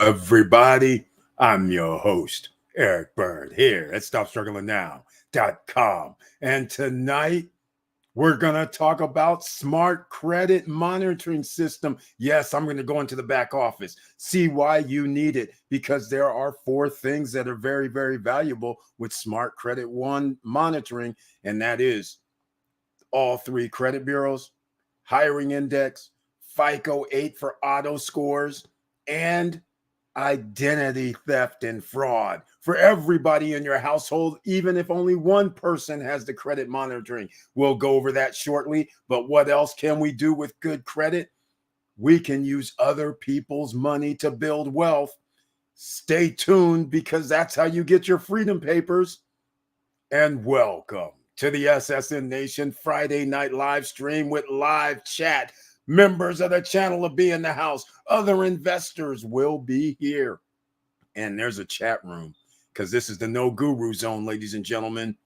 Everybody, I'm your host, Eric Bird, here at StopStrugglingNow.com. And tonight, we're going to talk about smart credit monitoring system. Yes, I'm going to go into the back office, see why you need it, because there are four things that are very, very valuable with smart credit one monitoring, and that is all three credit bureaus, hiring index, FICO 8 for auto scores, and identity theft and fraud for everybody in your household, even if only one person has the credit monitoring. We'll go over that shortly. But what else can we do with good credit? We can use other people's money to build wealth. Stay tuned, because that's how you get your freedom papers. And welcome to the SSN Nation Friday night live stream with live chat. Members of the channel will be in the house. Other investors will be here. And there's a chat room, because this is the No Guru Zone, ladies and gentlemen.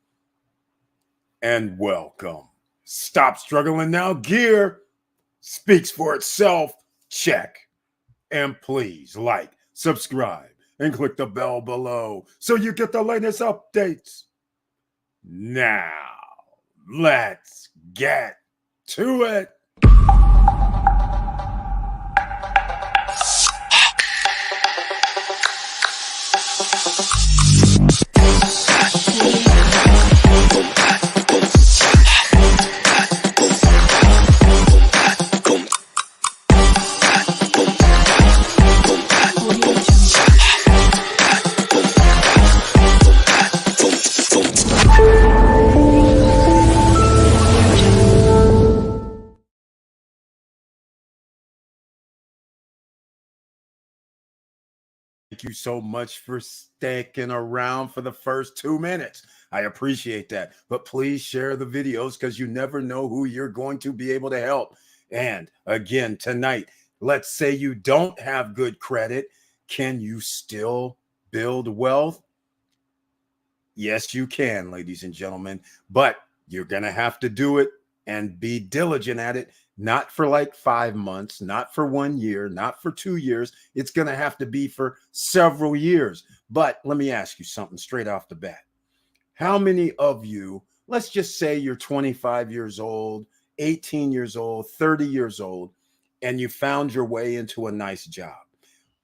And welcome. Stop Struggling Now gear speaks for itself. Check. And please like, subscribe, and click the bell below so you get the latest updates. Now, let's get to it. Thank you so much for sticking around for the first 2 minutes. I appreciate that. But please share the videos, because you never know who you're going to be able to help. And again, tonight, let's say you don't have good credit. Can you still build wealth? Yes, you can, ladies and gentlemen. But you're going to have to do it and be diligent at it. Not for like 5 months, not for 1 year, not for 2 years. It's going to have to be for several years. But let me ask you something straight off the bat. How many of you, let's just say you're 25 years old, 18 years old, 30 years old, and you found your way into a nice job?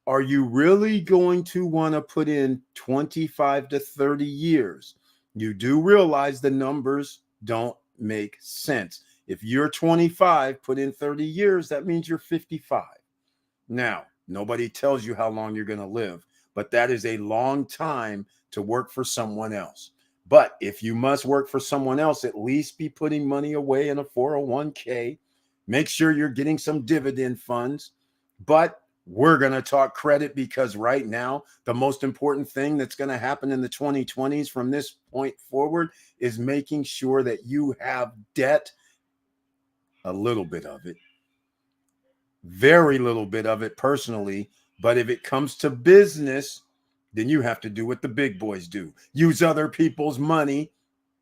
Are you really going to want to put in 25 to 30 years? You do realize the numbers don't make sense. If you're 25, put in 30 years, that means you're 55. Now, nobody tells you how long you're going to live, but that is a long time to work for someone else. But if you must work for someone else, at least be putting money away in a 401k. Make sure you're getting some dividend funds. But we're going to talk credit, because right now, the most important thing that's going to happen in the 2020s from this point forward is making sure that you have debt. A little bit of it, very little bit of it personally. But if it comes to business, then you have to do what the big boys do. Use other people's money,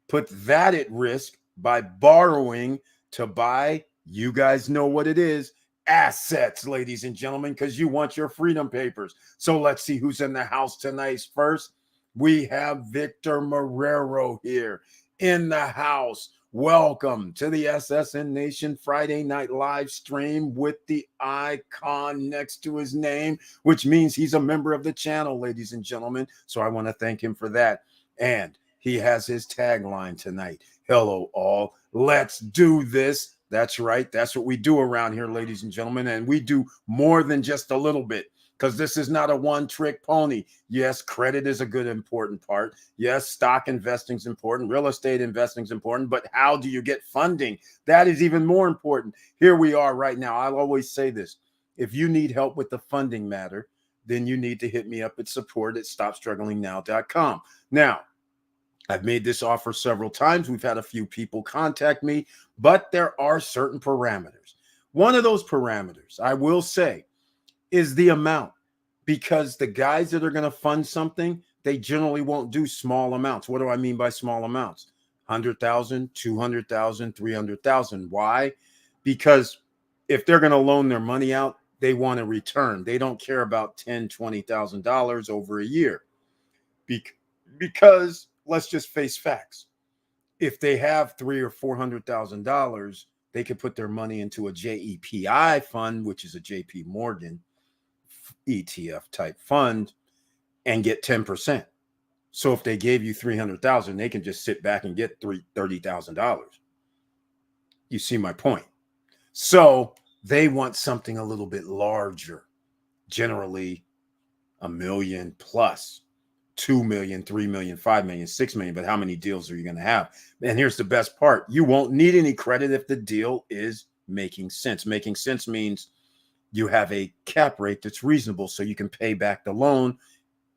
put that at risk by borrowing to buy, you guys know what it is, assets, ladies and gentlemen, because you want your freedom papers. So let's see who's in the house tonight. First, we have Victor Marrero here in the house. Welcome to the SSN Nation Friday night live stream with the icon next to his name, which means he's a member of the channel, ladies and gentlemen. So I want to thank him for that. And he has his tagline tonight. Hello, all. Let's do this. That's right. That's what we do around here, ladies and gentlemen. And we do more than just a little bit, because this is not a one-trick pony. Yes, credit is a good, important part. Yes, stock investing is important. Real estate investing is important. But how do you get funding? That is even more important. Here we are right now. I'll always say this. If you need help with the funding matter, then you need to hit me up at support@stopstrugglingnow.com. Now, I've made this offer several times. We've had a few people contact me, but there are certain parameters. One of those parameters, I will say, is the amount, because the guys that are going to fund something, they generally won't do small amounts. What do I mean by small amounts? 100,000, 200,000, 300,000. Why? Because if they're going to loan their money out, They want a return. They don't care about $10,000, $20,000 over a year. Because let's just face facts. If they have $300,000 or $400,000, they could put their money into a JEPI fund, which is a JP Morgan ETF type fund, and get 10%. So if they gave you 300,000, they can just sit back and get $30,000. You see my point? So they want something a little bit larger, generally $1 million plus, 2 million, 3 million, 5 million, 6 million. But how many deals are you going to have? And here's the best part. You won't need any credit if the deal is making sense. Making sense means you have a cap rate that's reasonable so you can pay back the loan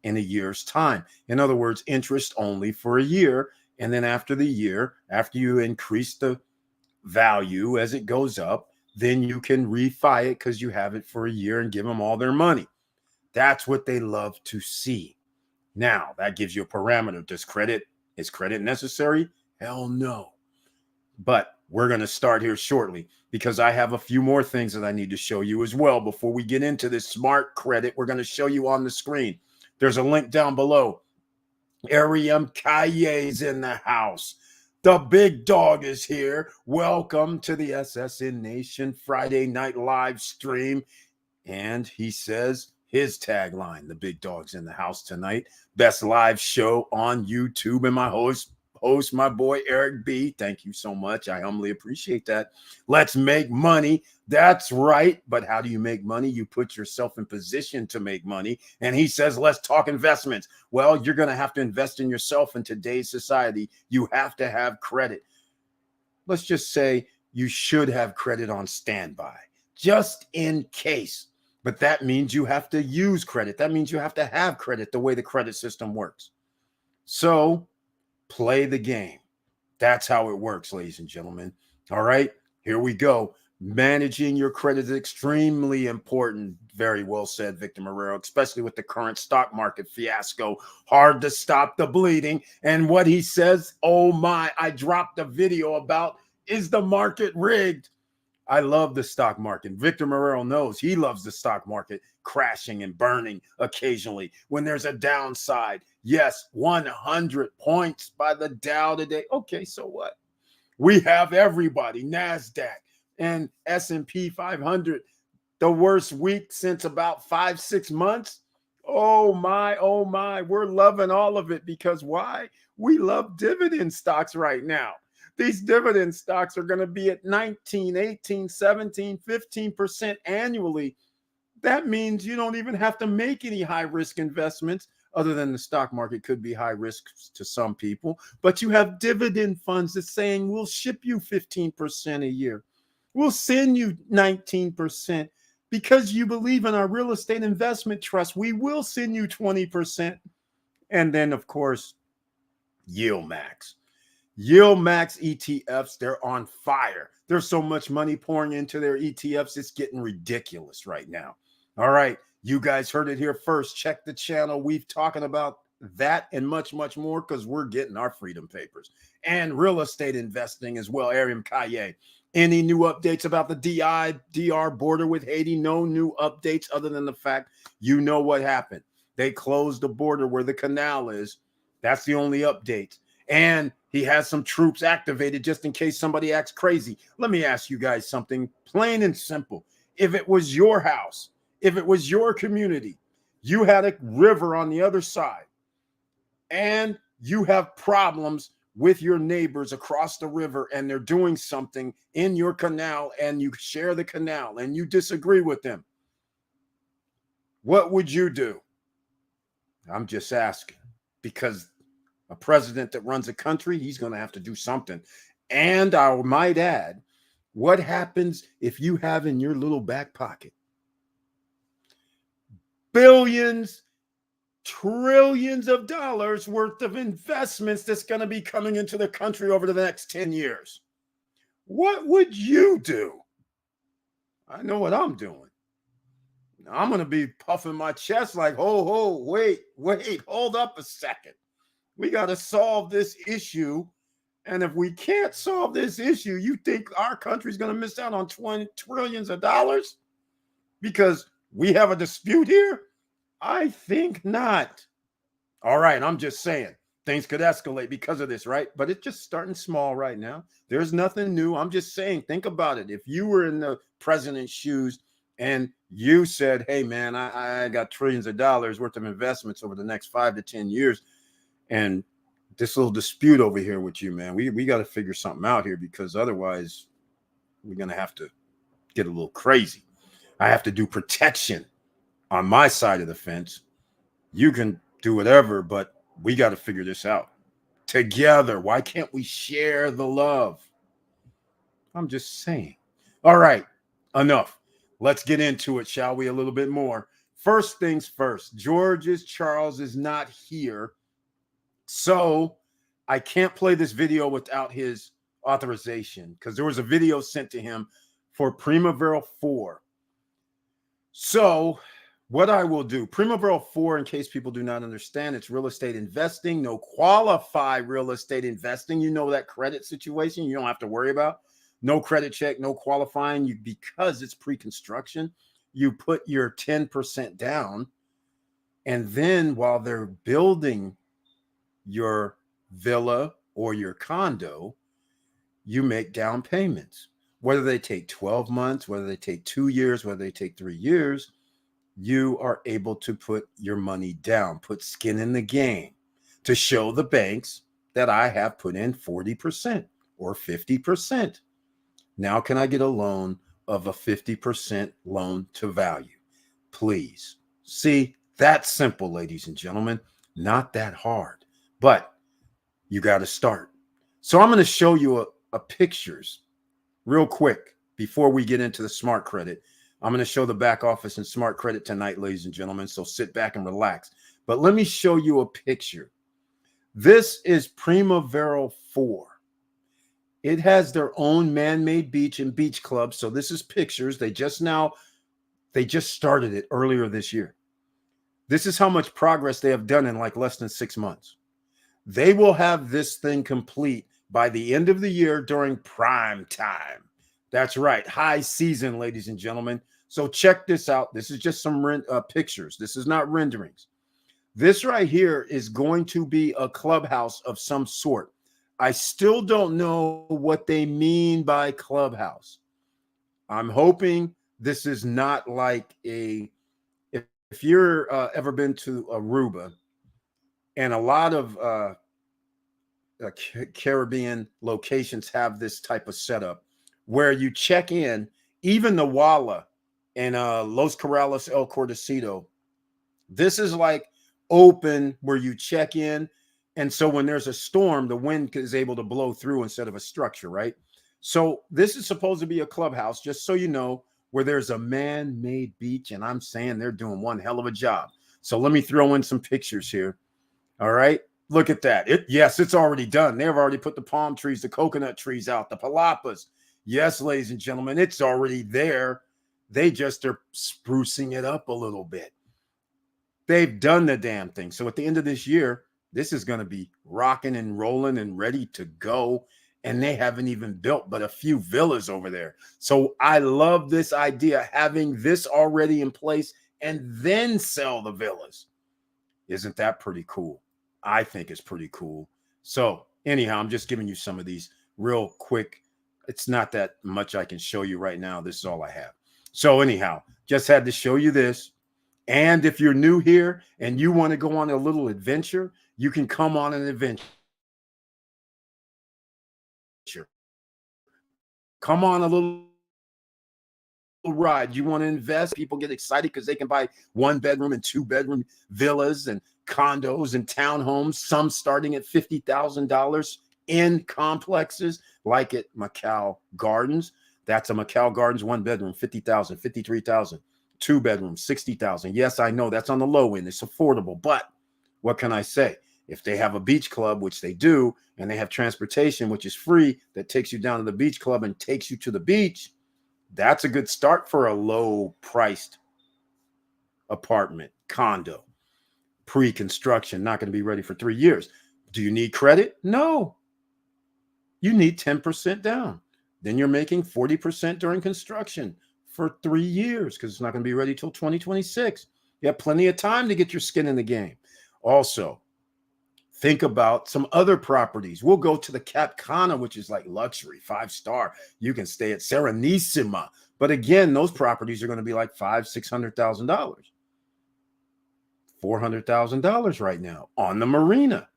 in a year's time. In other words, interest only for a year. And then after the year, after you increase the value as it goes up, then you can refi it because you have it for a year and give them all their money. That's what they love to see. Now, that gives you a parameter. Is credit necessary? Hell no. But we're going to start here shortly because I have a few more things that I need to show you as well. Before we get into this smart credit, we're going to show you on the screen. There's a link down below. Aryam Kaye's in the house. The big dog is here. Welcome to the SSN Nation Friday night live stream. And he says his tagline, the big dog's in the house tonight. Best live show on YouTube. And my host, my boy, Eric B. Thank you so much. I humbly appreciate that. Let's make money. That's right. But how do you make money? You put yourself in position to make money. And he says, let's talk investments. Well, you're going to have to invest in yourself in today's society. You have to have credit. Let's just say you should have credit on standby, just in case. But that means you have to use credit. That means you have to have credit the way the credit system works. So play the game. That's how it works, ladies and gentlemen. All right, here we go. Managing your credit is extremely important. Very well said, Victor Marrero, especially with the current stock market fiasco. Hard to stop the bleeding. And what he says, oh my, I dropped a video about, is the market rigged? I love the stock market. Victor Marrero knows he loves the stock market crashing and burning occasionally when there's a downside. Yes, 100 points by the Dow today. Okay, so what? We have everybody, NASDAQ and S&P 500, the worst week since about 5-6 months. Oh my, we're loving all of it because why? We love dividend stocks right now. These dividend stocks are going to be at 19, 18, 17, 15% annually. That means you don't even have to make any high risk investments other than the stock market could be high risk to some people. But you have dividend funds that's saying we'll ship you 15% a year. We'll send you 19% because you believe in our real estate investment trust. We will send you 20%. And then, of course, YieldMax. YieldMax ETFs, they're on fire. There's so much money pouring into their ETFs, it's getting ridiculous right now. All right, you guys heard it here first. Check the channel. We've talking about that and much, much more because we're getting our freedom papers and real estate investing as well. Aryam Kaye. Any new updates about the DR border with Haiti? No new updates other than the fact you know what happened. They closed the border where the canal is. That's the only update. And he has some troops activated just in case somebody acts crazy. Let me ask you guys something plain and simple. If it was your house, if it was your community, you had a river on the other side, and you have problems with your neighbors across the river, and they're doing something in your canal, and you share the canal, and you disagree with them, what would you do? I'm just asking, because a president that runs a country, he's going to have to do something. And I might add, what happens if you have in your little back pocket billions, trillions of dollars worth of investments that's going to be coming into the country over the next 10 years? What would you do? I know what I'm doing. I'm going to be puffing my chest like, wait, hold up a second. We got to solve this issue. And if we can't solve this issue, you think our country's going to miss out on 20 trillions of dollars? because we have a dispute here? I think not. All right, I'm just saying things could escalate because of this, right? But it's just starting small right now. There's nothing new. I'm just saying, think about it. If you were in the president's shoes and you said, hey, man, I got trillions of dollars worth of investments over the next 5 to 10 years, and this little dispute over here with you, man, we got to figure something out here, because otherwise we're going to have to get a little crazy. I have to do protection on my side of the fence. You can do whatever, but we got to figure this out together. Why can't we share the love? I'm just saying. All right, enough. Let's get into it, shall we? A little bit more. First things first, Charles is not here. So I can't play this video without his authorization, because there was a video sent to him for Primavera 4. So what I will do, Primavera 4, in case people do not understand, it's real estate investing, no qualified real estate investing. You know that credit situation you don't have to worry about. No credit check, no qualifying. Because it's pre-construction, you put your 10% down, and then while they're building your villa or your condo, you make down payments. Whether they take 12 months, whether they take 2 years, whether they take 3 years, you are able to put your money down, put skin in the game, to show the banks that I have put in 40% or 50%. Now, can I get a loan of a 50% loan to value? Please. See, that's simple, ladies and gentlemen. Not that hard, but you got to start. So I'm going to show you a pictures real quick before we get into the smart credit. I'm going to show the back office and smart credit tonight, ladies and gentlemen. So sit back and relax. But let me show you a picture. This is Primavera 4. It has their own man-made beach and beach club. So this is pictures. They just started it earlier this year. This is how much progress they have done in like less than 6 months. They will have this thing complete by the end of the year during prime time. That's right. High season, ladies and gentlemen. So check this out. This is just some pictures. This is not renderings. This right here is going to be a clubhouse of some sort. I still don't know what they mean by clubhouse. I'm hoping this is not like if you're ever been to Aruba, and a lot of Caribbean locations have this type of setup where you check in, even the Walla and Los Corrales, El Cordecito. This is like open where you check in. And so when there's a storm, the wind is able to blow through instead of a structure, right? So this is supposed to be a clubhouse, just so you know, where there's a man-made beach. And I'm saying they're doing one hell of a job. So let me throw in some pictures here. All right. Look at that. Yes, it's already done. They've already put the palm trees, the coconut trees out, the palapas. Yes, ladies and gentlemen, it's already there. They just are sprucing it up a little bit. They've done the damn thing. So at the end of this year, this is going to be rocking and rolling and ready to go. And they haven't even built but a few villas over there. So I love this idea, having this already in place and then sell the villas. Isn't that pretty cool? I think it's pretty cool. So anyhow, I'm just giving you some of these real quick. It's not that much I can show you right now. This is all I have. So anyhow, just had to show you this. And if you're new here and you want to go on a little adventure, you can come on an adventure. Come on a little ride. You want to invest? People get excited because they can buy 1-bedroom and 2-bedroom villas and condos and townhomes, some starting at $50,000 in complexes like at Macau Gardens. That's a Macau Gardens 1-bedroom, $50,000, $53,000, 2-bedroom, $60,000. Yes, I know that's on the low end. It's affordable, but what can I say? If they have a beach club, which they do, and they have transportation, which is free, that takes you down to the beach club and takes you to the beach, that's a good start for a low-priced apartment, condo, pre-construction, not going to be ready for 3 years. Do you need credit? No. You need 10% down. Then you're making 40% during construction, for 3 years because it's not going to be ready till 2026. You have plenty of time to get your skin in the game. Also, think about some other properties. We'll go to the Cap Cana, which is like luxury, 5-star. You can stay at Serenissima. But again, those properties are going to be like $500,000-$600,000. $400,000 right now on the marina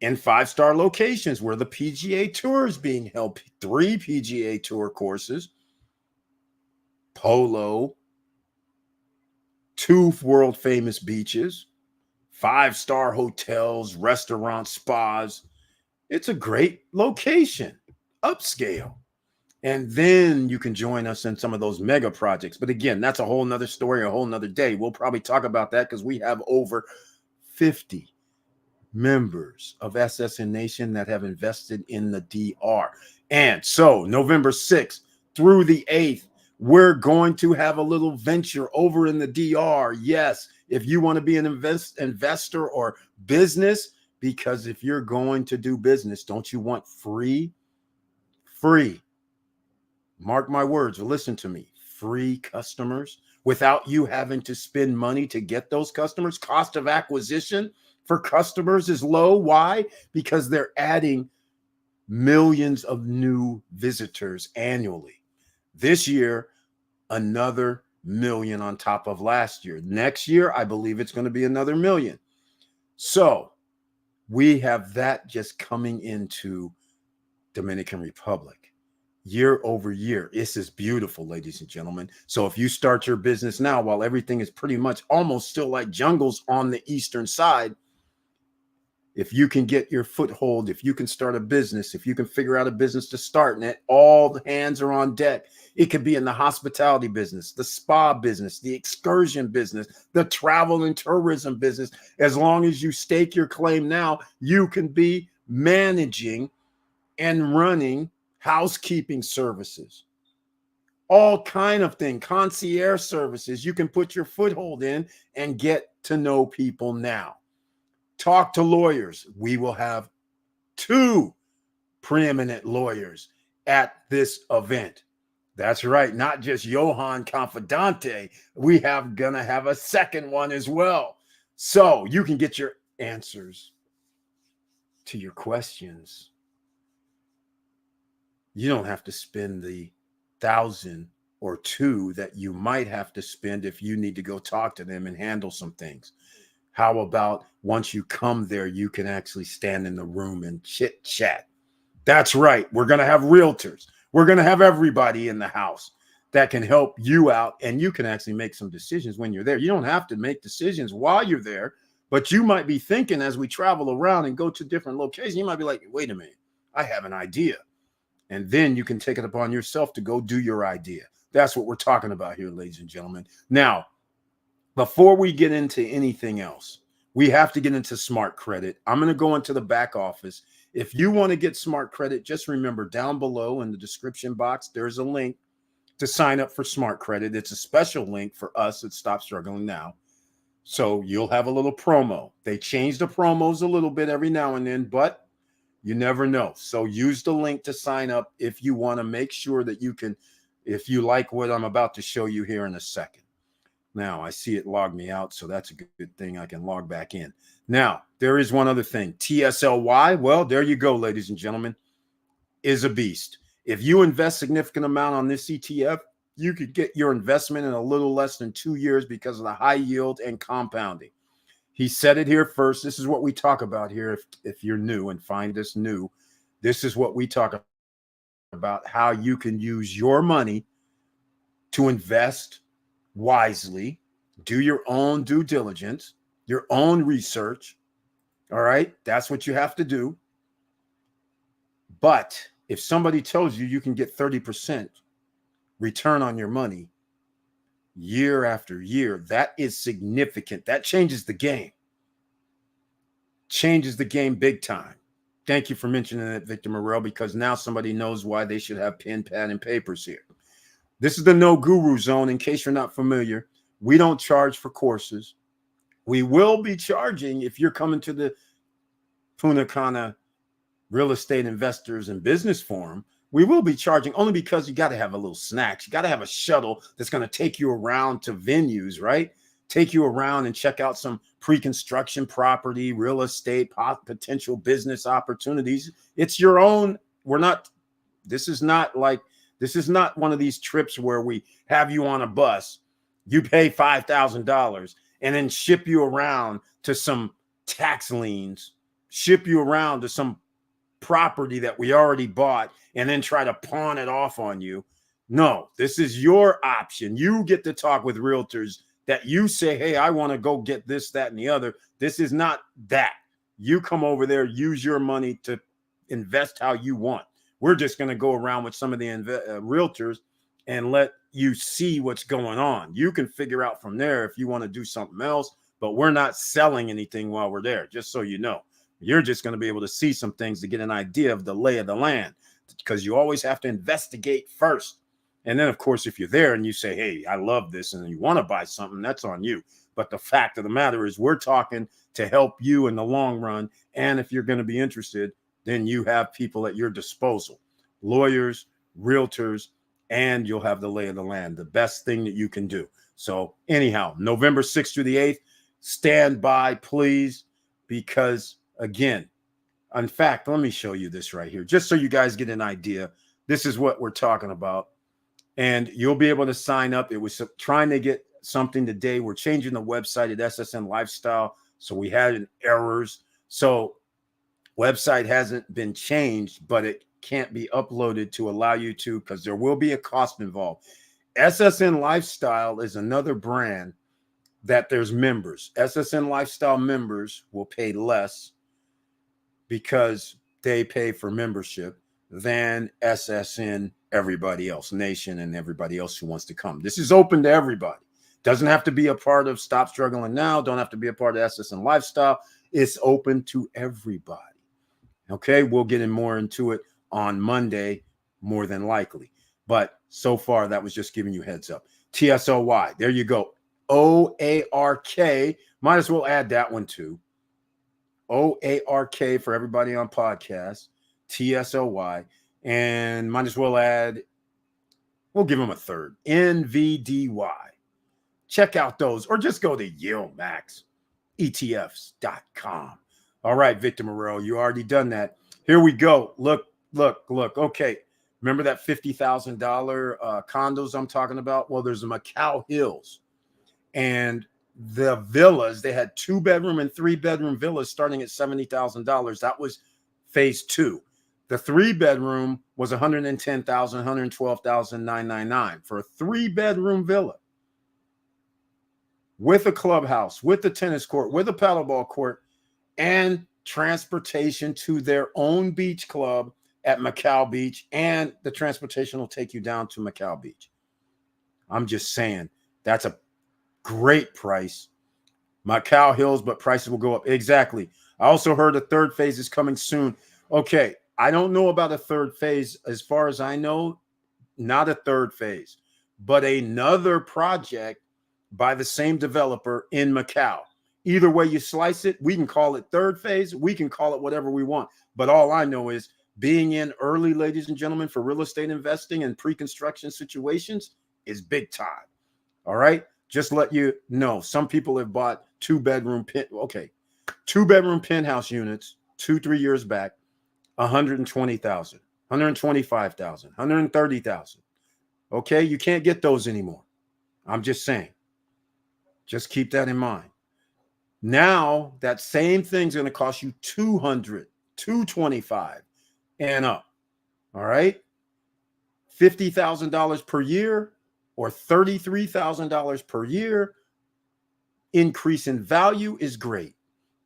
in 5-star locations where the PGA Tour is being held. 3 PGA Tour courses, polo, 2 world famous beaches, 5-star hotels, restaurants, spas. It's a great location, upscale. And then you can join us in some of those mega projects. But again, that's a whole nother story, a whole nother day. We'll probably talk about that because we have over 50 members of SSN Nation that have invested in the DR. And so November 6th through the 8th, we're going to have a little venture over in the DR. Yes, if you want to be an investor or business, because if you're going to do business, don't you want free? Mark my words, or listen to me, free customers without you having to spend money to get those customers. Cost of acquisition for customers is low. Why? Because they're adding millions of new visitors annually. This year, another million on top of last year. Next year, I believe it's going to be another million. So we have that just coming into Dominican Republic. Year over year. This is beautiful, ladies and gentlemen. So if you start your business now, while everything is pretty much almost still like jungles on the eastern side, if you can get your foothold, if you can start a business, if you can figure out a business to start, and all the hands are on deck. It could be in the hospitality business, the spa business, the excursion business, the travel and tourism business. As long as you stake your claim now, you can be managing and running housekeeping services, all kind of thing, concierge services. You can put your foothold in and get to know people now. Talk to lawyers. We will have 2 preeminent lawyers at this event. That's right, not just Johan Confidante. We have gonna have a second one as well. So you can get your answers to your questions. You don't have to spend the 1,000 or 2 that you might have to spend if you need to go talk to them and handle some things. How about once you come there, you can actually stand in the room and chit chat? That's right. We're going to have realtors. We're going to have everybody in the house that can help you out, and you can actually make some decisions when you're there. You don't have to make decisions while you're there, but you might be thinking as we travel around and go to different locations, you might be like, wait a minute, I have an idea. And then you can take it upon yourself to go do your idea. That's what we're talking about here, ladies and gentlemen. Now, before we get into anything else, we have to get into smart credit. I'm going to go into the back office. If you want to get smart credit, just remember down below in the description box, there's a link to sign up for smart credit. It's a special link for us at Stop Struggling Now. So you'll have a little promo. They change the promos a little bit every now and then, but you never know. So use the link to sign up if you want to make sure that you can, if you like what I'm about to show you here in a second. Now, I see it logged me out, so that's a good thing. I can log back in. Now, there is one other thing. TSLY, well, there you go, ladies and gentlemen, is a beast. If you invest significant amount on this ETF, you could get your investment in a little less than 2 years because of the high yield and compounding. He said it here first. This is what we talk about here. If you're new and find this new, this is what we talk about, how you can use your money to invest wisely, do your own due diligence, your own research. All right. That's what you have to do. But if somebody tells you you can get 30% return on your money year after year, that is significant. That changes the game. Changes the game big time. Thank you for mentioning that, Victor Morel, because now somebody knows why they should have pen, pad, and papers here. This is the No Guru Zone. In case you're not familiar, we don't charge for courses. We will be charging if you're coming to the Punta Cana Real Estate Investors and Business Forum. We will be charging only because you got to have a little snacks. You got to have a shuttle that's going to take you around to venues, right? Take you around and check out some pre-construction property, real estate, potential business opportunities. It's your own. This is not one of these trips where we have you on a bus, you pay $5,000 and then ship you around to some tax liens, ship you around to some property that we already bought and then try to pawn it off on you. No, this is your option. You get to talk with realtors that you say, hey, I want to go get this, that, and the other. This is not that. You come over there, use your money to invest how you want. We're just going to go around with some of the realtors and let you see what's going on. You can figure out from there if you want to do something else, but we're not selling anything while we're there, just so you know. You're just going to be able to see some things to get an idea of the lay of the land, because you always have to investigate first. And then, of course, if you're there and you say, hey, I love this, and you want to buy something, that's on you. But the fact of the matter is we're talking to help you in the long run. And if you're going to be interested, then you have people at your disposal, lawyers, realtors, and you'll have the lay of the land, the best thing that you can do. So anyhow, November 6th through the 8th, stand by, please, because again, in fact, let me show you this right here, just so you guys get an idea. This is what we're talking about. And you'll be able to sign up. It was trying to get something today. We're changing the website at SSN Lifestyle. So we had errors. So website hasn't been changed, but it can't be uploaded to allow you to, because there will be a cost involved. SSN Lifestyle is another brand that there's members. SSN Lifestyle members will pay less because they pay for membership than SSN everybody else, Nation, and everybody else who wants to come. This is open to everybody. Doesn't have to be a part of Stop Struggling Now. Don't have to be a part of SSN Lifestyle. It's open to everybody. Okay, we'll get in more into it on Monday, more than likely. But so far, that was just giving you heads up. TSOY, there you go. OARK, might as well add that one too. OARK for everybody on podcast, TSOY, and might as well add, we'll give them a third, NVDY. Check out those, or just go to YieldMaxETFs.com. All right, Victor Moreau, you already done that. Here we go. Look. Okay, remember that $50,000 condos I'm talking about? Well, there's a Macau Hills, and the villas, they had 2-bedroom and 3-bedroom villas starting at $70,000. That was phase 2. The 3-bedroom was $110,000, $112,999 for a 3-bedroom villa with a clubhouse, with a tennis court, with a paddleball court, and transportation to their own beach club at Macau Beach, and the transportation will take you down to Macau Beach. I'm just saying, that's a great price. Macau Hills, but prices will go up. Exactly. I also heard a third phase is coming soon. Okay, I don't know about a third phase. As far as I know, not a third phase, but another project by the same developer in Macau. Either way you slice it, we can call it third phase. We can call it whatever we want. But all I know is being in early, ladies and gentlemen, for real estate investing and pre-construction situations is big time. All right. Just let you know, some people have bought 2-bedroom penthouse units 2-3 years back, $120,000, $125,000, $130,000. Okay, you can't get those anymore. I'm just saying. Just keep that in mind. Now that same thing's going to cost you $200, $225 and up. All right, $50,000 per year or $33,000 per year increase in value is great.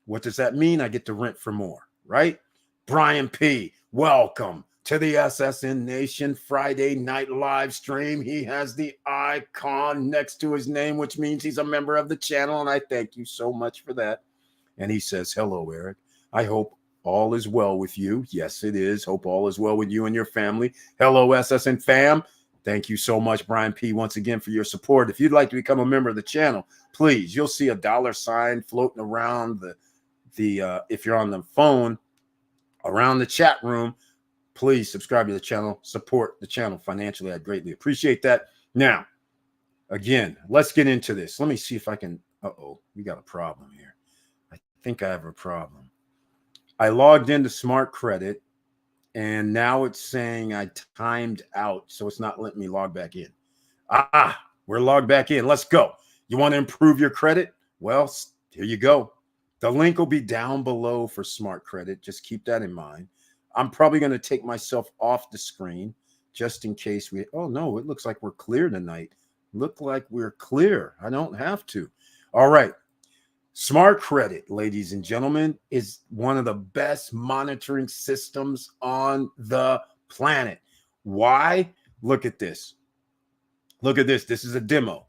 What does that mean? I get to rent for more, right? Brian P., welcome to the SSN Nation Friday night live stream. He has the icon next to his name, which means he's a member of the channel, and I thank you so much for that. And he says, hello, Eric. I hope all is well with you. Yes, it is. Hope all is well with you and your family. Hello, SSN fam. Thank you so much, Brian P., once again for your support. If you'd like to become a member of the channel, please, you'll see a $sign floating around the if you're on the phone, around the chat room. please subscribe to the channel, support the channel financially. I'd greatly appreciate that. Now, again, let's get into this. Let me see if I can. Uh-oh, we got a problem here. I think I have a problem. I logged into Smart Credit, and now it's saying I timed out, so it's not letting me log back in. We're logged back in. Let's go. You want to improve your credit? Well, here you go. The link will be down below for Smart Credit. Just keep that in mind. I'm probably going to take myself off the screen just in case we. Oh, no, it looks like we're clear tonight. Look like we're clear. I don't have to. All right. Smart Credit, ladies and gentlemen, is one of the best monitoring systems on the planet. Why? Look at this. Look at this. This is a demo.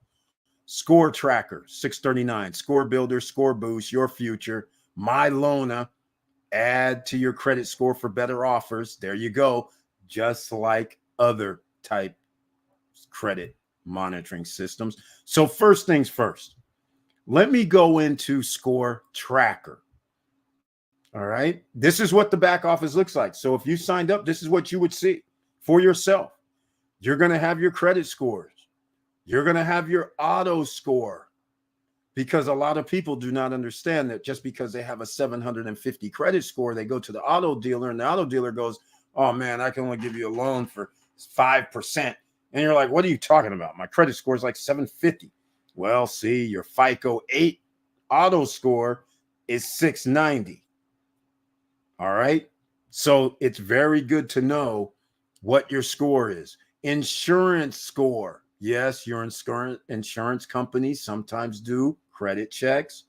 Score Tracker, 639. Score Builder, Score Boost, Your Future, My Lona. Add to your credit score for better offers. There you go. Just like other type credit monitoring systems. So first things first, let me go into Score Tracker. All right. This is what the back office looks like. So if you signed up, this is what you would see for yourself. You're going to have your credit scores. You're going to have your auto score, because a lot of people do not understand that just because they have a 750 credit score, they go to the auto dealer and the auto dealer goes, oh man, I can only give you a loan for 5%. And you're like, what are you talking about? My credit score is like 750. Well, see, your FICO 8 auto score is 690. All right. So it's very good to know what your score is. Insurance score. Yes, your insurance companies sometimes do credit checks.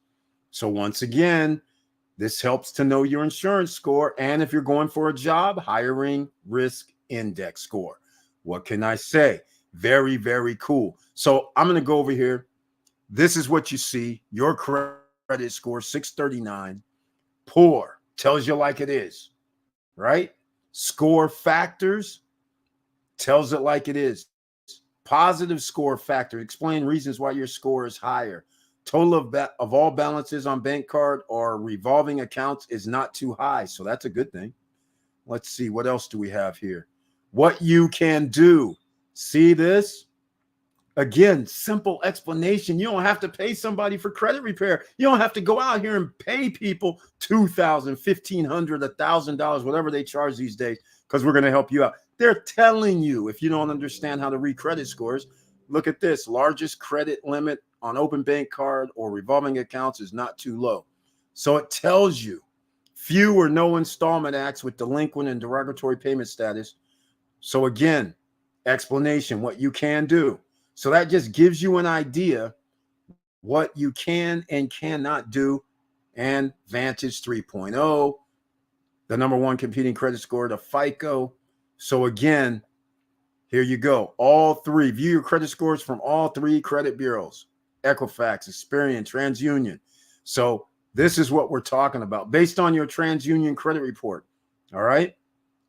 So once again, this helps to know your insurance score. And if you're going for a job, hiring risk index score. What can I say? Very, very cool. So I'm going to go over here. This is what you see. Your credit score, 639. Poor, tells you like it is, right? Score factors, tells it like it is. Positive score factor, explain reasons why your score is higher. Total of all balances on bank card or revolving accounts is not too high. So that's a good thing. Let's see. What else do we have here? What you can do. See this? Again, simple explanation. You don't have to pay somebody for credit repair. You don't have to go out here and pay people $2,000, $1,500, $1,000, whatever they charge these days, because we're going to help you out. They're telling you, if you don't understand how to read credit scores, look at this. Largest credit limit on open bank card or revolving accounts is not too low. So it tells you few or no installment acts with delinquent and derogatory payment status. So again, explanation, what you can do. So that just gives you an idea what you can and cannot do. And Vantage 3.0, the #1 competing credit score to FICO. So again, here you go. All three. View your credit scores from all three credit bureaus: Equifax, Experian, TransUnion. So this is what we're talking about based on your TransUnion credit report. All right.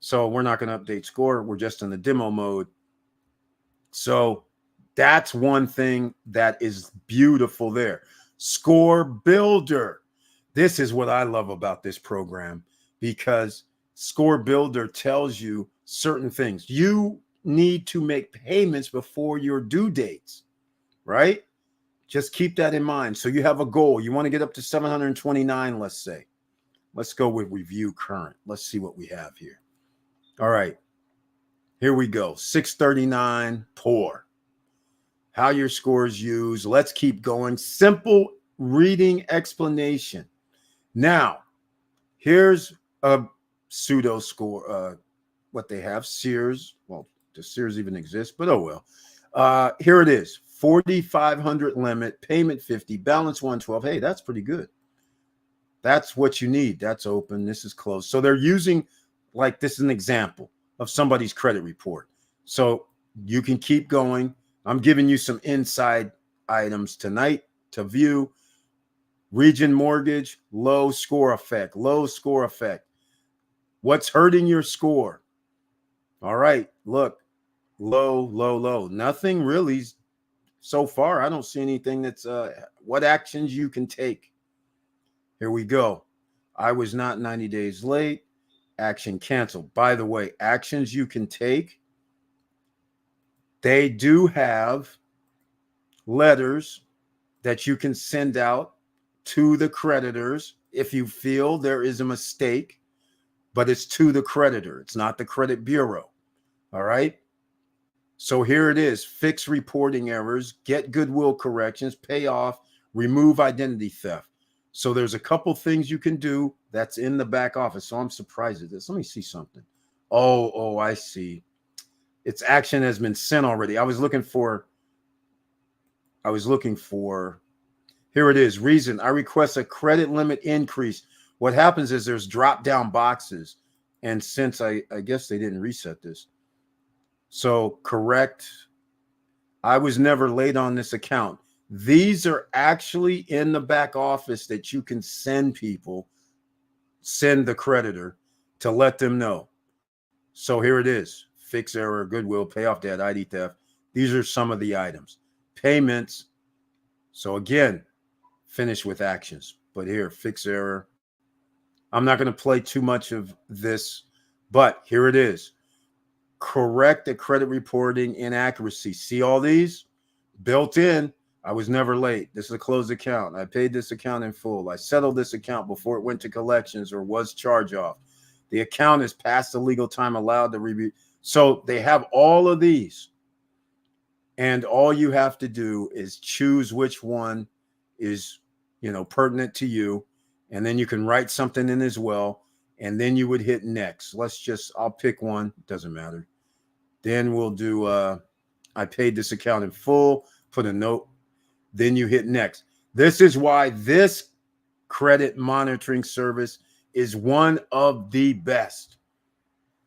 So we're not going to update score. We're just in the demo mode. So that's one thing that is beautiful there. Score Builder. This is what I love about this program, because Score Builder tells you certain things. You need to make payments before your due dates, right? Just keep that in mind. So you have a goal. You want to get up to 729, let's say. Let's go with review current. Let's see what we have here. All right. Here we go. 639, poor. How your score is used. Let's keep going. Simple reading explanation. Now, here's a pseudo score. What they have, Sears. Well, does Sears even exist? But oh well. Here it is. 4,500 limit, payment 50, balance 112. Hey, that's pretty good. That's what you need. That's open. This is closed. So they're using, like, this is an example of somebody's credit report. So you can keep going. I'm giving you some inside items tonight to view. Region mortgage, low score effect, low score effect. What's hurting your score? All right, look, low, low, low. Nothing really so far. I don't see anything that's what actions you can take. Here we go. I was not 90 days late. action canceled. By the way, actions you can take, they do have letters that you can send out to the creditors if you feel there is a mistake, but it's to the creditor. It's not the credit bureau. All right. So here it is: fix reporting errors, get goodwill corrections, pay off, remove identity theft. So there's a couple things you can do that's in the back office. So I'm surprised at this. Let me see something. Oh, I see. Its action has been sent already. I was looking for, here it is. Reason: I request a credit limit increase. What happens is there's drop down boxes. And since I guess they didn't reset this. So correct. I was never late on this account. These are actually in the back office that you can send people, send the creditor to let them know. So here it is: fix error, goodwill, pay off debt, ID theft. These are some of the items. Payments. So again, finish with actions. But here, fix error. I'm not going to play too much of this, but here it is: correct the credit reporting inaccuracy. See all these built in. I was never late. This is a closed account. I paid this account in full. I settled this account before it went to collections or was charged off. The account is past the legal time allowed to review. So they have all of these. And all you have to do is choose which one is, pertinent to you. And then you can write something in as well. And then you would hit next. I'll pick one. Doesn't matter. Then we'll do, I paid this account in full, put a note. Then you hit next. This is why this credit monitoring service is one of the best.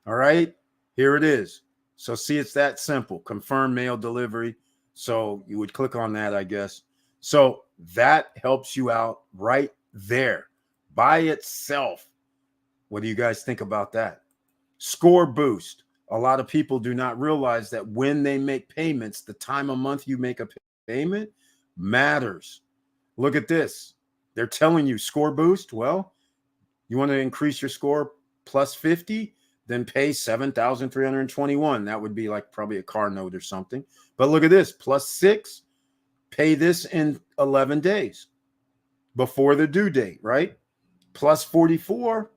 All right, here it is. So see, it's that simple. Confirm mail delivery. So you would click on that, I guess. So that helps you out right there by itself. What do you guys think about that? Score boost. A lot of people do not realize that when they make payments, the time of month you make a payment matters. Look at this. They're telling you score boost. Well, you want to increase your score plus 50, then pay 7,321. That would be like probably a car note or something. But look at this, plus 6, pay this in 11 days before the due date, right? Plus 44,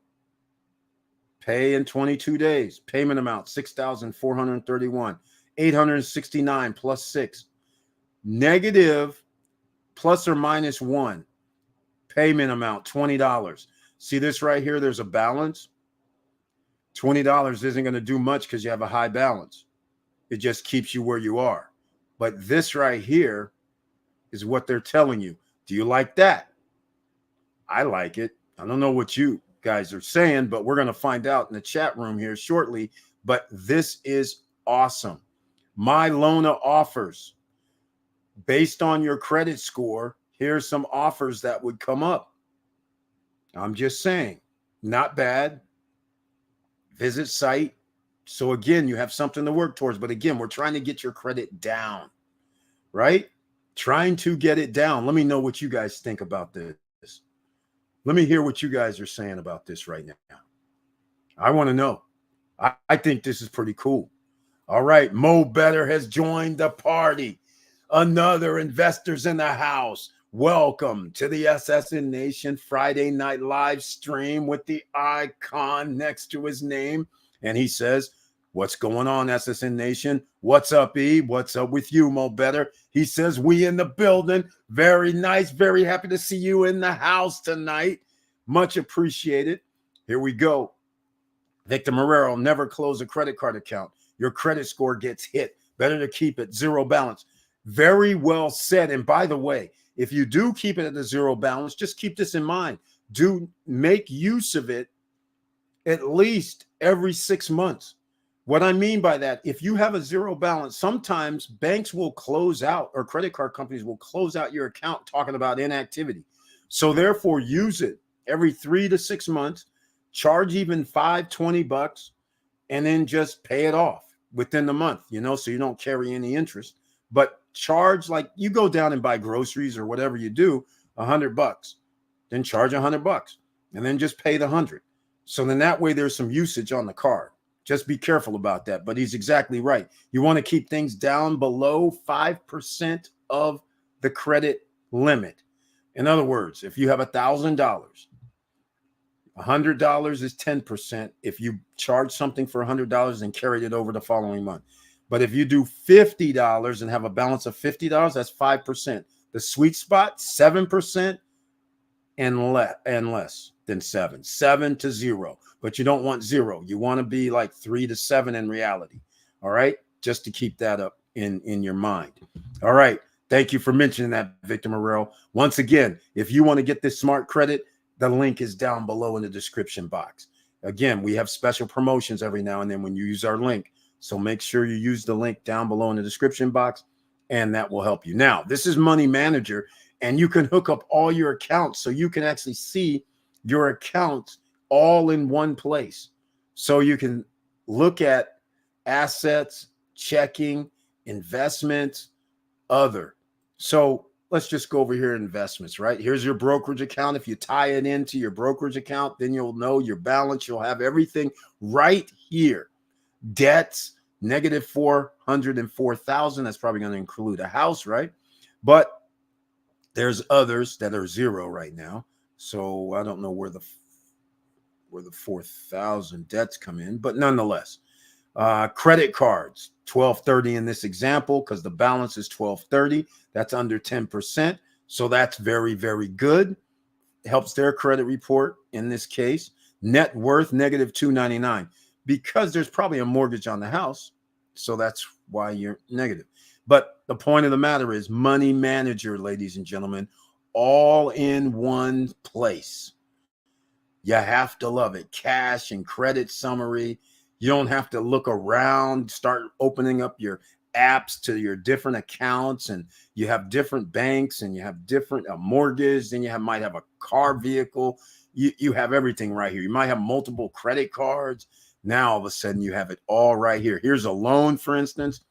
pay in 22 days. Payment amount 6,431. 869 plus 6. Negative plus or minus 1. Payment amount $20. See this right here? There's a balance. $20 isn't going to do much because you have a high balance. It just keeps you where you are. But this right here is what they're telling you. Do you like that? I like it. I don't know what you guys are saying, but we're going to find out in the chat room here shortly. But this is awesome. MyLona offers. Based on your credit score, here's some offers that would come up. I'm just saying, not bad. Visit site. So again, you have something to work towards. But again, we're trying to get your credit down, right? Trying to get it down. Let me know what you guys think about this. Let me hear what you guys are saying about this right now. I want to know. I think this is pretty cool. All right. Mo Better has joined the party. Another investors in the house. Welcome to the SSN Nation Friday night live stream with the icon next to his name. And he says, what's going on, SSN Nation? What's up, E? What's up with you, Mo Better? He says, we in the building. Very nice. Very happy to see you in the house tonight. Much appreciated. Here we go. Victor Marrero, never close a credit card account. Your credit score gets hit. Better to keep it zero balance. Very well said. And by the way, if you do keep it at a zero balance, just keep this in mind. Do make use of it at least every 6 months. What I mean by that, if you have a zero balance, sometimes banks will close out or credit card companies will close out your account talking about inactivity. So therefore, use it every 3 to 6 months, charge even $20, and then just pay it off within the month, so you don't carry any interest. But charge, like you go down and buy groceries or whatever you do, $100, then charge $100 and then just pay the 100. So then that way there's some usage on the card. Just be careful about that. But he's exactly right. You want to keep things down below 5% of the credit limit. In other words, if you have $1,000, $100 is 10% if you charge something for $100 and carried it over the following month. But if you do $50 and have a balance of $50, that's 5%. The sweet spot, 7% and less than 7 to 0. But you don't want 0. You want to be like 3 to 7 in reality. All right, just to keep that up in your mind. All right, thank you for mentioning that, Victor Morrell. Once again, if you want to get this smart credit, the link is down below in the description box. Again, we have special promotions every now and then when you use our link. So make sure you use the link down below in the description box, and that will help you. Now, this is Money Manager, and you can hook up all your accounts so you can actually see your accounts all in one place. So you can look at assets, checking, investments, other. So let's just go over here, investments, right? Here's your brokerage account. If you tie it into your brokerage account, then you'll know your balance. You'll have everything right here. Debts, negative 404,000. That's probably going to include a house, right? But there's others that are 0 right now. So I don't know where the 4,000 debts come in, but nonetheless, credit cards, 1230 in this example, because the balance is 1230. That's under 10%. So that's very, very good. Helps their credit report in this case. Net worth, negative 299, because there's probably a mortgage on the house. So that's why you're negative. But the point of the matter is Money Manager, ladies and gentlemen, all in one place. You have to love it. Cash and credit summary. You don't have to look around, start opening up your apps to your different accounts, and you have different banks, and you have different mortgage, then you might have a car vehicle. You have everything right here. You might have multiple credit cards. Now all of a sudden you have it all right here. Here's a loan, for instance.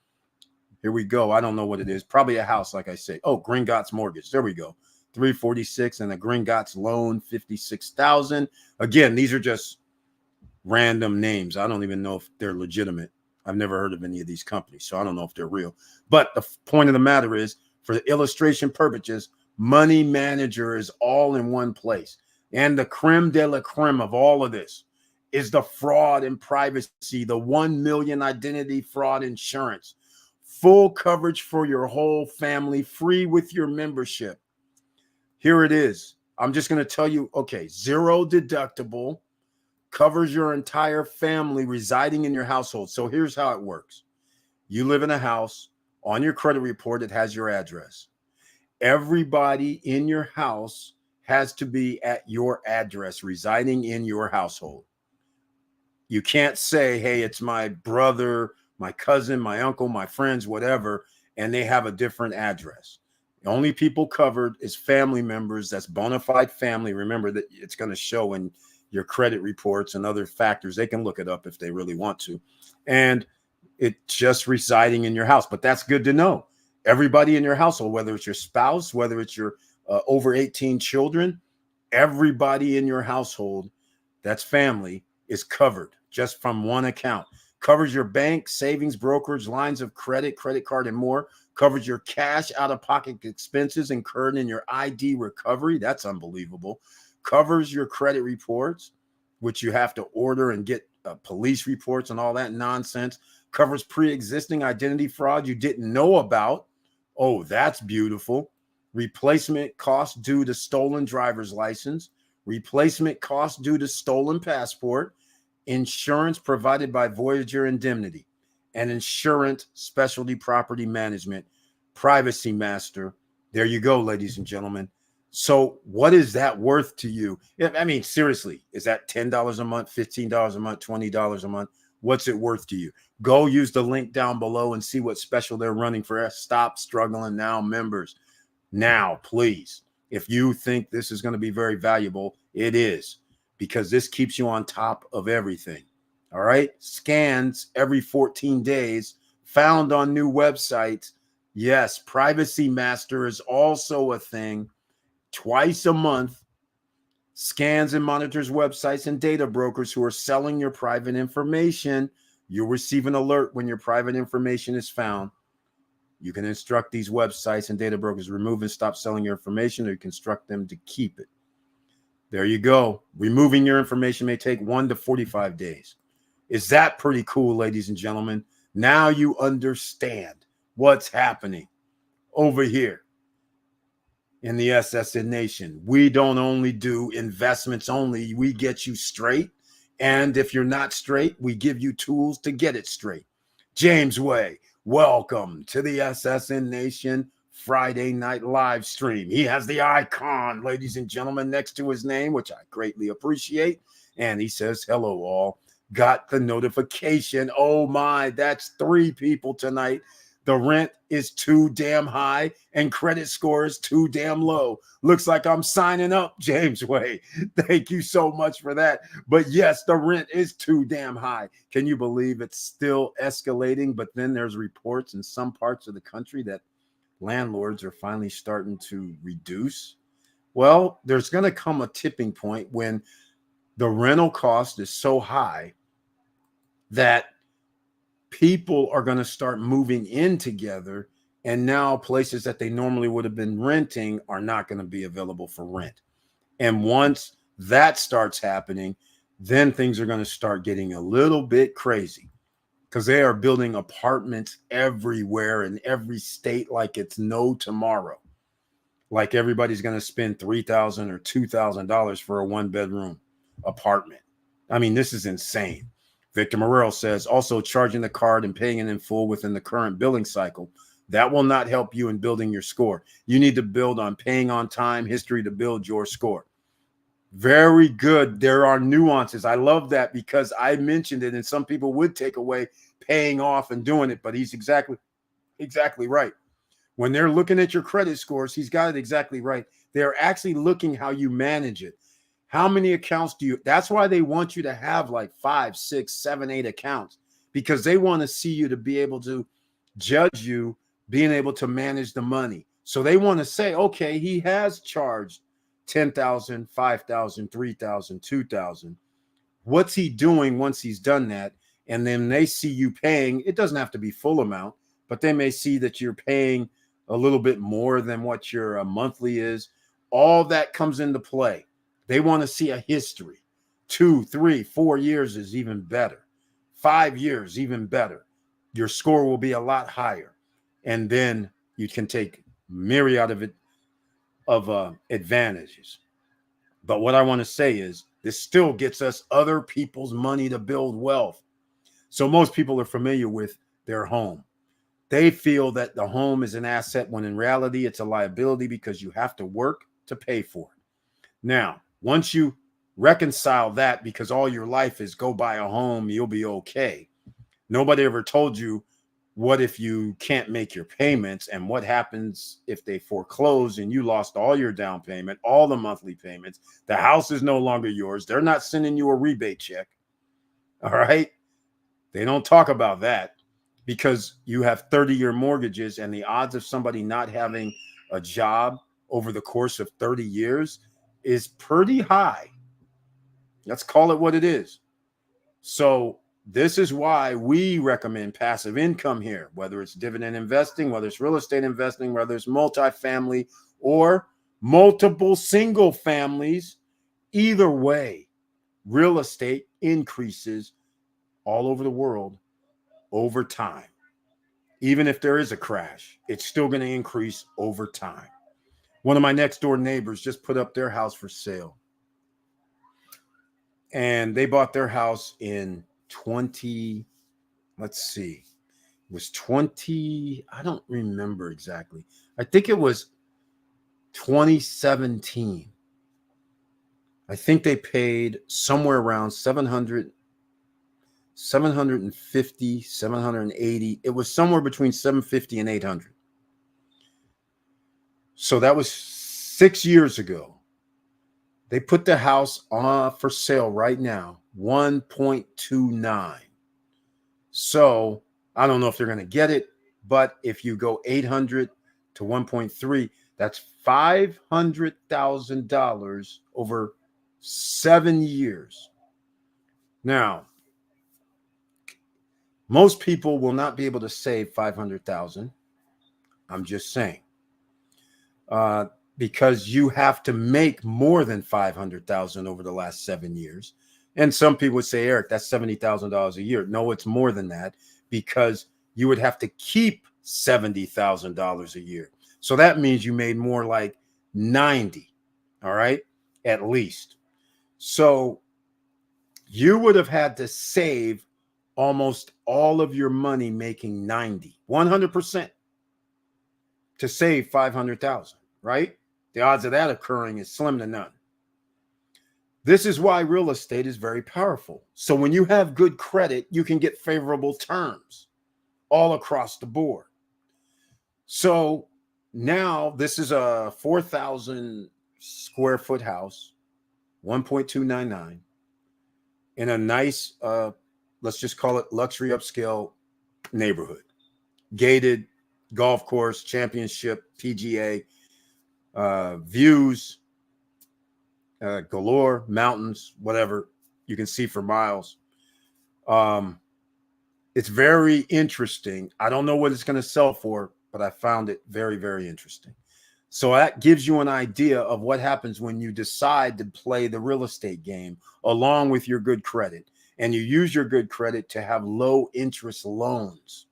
Here we go. I don't know what it is. Probably a house, like I say. Oh, Gringotts Mortgage. There we go. 346 and a Gringotts loan, 56,000. Again, these are just random names. I don't even know if they're legitimate. I've never heard of any of these companies, so I don't know if they're real. But the point of the matter is, for the illustration purposes, Money Manager is all in one place. And the creme de la creme of all of this is the fraud and privacy, the 1 million identity fraud insurance. Full coverage for your whole family, free with your membership. Here it is. I'm just going to tell you, okay, 0 deductible, covers your entire family residing in your household. So here's how it works. You live in a house. On your credit report, it has your address. Everybody in your house has to be at your address, residing in your household. You can't say, hey, it's my brother, my cousin, my uncle, my friends, whatever, and they have a different address. The only people covered is family members. That's bona fide family. Remember that it's going to show in your credit reports and other factors. They can look it up if they really want to. And it's just residing in your house. But that's good to know. Everybody in your household, whether it's your spouse, whether it's your over 18 children, everybody in your household, that's family, is covered just from one account. Covers your bank, savings, brokerage, lines of credit, credit card, and more. Covers your cash out-of-pocket expenses incurred in your ID recovery. That's unbelievable. Covers your credit reports, which you have to order and get police reports and all that nonsense. Covers pre-existing identity fraud you didn't know about. Oh, that's beautiful. Replacement costs due to stolen driver's license. Replacement costs due to stolen passport. Insurance provided by Voyager Indemnity. And Insurance Specialty Property Management, Privacy Master. There you go, ladies and gentlemen. So what is that worth to you? I mean, seriously, is that $10 a month, $15 a month, $20 a month? What's it worth to you? Go use the link down below and see what special they're running for us. Stop Struggling Now members. Now, please, if you think this is going to be very valuable, it is, because this keeps you on top of everything. All right. Scans every 14 days, found on new websites. Yes, Privacy Master is also a thing. Twice a month, scans and monitors websites and data brokers who are selling your private information. You'll receive an alert when your private information is found. You can instruct these websites and data brokers to remove and stop selling your information, or you can instruct them to keep it. There you go. Removing your information may take 1 to 45 days. Is that pretty cool, ladies and gentlemen? Now you understand what's happening over here in the SSN Nation. We don't only do investments only. We get you straight. And if you're not straight, we give you tools to get it straight. James Way, welcome to the SSN Nation Friday night live stream. He has the icon, ladies and gentlemen, next to his name, which I greatly appreciate. And he says, hello, all. Got the notification. Oh, my, that's 3 people tonight. The rent is too damn high and credit score is too damn low. Looks like I'm signing up, James Way. Thank you so much for that. But yes, the rent is too damn high. Can you believe it's still escalating? But then there's reports in some parts of the country that landlords are finally starting to reduce. Well, there's going to come a tipping point when the rental cost is so high that people are going to start moving in together, and now places that they normally would have been renting are not going to be available for rent. And once that starts happening, then things are going to start getting a little bit crazy, because they are building apartments everywhere in every state like it's no tomorrow. Like everybody's going to spend $3,000 or $2,000 for a 1-bedroom apartment. I mean, this is insane. Victor Morrell says, also charging the card and paying it in full within the current billing cycle. That will not help you in building your score. You need to build on paying on time history to build your score. Very good. There are nuances. I love that, because I mentioned it, and some people would take away paying off and doing it, but he's exactly right. When they're looking at your credit scores, he's got it exactly right. They're actually looking how you manage it. How many accounts do you? That's why they want you to have like 5, 6, 7, 8 accounts, because they want to see you to be able to judge you being able to manage the money. So they want to say, okay, he has charged 10,000, 5,000, 3,000, 2,000. What's he doing once he's done that? And then they see you paying. It doesn't have to be full amount, but they may see that you're paying a little bit more than what your monthly is. All that comes into play. They want to see a history. 2, 3, 4 years is even better. 5 years, even better. Your score will be a lot higher. And then you can take myriad of advantages. But what I want to say is this still gets us other people's money to build wealth. So most people are familiar with their home. They feel that the home is an asset when in reality it's a liability, because you have to work to pay for it. Now, once you reconcile that, because all your life is go buy a home, you'll be okay. Nobody ever told you, what if you can't make your payments, and what happens if they foreclose and you lost all your down payment, all the monthly payments, the house is no longer yours. They're not sending you a rebate check. All right. They don't talk about that, because you have 30-year mortgages, and the odds of somebody not having a job over the course of 30 years is pretty high. Let's call it what it is. So this is why we recommend passive income here, whether it's dividend investing, whether it's real estate investing, whether it's multifamily or multiple single families. Either way, real estate increases all over the world over time. Even if there is a crash, it's still going to increase over time. One of my next door neighbors just put up their house for sale. And they bought their house in 20, let's see, it was 20, I don't remember exactly. I think it was 2017. I think they paid somewhere around 750, 780. It was somewhere between 750 and 800. So that was 6 years ago. They put the house on for sale right now, 1.29. So I don't know if they're going to get it, but if you go 800 to 1.3, that's $500,000 over 7 years. Now, most people will not be able to save 500,000. I'm just saying, because you have to make more than 500,000 over the last 7 years. And some people would say, Eric, that's $70,000 a year. No, it's more than that, because you would have to keep $70,000 a year. So that means you made more like 90, all right, at least. So you would have had to save almost all of your money making 90, 100% to save 500,000, right? The odds of that occurring is slim to none. This is why real estate is very powerful. So when you have good credit, you can get favorable terms all across the board. So now this is a 4,000 square foot house, 1.299, in a nice, let's just call it luxury upscale neighborhood, gated, golf course, championship, PGA, views galore, mountains, whatever you can see for miles. It's very interesting. I don't know what it's going to sell for, but I found it very, very interesting. So that gives you an idea of what happens when you decide to play the real estate game along with your good credit, and you use your good credit to have low interest loans.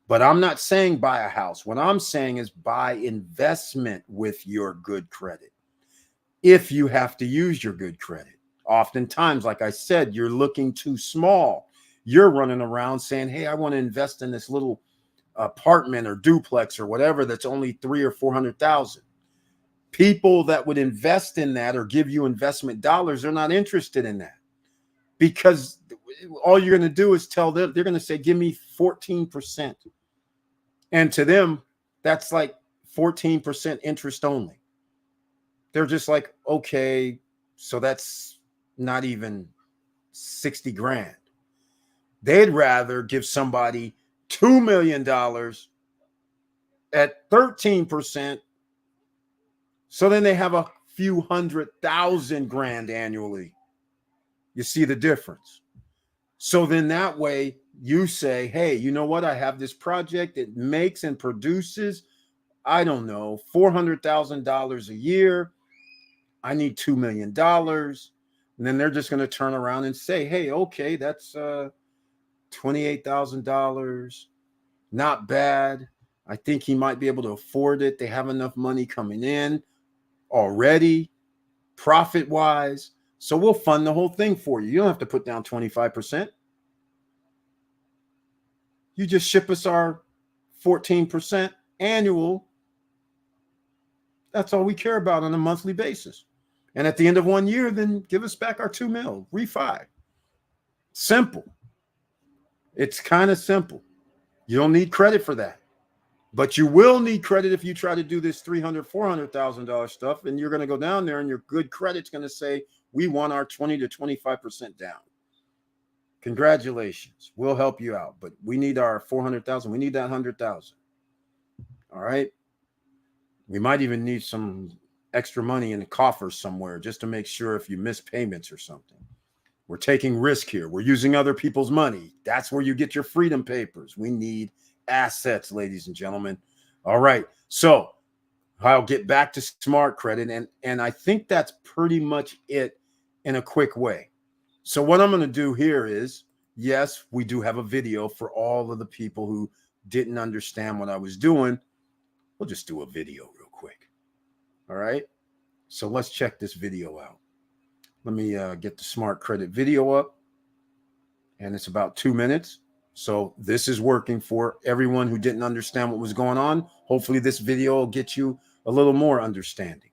But I'm not saying buy a house. What I'm saying is buy investment with your good credit. If you have to use your good credit, oftentimes, like I said, you're looking too small. You're running around saying, hey, I want to invest in this little apartment or duplex or whatever that's only $300,000 or $400,000. People that would invest in that or give you investment dollars, they're not interested in that, because all you're going to do is tell them, they're going to say, give me 14%. And to them, that's like 14% interest only. They're just like, okay, so that's not even 60 grand. They'd rather give somebody $2 million at 13%. So then they have a few $100,000 annually. You see the difference? So then that way you say, hey, you know what? I have this project. It makes and produces, I don't know, $400,000 a year. I need $2 million. And then they're just going to turn around and say, hey, okay, that's $28,000. Not bad. I think he might be able to afford it. They have enough money coming in already, profit-wise. So we'll fund the whole thing for you. You don't have to put down 25%. You just ship us our 14% annual. That's all we care about on a monthly basis. And at the end of 1 year, then give us back our $2 million, refi. Simple. It's kind of simple. You don't need credit for that. But you will need credit if you try to do this $300,000, $400,000 stuff, and you're going to go down there and your good credit's going to say, we want our 20 to 25% down. Congratulations. We'll help you out, but we need our 400,000. We need that 100,000. All right. We might even need some extra money in the coffers somewhere just to make sure if you miss payments or something. We're taking risk here. We're using other people's money. That's where you get your freedom papers. We need assets, ladies and gentlemen. All right. So I'll get back to smart credit. And I think that's pretty much it in a quick way. So what I'm going to do here is, yes, we do have a video for all of the people who didn't understand what I was doing. We'll just do a video real quick. All right. So let's check this video out. Let me get the smart credit video up. And it's about 2 minutes. So this is working for everyone who didn't understand what was going on. Hopefully this video will get you a little more understanding.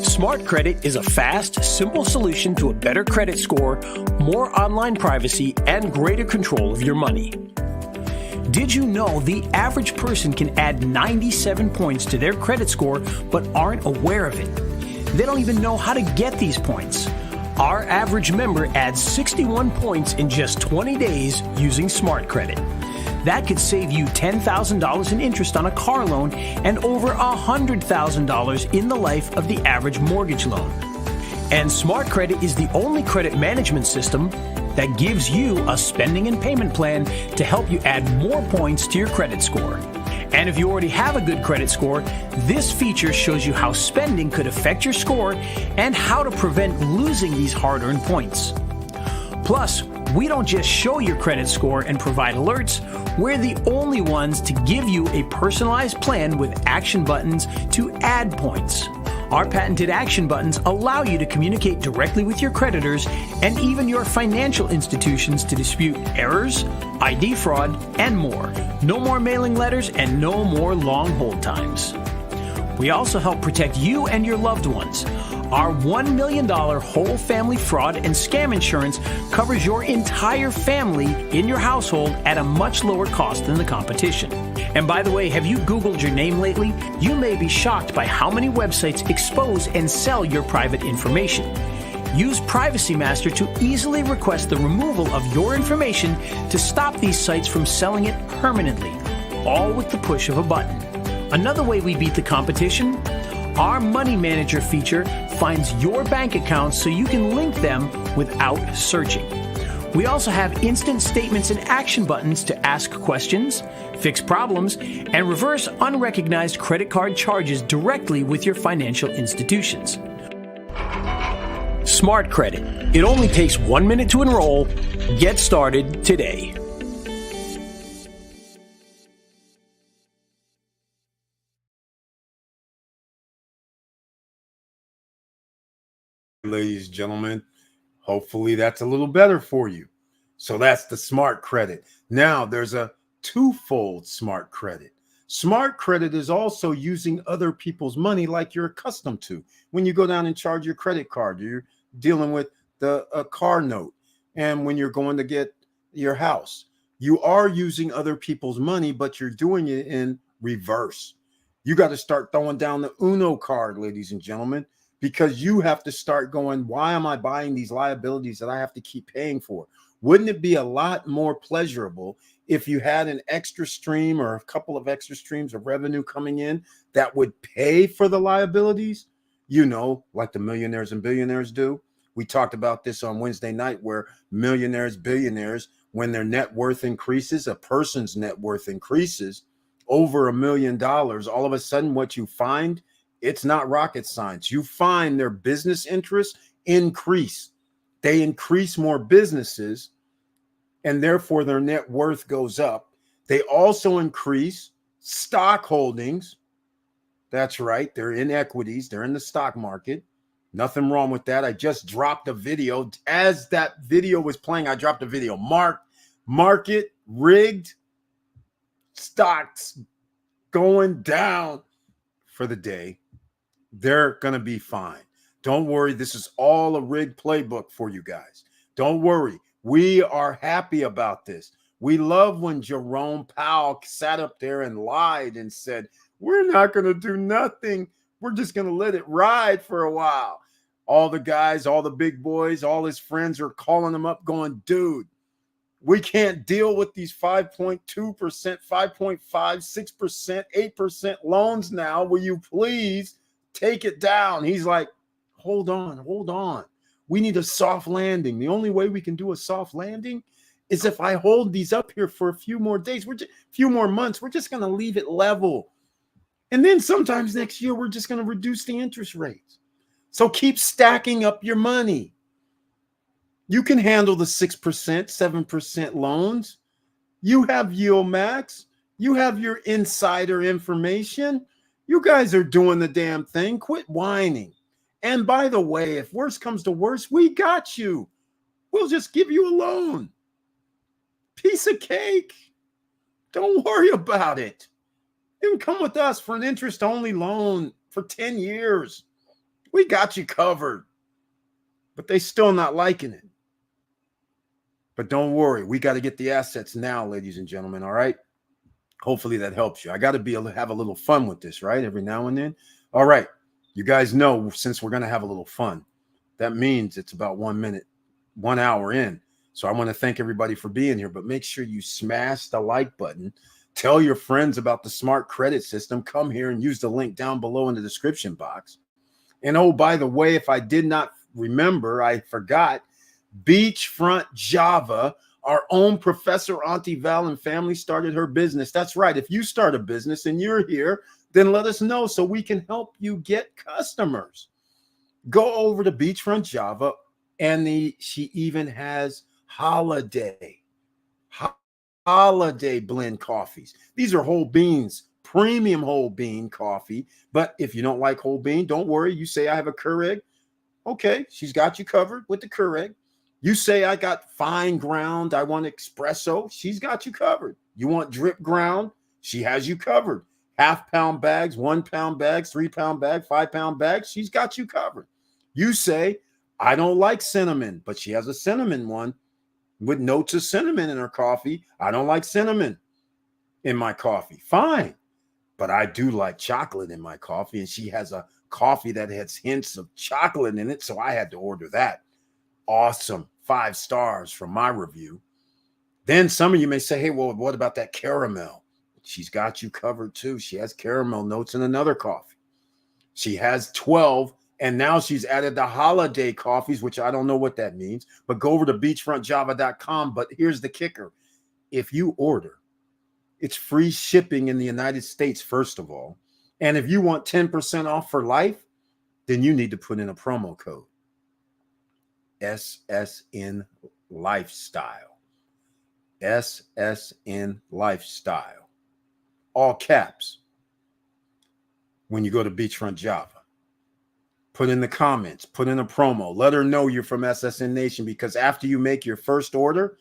Smart Credit is a fast, simple solution to a better credit score, more online privacy, and greater control of your money. Did you know the average person can add 97 points to their credit score but aren't aware of it? They don't even know how to get these points. Our average member adds 61 points in just 20 days using Smart Credit. That could save you $10,000 in interest on a car loan and over $100,000 in the life of the average mortgage loan. And Smart Credit is the only credit management system that gives you a spending and payment plan to help you add more points to your credit score. And if you already have a good credit score, this feature shows you how spending could affect your score and how to prevent losing these hard-earned points. Plus, we don't just show your credit score and provide alerts, we're the only ones to give you a personalized plan with action buttons to add points. Our patented action buttons allow you to communicate directly with your creditors and even your financial institutions to dispute errors, ID fraud, and more. No more mailing letters and no more long hold times. We also help protect you and your loved ones. Our $1 million whole family fraud and scam insurance covers your entire family in your household at a much lower cost than the competition. And by the way, have you Googled your name lately? You may be shocked by how many websites expose and sell your private information. Use Privacy Master to easily request the removal of your information to stop these sites from selling it permanently, all with the push of a button. Another way we beat the competition, our Money Manager feature finds your bank accounts so you can link them without searching. We also have instant statements and action buttons to ask questions, fix problems, and reverse unrecognized credit card charges directly with your financial institutions. Smart Credit. It only takes 1 minute to enroll. Get started today. Ladies and gentlemen, hopefully that's a little better for you. So that's the Smart Credit. Now there's a twofold Smart Credit. Smart Credit is also using other people's money like you're accustomed to. When you go down and charge your credit card, you're dealing with a car note. And when you're going to get your house, you are using other people's money, but you're doing it in reverse. You got to start throwing down the Uno card, ladies and gentlemen, because you have to start going, why am I buying these liabilities that I have to keep paying for? Wouldn't it be a lot more pleasurable if you had an extra stream or a couple of extra streams of revenue coming in that would pay for the liabilities? You know, like the millionaires and billionaires do. We talked about this on Wednesday night, where millionaires, billionaires, when their net worth increases, a person's net worth increases over $1 million, all of a sudden what you find, it's not rocket science. You find their business interests increase. They increase more businesses, and therefore their net worth goes up. They also increase stock holdings. That's right. They're in equities. They're in the stock market. Nothing wrong with that. I just dropped a video. As that video was playing, I dropped a video. Market rigged, stocks going down for the day. They're going to be fine. Don't worry. This is all a rigged playbook for you guys. Don't worry. We are happy about this. We love when Jerome Powell sat up there and lied and said, we're not going to do nothing. We're just going to let it ride for a while. All the guys, all the big boys, all his friends are calling him up going, dude, we can't deal with these 5.2%, 5.5%, 6%, 8% loans now. Will you please take it down? He's like, hold on. We need a soft landing. The only way we can do a soft landing is if I hold these up here for a few more days, a few more months. We're just going to leave it level. And then sometimes next year, we're just going to reduce the interest rates. So keep stacking up your money. You can handle the 6%, 7% loans. You have Yield Max. You have your insider information. You guys are doing the damn thing. Quit whining. And by the way, if worse comes to worse, we got you. We'll just give you a loan. Piece of cake. Don't worry about it. You can come with us for an interest-only loan for 10 years. We got you covered. But they still not liking it. But don't worry. We got to get the assets now, ladies and gentlemen, all right? Hopefully that helps you. I got to be able to have a little fun with this, right? Every now and then. All right. You guys know, since we're going to have a little fun, that means it's about 1 minute, 1 hour in. So I want to thank everybody for being here, but make sure you smash the like button. Tell your friends about the Smart Credit System. Come here and use the link down below in the description box. And oh, by the way, if I did not remember, I forgot, Beachfront Java, our own Professor Auntie Val and family started her business. That's right. If you start a business and you're here, then let us know so we can help you get customers. Go over to Beachfront Java, and she even has holiday blend coffees. These are whole beans, premium whole bean coffee. But if you don't like whole bean, don't worry. You say I have a Keurig. Okay, she's got you covered with the Keurig. You say I got fine ground, I want espresso. She's got you covered. You want drip ground? She has you covered. Half-pound bags, 1-pound bags, 3-pound bags, 5-pound bags. She's got you covered. You say I don't like cinnamon, but she has a cinnamon one with notes of cinnamon in her coffee. I don't like cinnamon in my coffee. Fine. But I do like chocolate in my coffee, and she has a coffee that has hints of chocolate in it, so I had to order that. Awesome. 5 stars from my review. Then some of you may say, hey, well, what about that caramel? She's got you covered too. She has caramel notes in another coffee. She has 12, and now she's added the holiday coffees, which I don't know what that means, but go over to beachfrontjava.com. But here's the kicker. If you order, it's free shipping in the United States, first of all. And if you want 10% off for life, then you need to put in a promo code. SSN Lifestyle. SSN Lifestyle. All caps. When you go to Beachfront Java, put in the comments, put in a promo. Let her know you're from SSN Nation, because after you make your first order,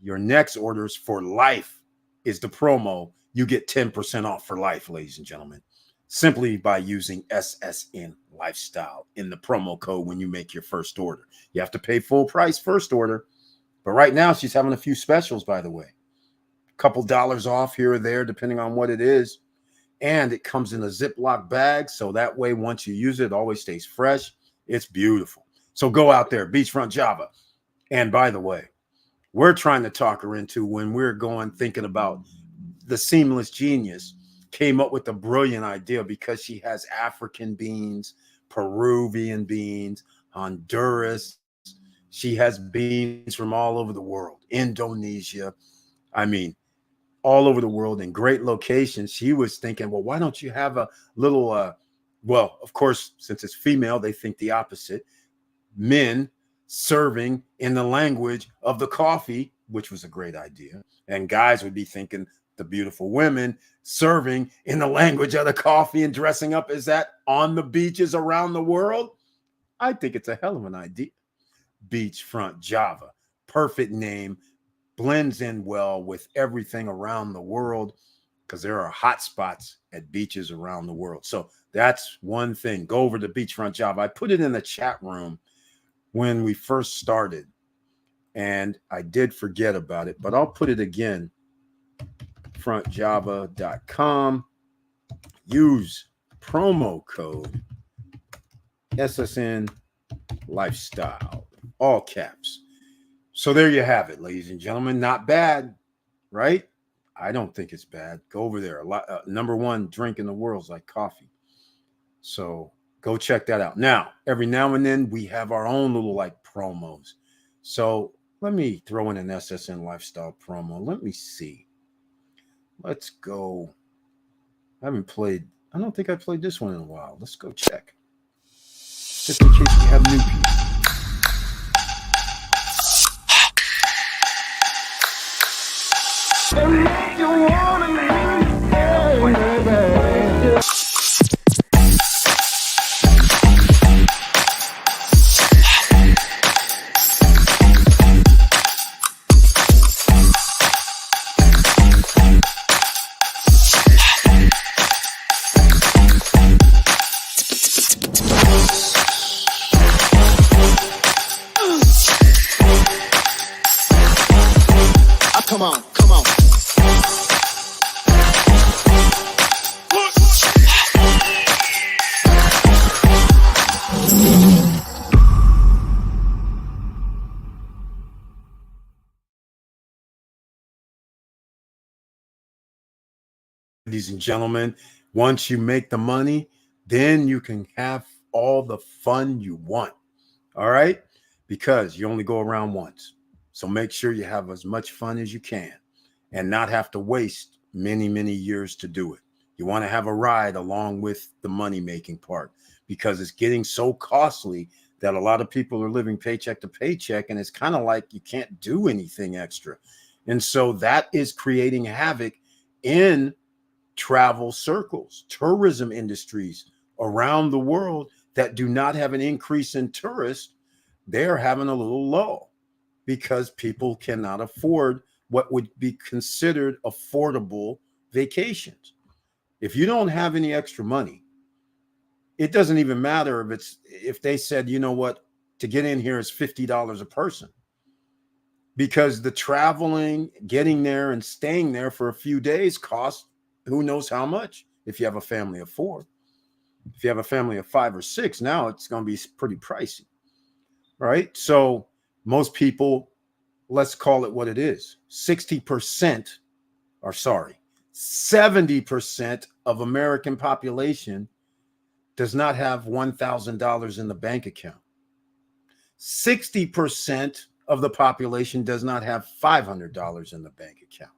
your next orders for life is the promo. You get 10% off for life, ladies and gentlemen, simply by using SSN Lifestyle in the promo code when you make your first order. You have to pay full price first order, but right now she's having a few specials, by the way. A couple dollars off here or there, depending on what it is. And it comes in a Ziploc bag, so that way once you use it, it always stays fresh. It's beautiful. So go out there, Beachfront Java. And by the way, we're trying to talk her into, when we're thinking about the Seamless Genius, came up with a brilliant idea, because she has African beans, Peruvian beans, Honduras. She has beans from all over the world, Indonesia. I mean, all over the world in great locations. She was thinking, well, why don't you have a little, well, of course, since it's female, they think the opposite. Men serving in the language of the coffee, which was a great idea. And guys would be thinking the beautiful women serving in the language of the coffee and dressing up as that on the beaches around the world. I think it's a hell of an idea. Beachfront Java, perfect name, blends in well with everything around the world, because there are hot spots at beaches around the world. So that's one thing. Go over to Beachfront Java. I put it in the chat room when we first started, and I did forget about it, but I'll put it again. Frontjava.com. Use promo code SSN Lifestyle, all caps. So there you have it, ladies and gentlemen. Not bad, right? I don't think it's bad. Go over there. Number one drink in the world is like coffee. So go check that out. Now, every now and then we have our own little like promos. So let me throw in an SSN Lifestyle promo. Let me see. Let's go. I don't think I played this one in a while. Let's go check. Just in case we have new people. Come on, come on. Ladies and gentlemen, once you make the money, then you can have all the fun you want. All right? Because you only go around once. So make sure you have as much fun as you can and not have to waste many, many years to do it. You want to have a ride along with the money-making part because it's getting so costly that a lot of people are living paycheck to paycheck, and it's kind of like you can't do anything extra. And so that is creating havoc in travel circles, tourism industries around the world that do not have an increase in tourists. They're having a little lull because people cannot afford what would be considered affordable vacations. If you don't have any extra money, it doesn't even matter if they said, you know what, to get in here is $50 a person, because the traveling, getting there and staying there for a few days costs who knows how much. If you have a family of 4, if you have a family of 5 or 6, now it's going to be pretty pricey, right? So most people, let's call it what it is. 70% of American population does not have $1,000 in the bank account. 60% of the population does not have $500 in the bank account.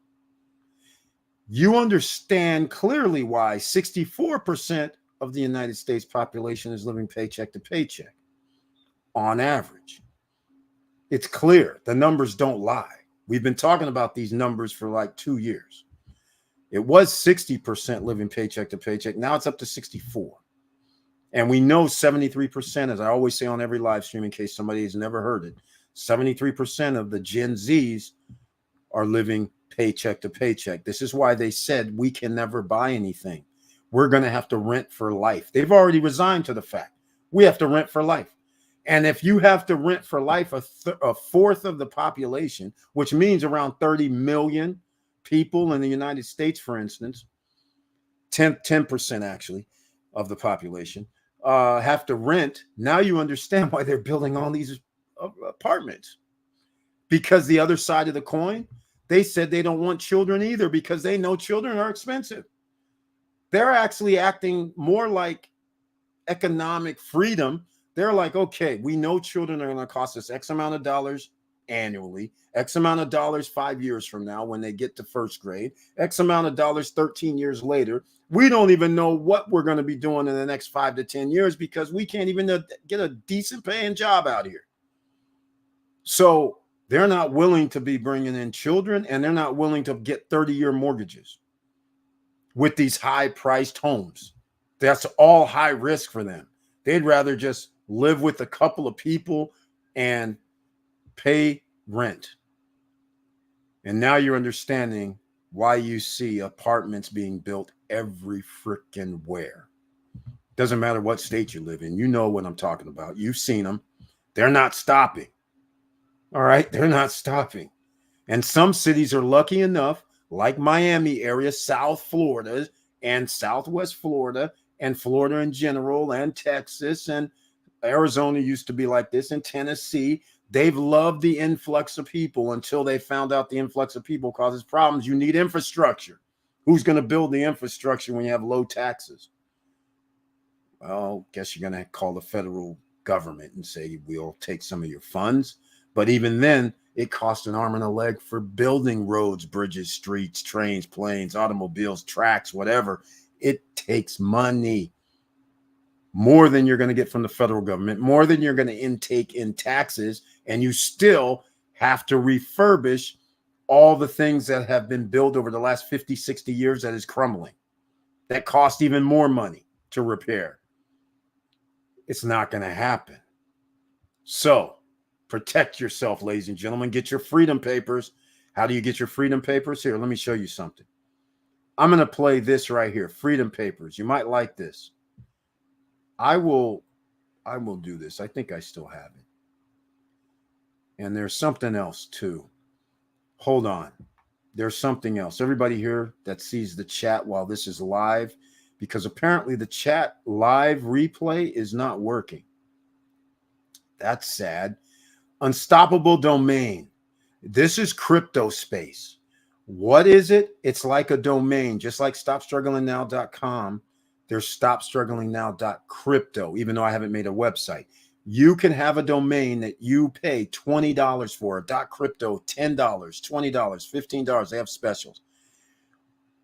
You understand clearly why 64% of the United States population is living paycheck to paycheck on average. It's clear. The numbers don't lie. We've been talking about these numbers for like 2 years. It was 60% living paycheck to paycheck. Now it's up to 64. And we know 73%, as I always say on every live stream, in case somebody has never heard it, 73% of the Gen Zs are living paycheck to paycheck. This is why they said we can never buy anything. We're going to have to rent for life. They've already resigned to the fact we have to rent for life. And if you have to rent for life a fourth of the population, which means around 30 million people in the United States, for instance, 10% actually of the population, have to rent. Now you understand why they're building all these apartments. Because the other side of the coin, they said they don't want children either because they know children are expensive. They're actually acting more like economic freedom. They're like, okay, we know children are going to cost us X amount of dollars annually, X amount of dollars 5 years from now when they get to first grade, X amount of dollars 13 years later. We don't even know what we're going to be doing in the next 5 to 10 years because we can't even get a decent paying job out here. So they're not willing to be bringing in children, and they're not willing to get 30-year mortgages with these high-priced homes. That's all high risk for them. They'd rather just live with a couple of people and pay rent. And now you're understanding why you see apartments being built every freaking where. Doesn't matter what state you live in. You know what I'm talking about. You've seen them. They're not stopping. All right? They're not stopping. And some cities are lucky enough, like Miami area, South Florida and Southwest Florida and Florida in general and Texas and Arizona used to be like this, and Tennessee. They've loved the influx of people until they found out the influx of people causes problems. You need infrastructure. Who's going to build the infrastructure when you have low taxes? Well, guess you're going to call the federal government and say, we'll take some of your funds. But even then, it costs an arm and a leg for building roads, bridges, streets, trains, planes, automobiles, tracks, whatever. It takes money. More than you're going to get from the federal government, more than you're going to intake in taxes, and you still have to refurbish all the things that have been built over the last 50, 60 years that is crumbling. That cost even more money to repair. It's not going to happen. So protect yourself, ladies and gentlemen. Get your freedom papers. How do you get your freedom papers? Here, let me show you something. I'm going to play this right here, freedom papers. You might like this. I will do this. I think I still have it. And there's something else too. Hold on. There's something else. Everybody here that sees the chat while this is live, because apparently the chat live replay is not working. That's sad. Unstoppable domain. This is crypto space. What is it? It's like a domain, just like stopstrugglingnow.com. There's stopstrugglingnow.crypto, even though I haven't made a website. You can have a domain that you pay $20 for, .crypto, $10, $20, $15. They have specials.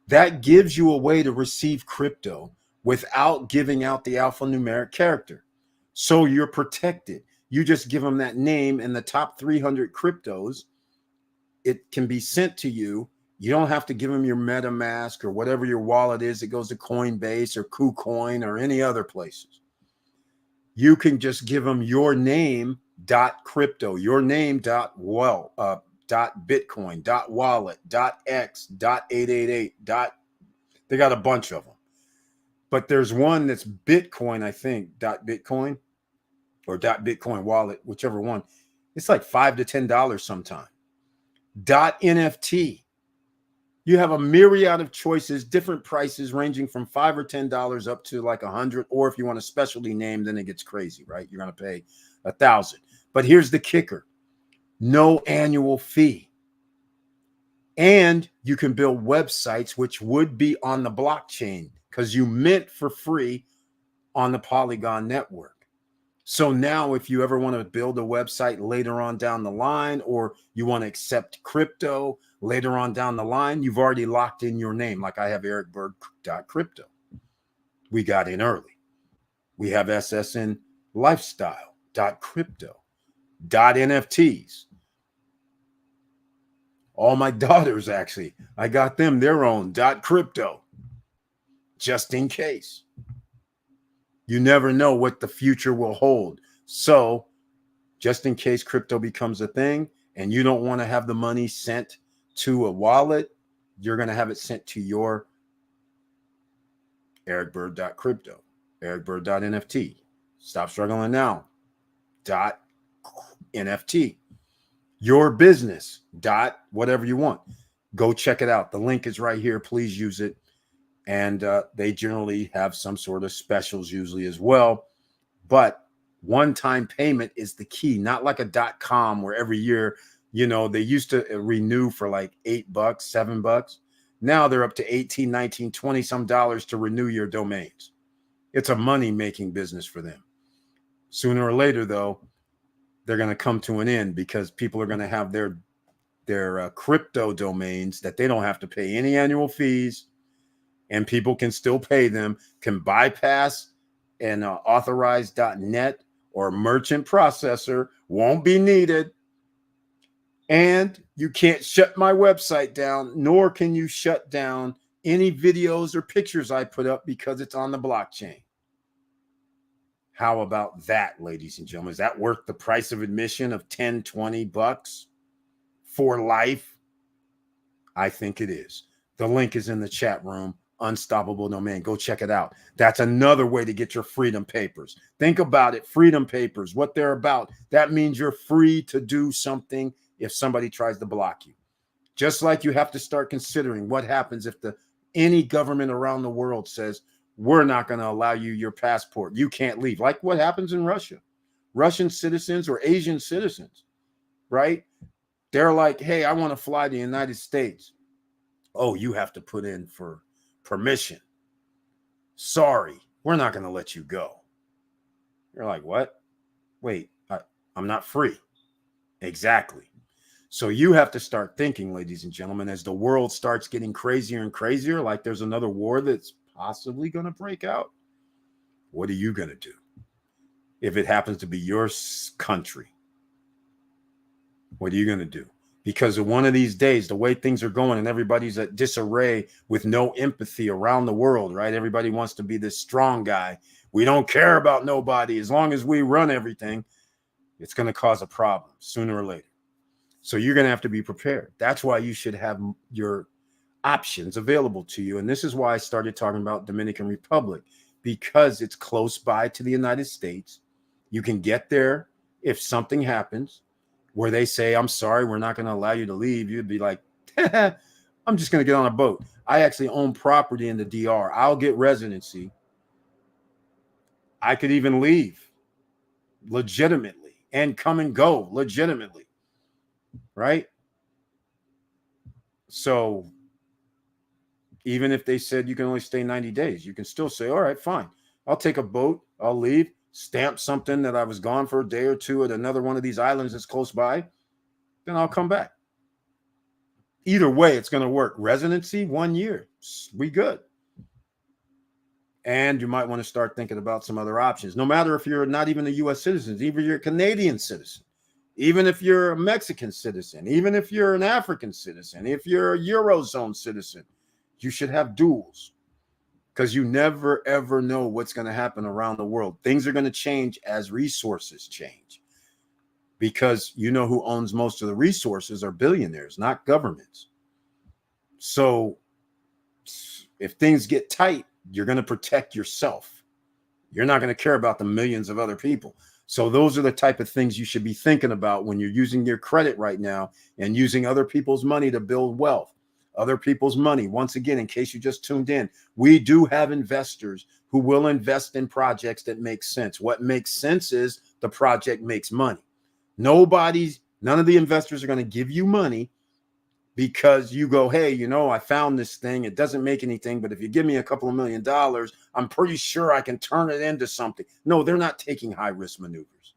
That gives you a way to receive crypto without giving out the alphanumeric character. So you're protected. You just give them that name and the top 300 cryptos. It can be sent to you. You don't have to give them your MetaMask or whatever your wallet is. It goes to Coinbase or KuCoin or any other places. You can just give them your name .crypto, your name .bitcoin, .wallet, .x, .888, they got a bunch of them. But there's one that's Bitcoin, I think, .bitcoin or .bitcoin wallet, whichever one. It's like $5 to $10 sometimes. .nft. You have a myriad of choices, different prices ranging from $5 or $10 up to like $100. Or if you want a specialty name, then it gets crazy, right? You're going to pay $1,000. But here's the kicker: no annual fee. And you can build websites which would be on the blockchain because you mint for free on the Polygon network. So now if you ever want to build a website later on down the line, or you want to accept crypto later on down the line, you've already locked in your name. Like I have ericberg.crypto. We got in early. We have SSN lifestyle.crypto, .nfts. All my daughters, actually, I got them their own .crypto, just in case. You never know what the future will hold. So just in case crypto becomes a thing and you don't want to have the money sent to a wallet, you're going to have it sent to your ericberg.crypto, ericberg.nft, stopstrugglingnow.nft, your business whatever you want. Go check it out. The link is right here. Please use it. And they generally have some sort of specials usually as well. But one-time payment is the key, not like a .com where every year, you know, they used to renew for like $8, $7. Now they're up to 18, 19, 20 some dollars to renew your domains. It's a money-making business for them. Sooner or later, though, they're going to come to an end because people are going to have their crypto domains that they don't have to pay any annual fees. And people can still pay them, can bypass an authorized .net or merchant processor, won't be needed. And you can't shut my website down, nor can you shut down any videos or pictures I put up because it's on the blockchain. How about that, ladies and gentlemen? Is that worth the price of admission of $10, $20 for life? I think it is. The link is in the chat room. Unstoppable Domain. Go check it out. That's another way to get your freedom papers. Think about it. Freedom papers, what they're about. That means you're free to do something if somebody tries to block you. Just like you have to start considering what happens if any government around the world says, we're not going to allow you your passport. You can't leave. Like what happens in Russia. Russian citizens or Asian citizens, right? They're like, hey, I want to fly to the United States. Oh, you have to put in for permission. Sorry, we're not going to let you go. You're like, what? Wait, I'm not free. Exactly. So you have to start thinking, ladies and gentlemen, as the world starts getting crazier and crazier, like there's another war that's possibly going to break out. What are you going to do if it happens to be your country? What are you going to do? Because one of these days, the way things are going and everybody's at disarray with no empathy around the world, right? Everybody wants to be this strong guy. We don't care about nobody. As long as we run everything, it's going to cause a problem sooner or later. So you're going to have to be prepared. That's why you should have your options available to you. And this is why I started talking about Dominican Republic, because it's close by to the United States. You can get there if something happens where they say, I'm sorry, we're not going to allow you to leave. You'd be like, I'm just going to get on a boat. I actually own property in the DR. I'll get residency. I could even leave legitimately and come and go legitimately, right? So even if they said you can only stay 90 days, you can still say, all right, fine. I'll take a boat. I'll leave, stamp something that I was gone for a day or two at another one of these islands that's close by. Then I'll come back. Either way, it's going to work. Residency, 1 year. We good. And you might want to start thinking about some other options. No matter if you're not even a U.S. citizen, even if you're a Canadian citizen, even if you're a Mexican citizen, even if you're an African citizen, if you're a Eurozone citizen, you should have duals, because you never, ever know what's going to happen around the world. Things are going to change as resources change, because you know who owns most of the resources are billionaires, not governments. So if things get tight, you're going to protect yourself. You're not going to care about the millions of other people. So those are the type of things you should be thinking about when you're using your credit right now and using other people's money to build wealth. Other people's money. Once again, in case you just tuned in, we do have investors who will invest in projects that make sense. What makes sense is the project makes money. None of the investors are going to give you money because you go, hey, you know, I found this thing. It doesn't make anything, but if you give me a couple of $1 million, I'm pretty sure I can turn it into something. No, they're not taking high risk maneuvers.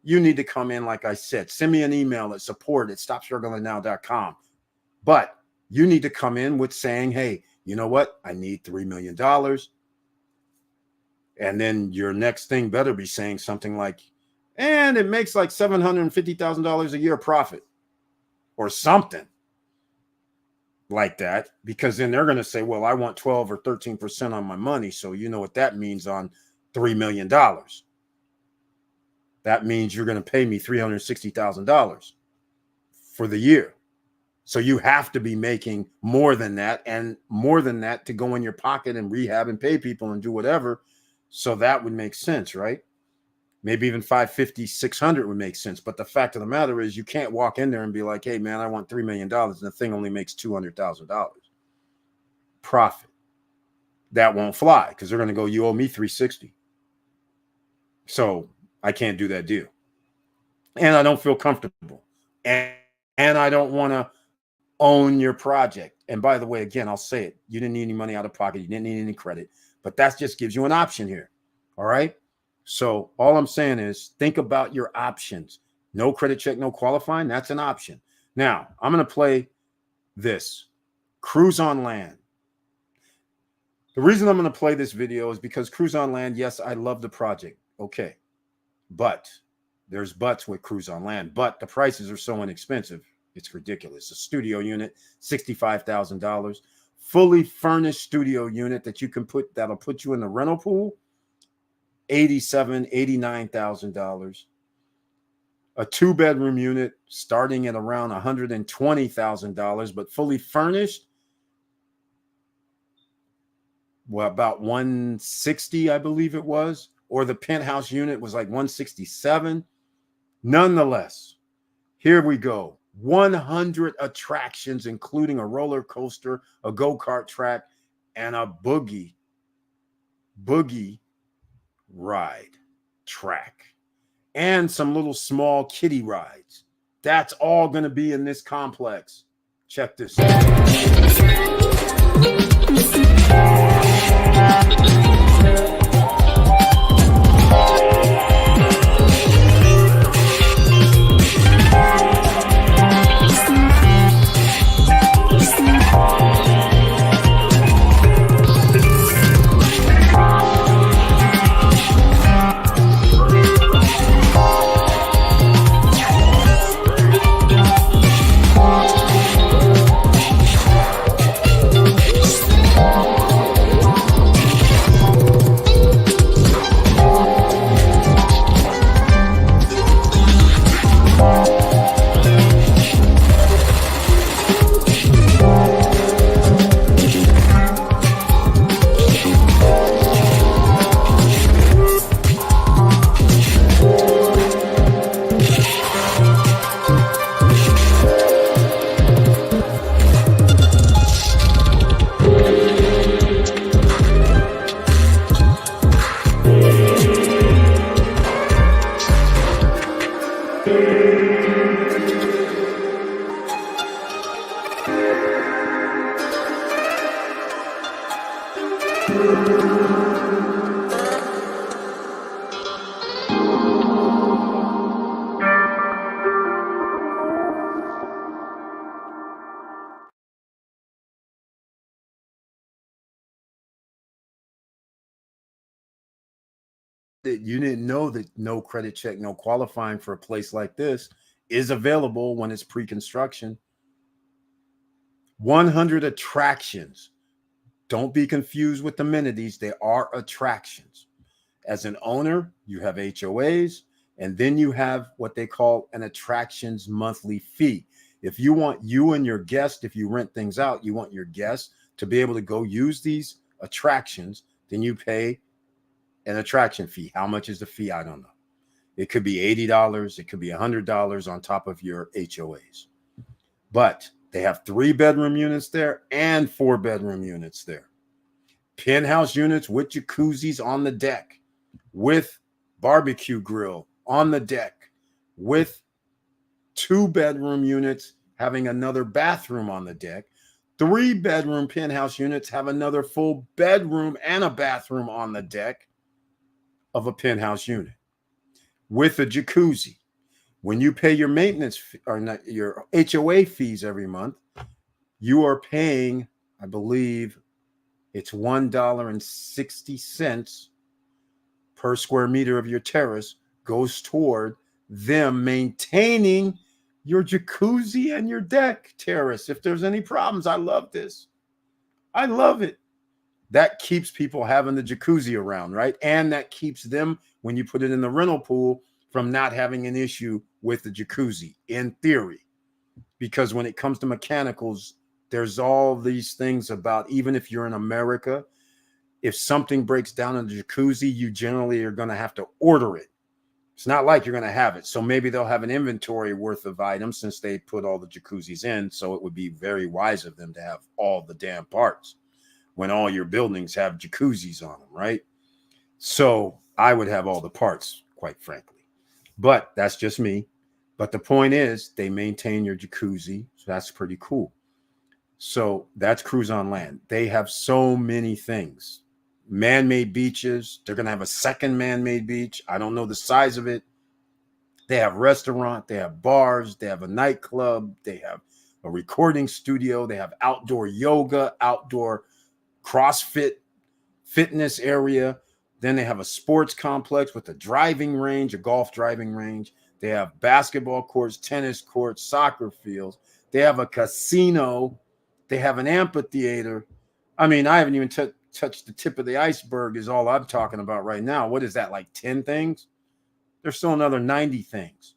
You need to come in, like I said, send me an email at support@stopstrugglingnow.com. But you need to come in with saying, hey, you know what? I need $3 million. And then your next thing better be saying something like, and it makes like $750,000 a year profit or something like that, because then they're going to say, well, I want 12 or 13% on my money. So you know what that means on $3 million. That means you're going to pay me $360,000 for the year. So you have to be making more than that, and more than that to go in your pocket and rehab and pay people and do whatever. So that would make sense, right? Maybe even 550, 600 would make sense. But the fact of the matter is you can't walk in there and be like, hey, man, I want $3 million. And the thing only makes $200,000 profit. That won't fly, because they're going to go, you owe me 360. So I can't do that deal. And I don't feel comfortable. And I don't want to own your project. And by the way, again, I'll say it. You didn't need any money out of pocket. You didn't need any credit. But that just gives you an option here. All right? So all I'm saying is think about your options. No credit check, no qualifying. That's an option. Now, I'm going to play this. Cruise on Land. The reason I'm going to play this video is because Cruise on Land, yes, I love the project. Okay. But there's buts with Cruise on Land. But the prices are so inexpensive. It's ridiculous. A studio unit, $65,000. Fully furnished studio unit that you can put, that'll put you in the rental pool, $87,000, $89,000. A 2-bedroom unit starting at around $120,000, but fully furnished, well, about 160, I believe it was, or the penthouse unit was like 167. Nonetheless, here we go. 100 attractions, including a roller coaster, a go-kart track, and a boogie ride track, and some little small kiddie rides. That's all going to be in this complex. Check this out. that you didn't know that no credit check, no qualifying for a place like this is available when it's pre-construction. 100 attractions. Don't be confused with amenities. They are attractions. As an owner, you have HOAs, and then you have what they call an attractions monthly fee. If you want you and your guest, if you rent things out, you want your guests to be able to go use these attractions, then you pay an attraction fee. How much is the fee? I don't know. It could be $80. It could be $100 on top of your HOAs. But they have 3-bedroom units there and 4-bedroom units there. Penthouse units with jacuzzis on the deck, with barbecue grill on the deck, with 2-bedroom units having another bathroom on the deck. 3-bedroom penthouse units have another full bedroom and a bathroom on the deck of a penthouse unit with a jacuzzi. When you pay your maintenance or not, your HOA fees every month, you are paying, I believe it's $1.60 per square meter of your terrace goes toward them maintaining your jacuzzi and your deck terrace. If there's any problems, I love this. I love it. That keeps people having the jacuzzi around, right? And that keeps them, when you put it in the rental pool, from not having an issue with the jacuzzi, in theory. Because when it comes to mechanicals, there's all these things about, even if you're in America, if something breaks down in the jacuzzi, you generally are going to have to order it. It's not like you're going to have it. So maybe they'll have an inventory worth of items since they put all the jacuzzis in. So it would be very wise of them to have all the damn parts when all your buildings have jacuzzis on them, right? So I would have all the parts, quite frankly. But that's just me. But the point is, they maintain your jacuzzi. So that's pretty cool. So that's Cruise on Land. They have so many things. Man-made beaches. They're going to have a second man-made beach. I don't know the size of it. They have restaurant. They have bars. They have a nightclub. They have a recording studio. They have outdoor yoga, outdoor CrossFit fitness area. Then they have a sports complex with a driving range, a golf driving range. They have basketball courts, tennis courts, soccer fields. They have a casino. They have an amphitheater. I mean, I haven't even touched the tip of the iceberg is all I'm talking about right now. What is that, like 10 things? There's still another 90 things.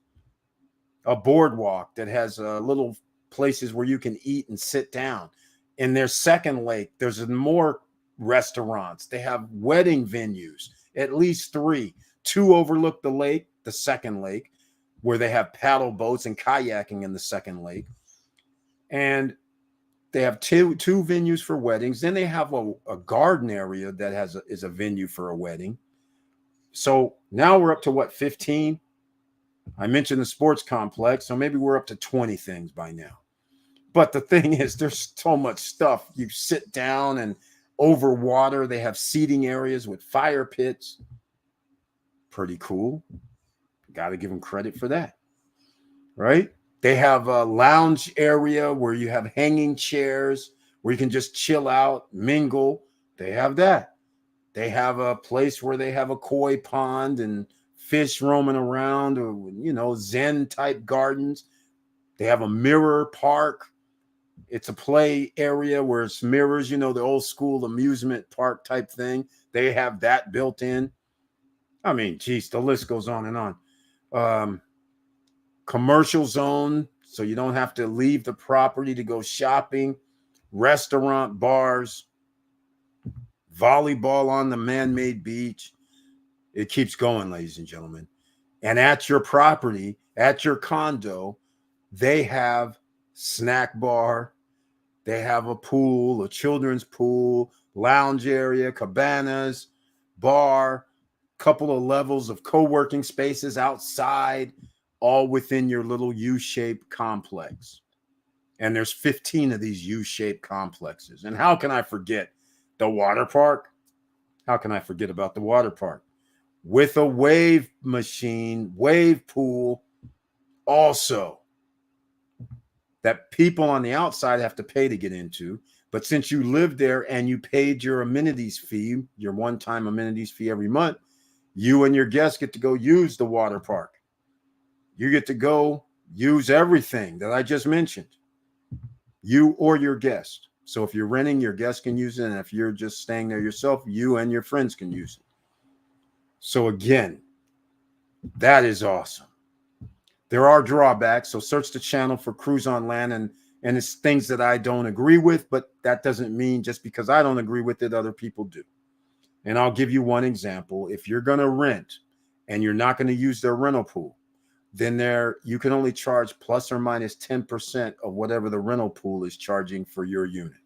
A boardwalk that has little places where you can eat and sit down. In their second lake, there's more restaurants. They have wedding venues, at least 3. 2 overlook the lake, the second lake, where they have paddle boats and kayaking in the second lake. And they have two venues for weddings. Then they have a garden area that is a venue for a wedding. So now we're up to what, 15? I mentioned the sports complex, so maybe we're up to 20 things by now. But the thing is, there's so much stuff. You sit down and over water. They have seating areas with fire pits. Pretty cool. Got to give them credit for that, right? They have a lounge area where you have hanging chairs where you can just chill out, mingle. They have that. They have a place where they have a koi pond and fish roaming around, or, you know, Zen type gardens. They have a mirror park. It's a play area where it's mirrors, you know, the old school amusement park type thing. They have that built in. I mean, geez, the list goes on and on. Commercial zone, so you don't have to leave the property to go shopping. Restaurant, bars, volleyball on the man-made beach. It keeps going, ladies and gentlemen. And at your property, at your condo, they have snack bar. They have a pool, a children's pool, lounge area, cabanas, bar, couple of levels of co-working spaces outside, all within your little U-shaped complex. And there's 15 of these U-shaped complexes. And how can I forget the water park? How can I forget about the water park? With a wave machine, wave pool, also, that people on the outside have to pay to get into. But since you live there and you paid your amenities fee, your one-time amenities fee every month, You and your guests get to go use the water park. You get to go use everything that I just mentioned, you or your guest. So if you're renting, your guest can use it. And if you're just staying there yourself, you and your friends can use it. So again, that is awesome. There are drawbacks. So search the channel for Cruise on Land, and it's things that I don't agree with, but that doesn't mean just because I don't agree with it, other people do. And I'll give you one example. If you're going to rent and you're not going to use their rental pool, then you can only charge plus or minus 10% of whatever the rental pool is charging for your unit.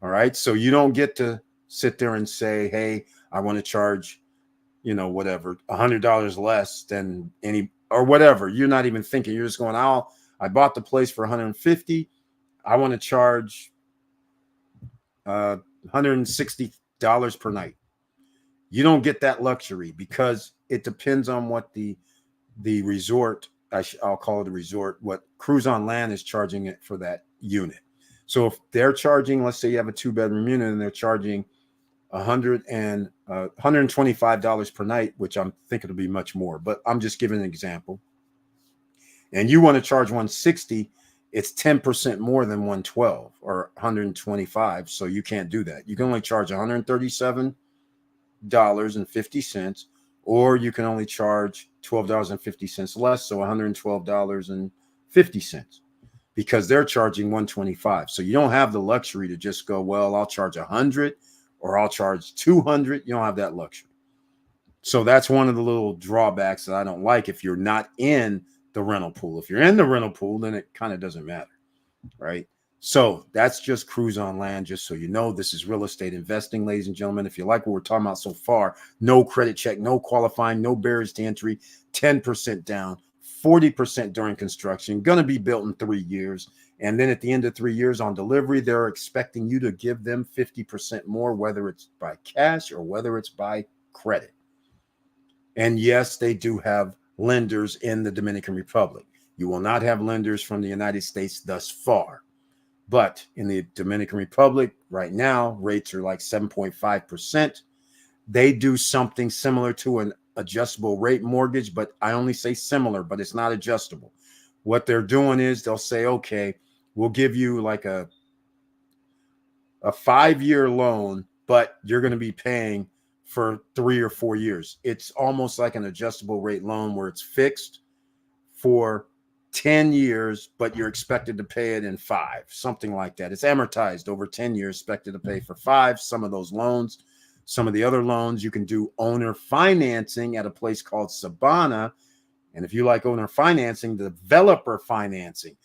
All right. So you don't get to sit there and say, hey, I want to charge, whatever, $100 less than any or whatever. You're not even thinking. You're just going, I bought the place for $150. I want to charge $160 per night. You don't get that luxury because it depends on what the resort, I'll call it a resort, what Cruise on Land is charging it for that unit. So if they're charging, let's say you have a 2-bedroom unit and they're charging $125 per night, which I'm thinking it'll be much more, but I'm just giving an example. And you want to charge $160, it's 10% more than $112 or $125. So you can't do that. You can only charge $137.50, or you can only charge $12.50 less, so $112.50, because they're charging $125. So you don't have the luxury to just go, well, I'll charge $100 or I'll charge $200. You don't have that luxury. So that's one of the little drawbacks that I don't like if you're not in the rental pool. If you're in the rental pool, then it kind of doesn't matter, right? So that's just Cruise on Land, just so you know. This is real estate investing, ladies and gentlemen. If you like what we're talking about so far, no credit check, no qualifying, no barriers to entry, 10% down, 40% during construction, going to be built in 3 years. And then at the end of 3 years on delivery, they're expecting you to give them 50% more, whether it's by cash or whether it's by credit. And yes, they do have lenders in the Dominican Republic. You will not have lenders from the United States thus far. But in the Dominican Republic right now, rates are like 7.5%. They do something similar to an adjustable rate mortgage, but I only say similar, but it's not adjustable. What they're doing is they'll say, okay, we'll give you like a 5-year loan, but you're going to be paying for 3 or 4 years. It's almost like an adjustable rate loan where it's fixed for 10 years, but you're expected to pay it in 5, something like that. It's amortized over 10 years, expected to pay for 5. Some of those loans, some of the other loans, you can do owner financing at a place called Sabana. And if you like owner financing, developer financing,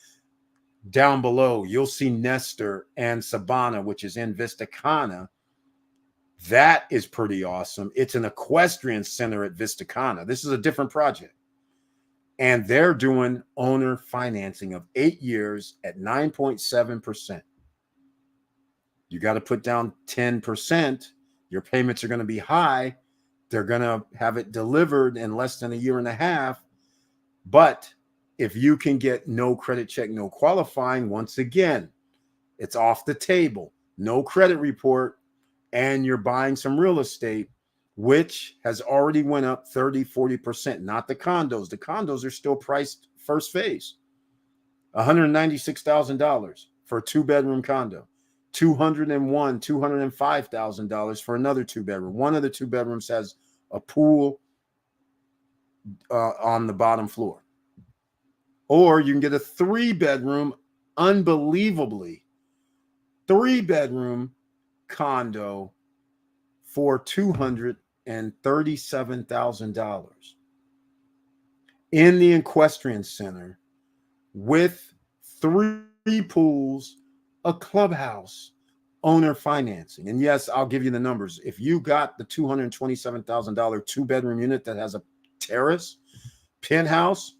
down below, you'll see Nestor and Sabana, which is in Vista Cana. That is pretty awesome. It's an equestrian center at Vista Cana. This is a different project. And they're doing owner financing of 8 years at 9.7%. You got to put down 10%. Your payments are going to be high. They're going to have it delivered in less than a year and a half. But if you can get no credit check, no qualifying, once again, it's off the table. No credit report, and you're buying some real estate, which has already went up 30, 40%, not the condos. The condos are still priced first phase, $196,000 for a 2-bedroom condo, $205,000 for another 2-bedroom. One of the 2 bedrooms has a pool on the bottom floor. Or you can get a 3-bedroom, unbelievably, 3-bedroom condo for $237,000 in the equestrian center with 3 pools, a clubhouse, owner financing. And yes, I'll give you the numbers. If you got the $227,000 2-bedroom unit that has a terrace, penthouse,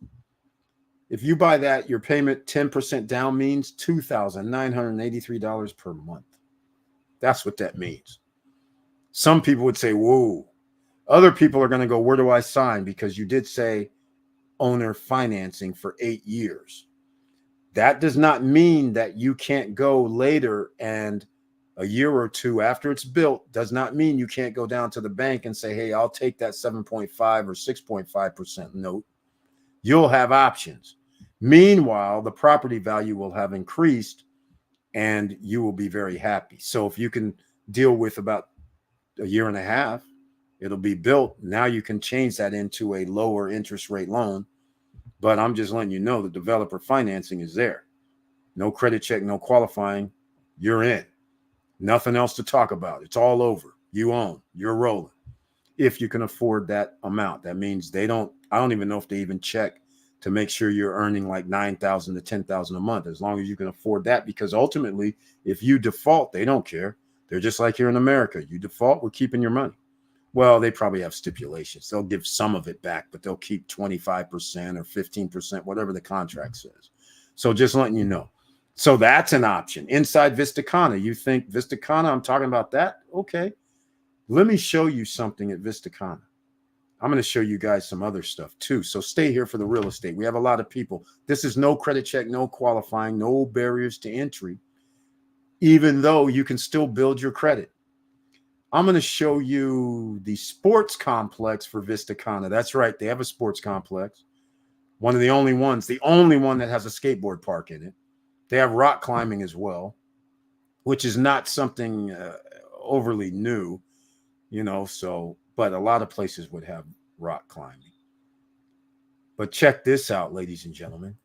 if you buy that, your payment 10% down means $2,983 per month. That's what that means. Some people would say, whoa. Other people are going to go, where do I sign? Because you did say owner financing for 8 years. That does not mean that you can't go later and a year or two after it's built does not mean you can't go down to the bank and say, hey, I'll take that 7.5 or 6.5% note. You'll have options. Meanwhile, the property value will have increased and you will be very happy. So if you can deal with about a year and a half, it'll be built. Now you can change that into a lower interest rate loan. But I'm just letting you know the developer financing is there. No credit check, no qualifying. You're in. Nothing else to talk about. It's all over. You own. You're rolling. If you can afford that amount, that means I don't even know if they even check to make sure you're earning like $9,000 to $10,000 a month, as long as you can afford that. Because ultimately, if you default, they don't care. They're just like here in America. You default, we're keeping your money. Well, they probably have stipulations. They'll give some of it back, but they'll keep 25% or 15%, whatever the contract says. So just letting you know. So that's an option. Inside Vistacana, you think Vistacana, I'm talking about that? Okay. Let me show you something at Vistacana. I'm going to show you guys some other stuff too. So stay here for the real estate. We have a lot of people. This is no credit check, no qualifying, no barriers to entry, even though you can still build your credit. I'm going to show you the sports complex for Vistacana. That's right. They have a sports complex. One of the only ones, the only one that has a skateboard park in it. They have rock climbing as well, which is not something overly new, so, but a lot of places would have rock climbing. But check this out, ladies and gentlemen.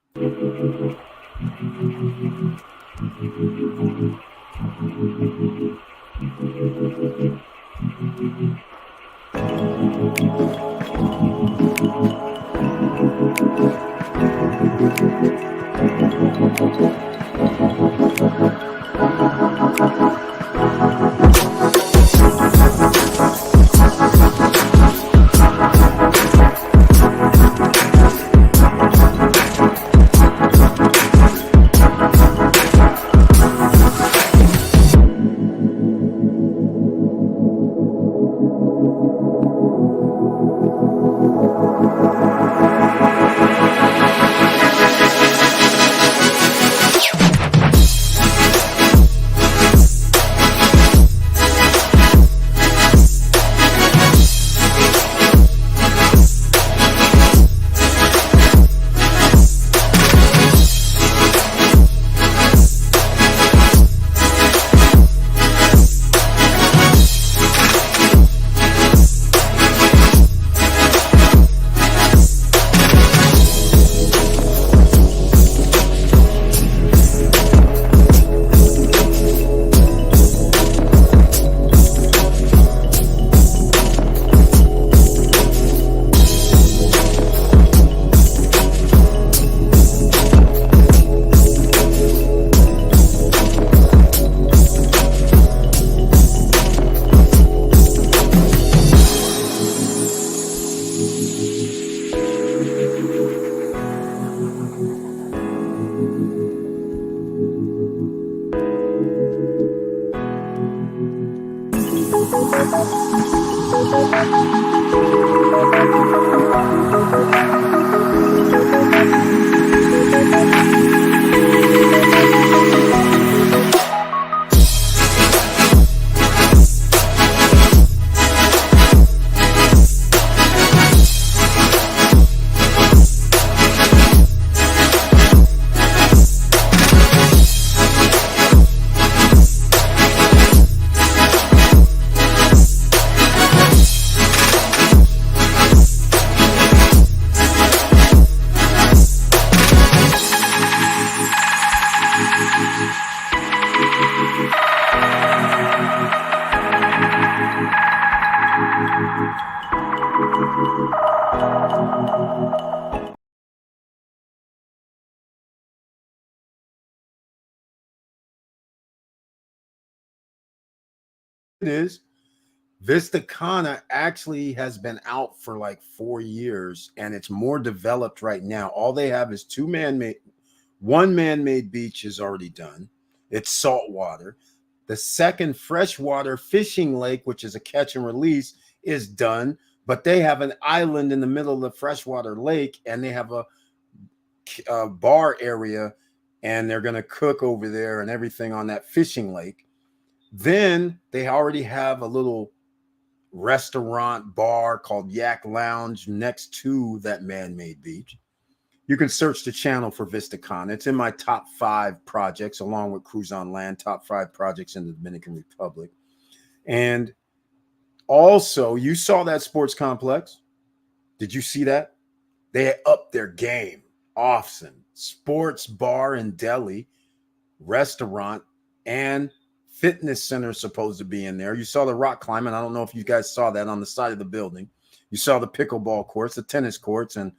Is Vistacana actually has been out for like 4 years and it's more developed right now. All they have is one man-made beach is already done. It's saltwater. The second freshwater fishing lake, which is a catch and release, is done, but they have an island in the middle of the freshwater lake and they have a bar area and they're going to cook over there and everything on that fishing lake. Then they already have a little restaurant bar called Yak Lounge next to that man-made beach. You can search the channel for VistaCon. It's in my top 5 projects, along with Cruise on Land, top 5 projects in the Dominican Republic. And also, you saw that sports complex. Did you see that? They upped their game. Awesome. Sports bar and deli, restaurant, and fitness center is supposed to be in there. You saw the rock climbing. I don't know if you guys saw that on the side of the building. You saw the pickleball courts, the tennis courts, and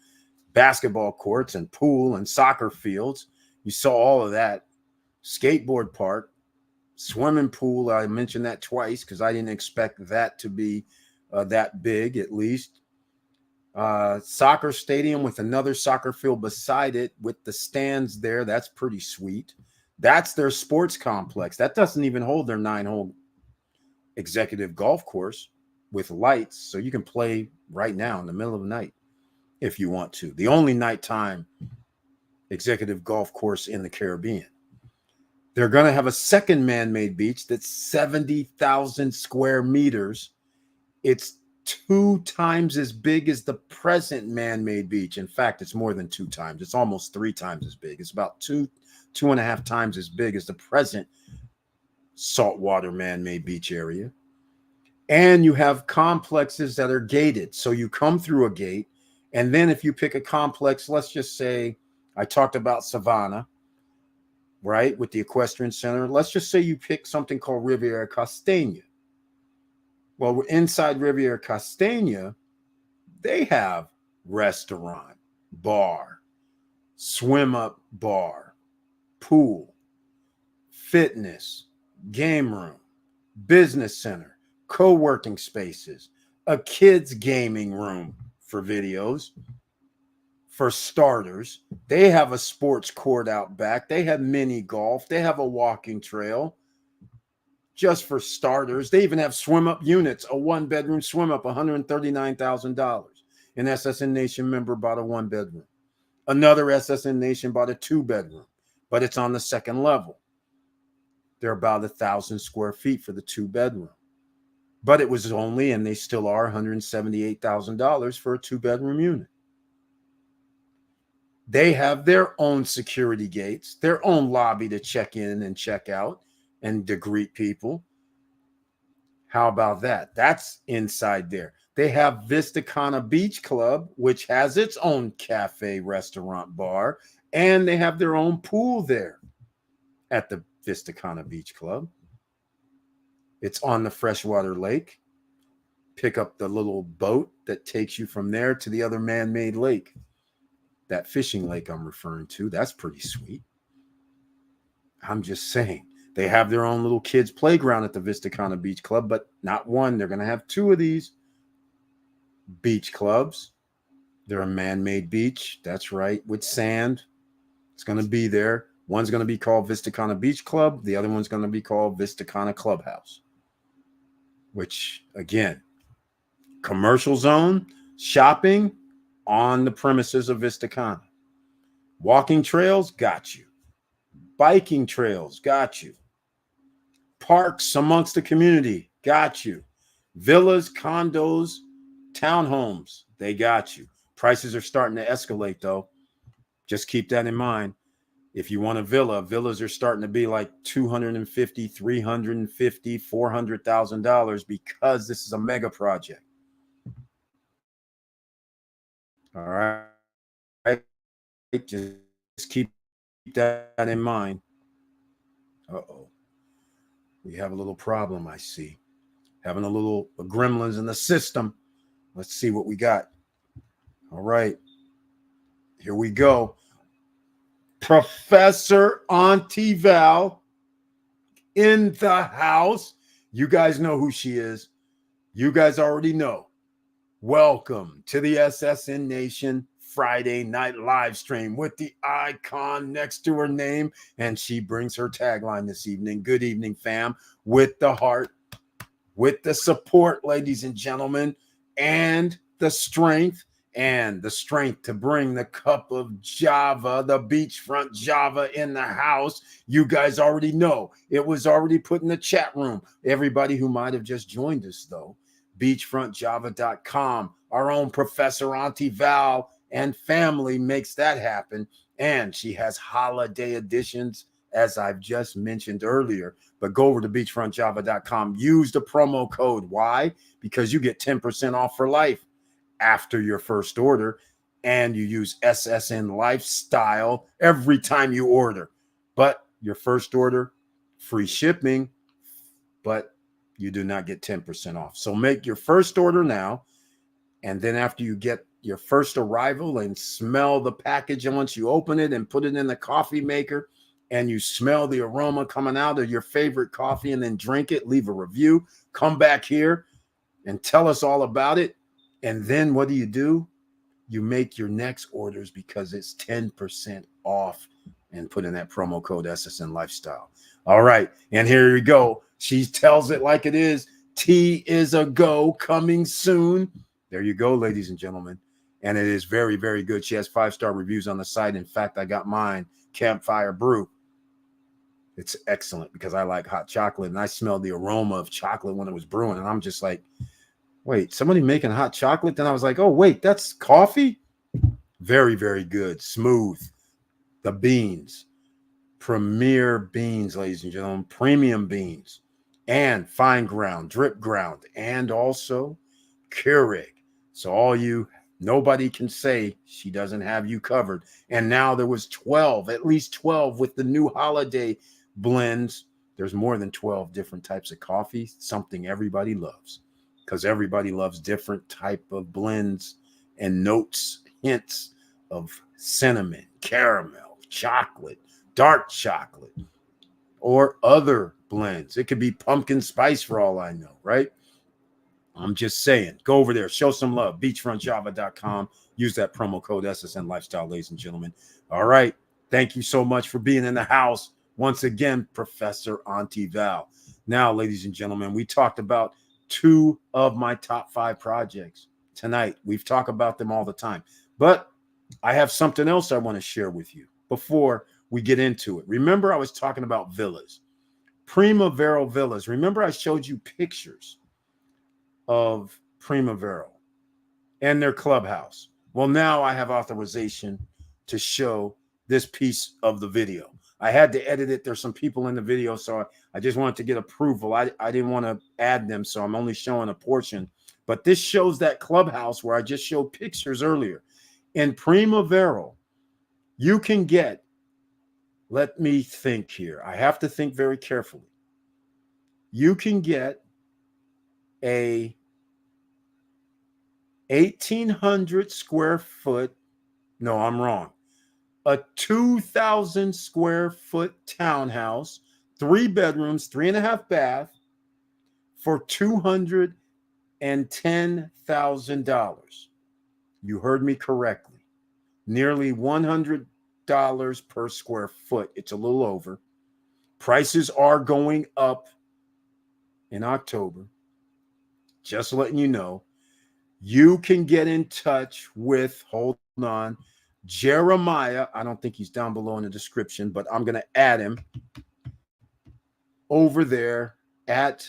basketball courts, and pool and soccer fields. You saw all of that. Skateboard park, swimming pool. I mentioned that twice because I didn't expect that to be that big, at least. Soccer stadium with another soccer field beside it with the stands there. That's pretty sweet. That's their sports complex. That doesn't even hold their 9-hole executive golf course with lights, so you can play right now in the middle of the night if you want to. The only nighttime executive golf course in the Caribbean. They're going to have a second man-made beach that's 70,000 square meters. It's 2 times as big as the present man-made beach. In fact, it's more than 2 times. It's almost 3 times as big. It's about 2.5 times as big as the present saltwater man-made beach area. And you have complexes that are gated. So you come through a gate, and then if you pick a complex, let's just say I talked about Savannah, right, with the Equestrian Center. Let's just say you pick something called Riviera Costeña. Well, inside Riviera Costeña, they have restaurant, bar, swim-up bar, pool, fitness, game room, business center, co-working spaces, a kids gaming room for videos. For starters, they have a sports court out back. They have mini golf. They have a walking trail. Just for starters, they even have swim-up units, a 1-bedroom swim-up, $139,000. An SSN Nation member bought a 1-bedroom. Another SSN Nation bought a 2-bedroom, but it's on the 2nd level. They're about 1,000 square feet for the 2-bedroom. But it was only, and they still are, $178,000 for a 2-bedroom unit. They have their own security gates, their own lobby to check in and check out and to greet people. How about that? That's inside there. They have VistaCana Beach Club, which has its own cafe, restaurant, bar, and they have their own pool there at the VistaCana Beach Club. It's on the freshwater lake. Pick up the little boat that takes you from there to the other man-made lake. That fishing lake I'm referring to, that's pretty sweet. I'm just saying. They have their own little kids' playground at the VistaCana Beach Club, but not one. They're going to have 2 of these beach clubs. They're a man-made beach. That's right, with sand. It's going to be there. One's going to be called VistaCana Beach Club. The other one's going to be called VistaCana Clubhouse, which, again, commercial zone, shopping on the premises of VistaCana. Walking trails, got you. Biking trails, got you. Parks amongst the community, got you. Villas, condos, townhomes, they got you. Prices are starting to escalate, though. Just keep that in mind. If you want a villa, villas are starting to be like $250,000, $350,000, $400,000 because this is a mega project. All right. Just keep that in mind. Uh-oh. We have a little problem, I see. Having a little gremlins in the system. Let's see what we got. All right. Here we go. Professor Auntie Val in the house. You guys know who she is. You guys already know. Welcome to the SSN Nation Friday night live stream with the icon next to her name. And she brings her tagline this evening. Good evening, fam. With the heart, with the support, ladies and gentlemen, and the strength and the strength to bring the cup of Java, the beachfront Java in the house. You guys already know. It was already put in the chat room. Everybody who might have just joined us, though, beachfrontjava.com. Our own Professor Auntie Val and family makes that happen. And she has holiday editions, as I've just mentioned earlier. But go over to beachfrontjava.com. Use the promo code. Why? Because you get 10% off for life after your first order, and you use SSN Lifestyle every time you order. But your first order, free shipping, but you do not get 10% off. So make your first order now, and then after you get your first arrival and smell the package, and once you open it and put it in the coffee maker and you smell the aroma coming out of your favorite coffee, and then drink it, leave a review, come back here and tell us all about it. And then what do? You make your next orders because it's 10% off, and put in that promo code SSN Lifestyle. All right. And here we go. She tells it like it is. Tea is a go, coming soon. There you go, ladies and gentlemen. And it is very, very good. She has 5-star reviews on the site. In fact, I got mine, Campfire Brew. It's excellent because I like hot chocolate, and I smelled the aroma of chocolate when it was brewing. And I'm just like, wait, somebody making hot chocolate? Then I was like, oh, wait, that's coffee? Very, very good. Smooth. The beans. Premier beans, ladies and gentlemen. Premium beans. And fine ground, drip ground. And also Keurig. So all you, nobody can say she doesn't have you covered. And now there was 12, at least 12 with the new holiday blends. There's more than 12 different types of coffee. Something everybody loves, because everybody loves different type of blends and notes, hints of cinnamon, caramel, chocolate, dark chocolate, or other blends. It could be pumpkin spice for all I know, right? I'm just saying, go over there, show some love, beachfrontjava.com. Use that promo code SSN Lifestyle, ladies and gentlemen. All right. Thank you so much for being in the house. Once again, Professor Auntie Val. Now, ladies and gentlemen, we talked about 2 of my top 5 projects tonight. We've talked about them all the time, but I have something else I want to share with you before we get into it. Remember, I was talking about villas, Primavera Villas. Remember, I showed you pictures of Primavera and their clubhouse. Well, now I have authorization to show this piece of the video. I had to edit it. There's some people in the video, so I just wanted to get approval. I didn't want to add them, so I'm only showing a portion. But this shows that clubhouse where I just showed pictures earlier. In Primavera, you can get, let me think here. I have to think very carefully. You can get a 1,800 square foot, no, I'm wrong, a 2,000 square foot townhouse, 3 bedrooms, 3.5 bath, for $210,000. You heard me correctly. Nearly $100 per square foot. It's a little over. Prices are going up in October. Just letting you know. You can get in touch with, hold on, Jeremiah. I don't think he's down below in the description, but I'm going to add him over there at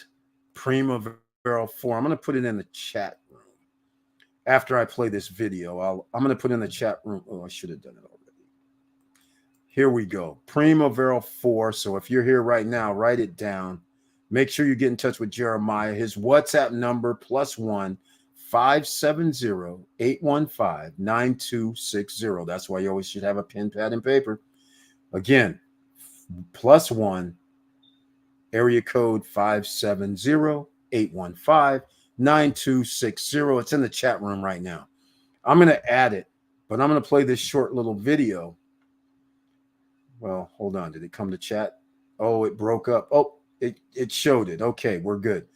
Primavera 4. I'm going to put it in the chat room. After I play this video, I'm going to put in the chat room. Oh, I should have done it already. Here we go. Primavera 4. So if you're here right now, write it down. Make sure you get in touch with Jeremiah. His WhatsApp number, +1 570-815-9260. That's why you always should have a pen, pad, and paper. Again, +1 area code 570-815-9260. It's in the chat room right now. I'm going to add it, but I'm going to play this short little video. Well, hold on. Did it come to chat? Oh, it broke up. Oh, it showed it. Okay, we're good.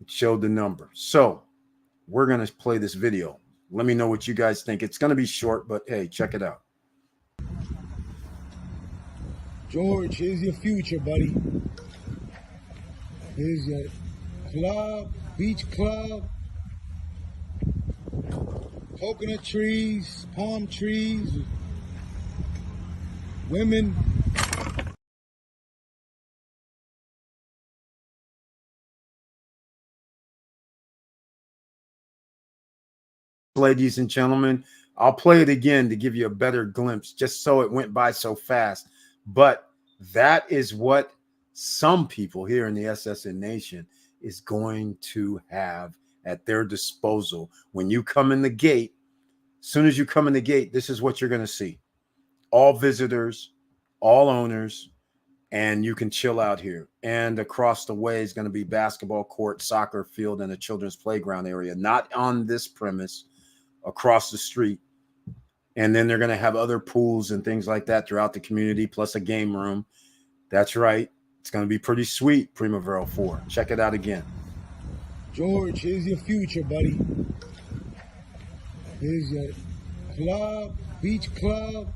It showed the number. So we're going to play this video. Let me know what you guys think. It's going to be short, but hey, check it out. George, here's your future, buddy. Here's your club, beach club. Coconut trees, palm trees, women. Ladies and gentlemen, I'll play it again to give you a better glimpse, just so it went by so fast. But that is what some people here in the SSN Nation is going to have at their disposal. When you come in the gate, as soon as you come in the gate, this is what you're going to see. All visitors, all owners, and you can chill out here. And across the way is going to be basketball court, soccer field, and a children's playground area, not on this premise, across the street. And then they're going to have other pools and things like that throughout the community, plus a game room. That's right. It's going to be pretty sweet, Primavera 4. Check it out again. George, here's your future, buddy. Here's your club, beach club,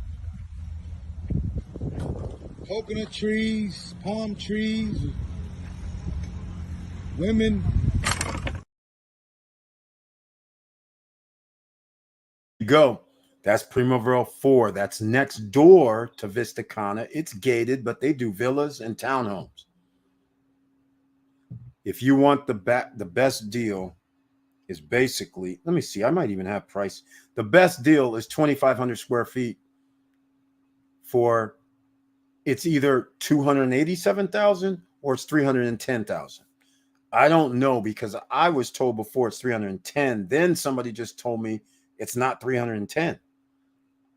coconut trees, palm trees, women. Go. That's Primavera 4. That's next door to Vista Cana. It's gated, but they do villas and townhomes. If you want the best deal is basically, let me see, I might even have price. The best deal is 2,500 square feet for, it's either 287,000 or it's 310,000. I don't know, because I was told before it's 310. Then somebody just told me it's not 310.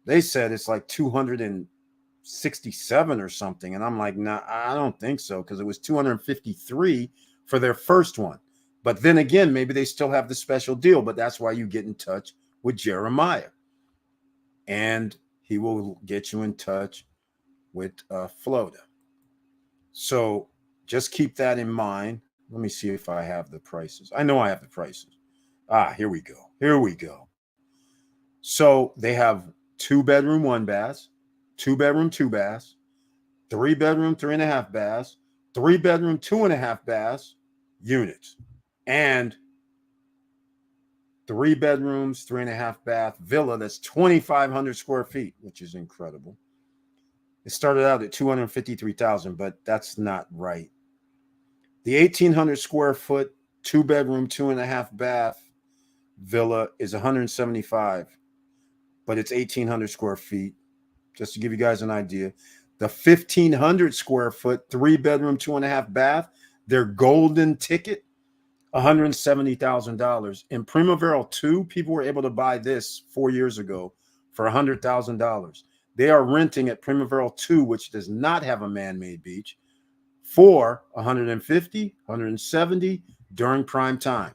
They said it's like 267 or something. And I'm like, nah, I don't think so, because it was 253 for their first one. But then again, maybe they still have the special deal, but that's why you get in touch with Jeremiah. And he will get you in touch with Floda. So just keep that in mind. Let me see if I have the prices. I know I have the prices. Here we go. Here we go. So they have 2-bedroom, 1 bath, 2-bedroom, 2 baths, 3-bedroom, 3.5 baths, 3-bedroom, 2.5 baths units, and 3 bedrooms, 3.5 bath villa that's 2,500 square feet, which is incredible. It started out at 253,000, but that's not right. The 1,800 square foot, 2-bedroom, 2.5 bath villa is 175, but it's 1,800 square feet. Just to give you guys an idea, the 1,500 square foot, 3-bedroom, 2.5 bath, their golden ticket, $170,000. In Primavera 2, people were able to buy this 4 years ago for $100,000. They are renting at Primavera 2, which does not have a man-made beach, for $150,000, $170,000 during prime time.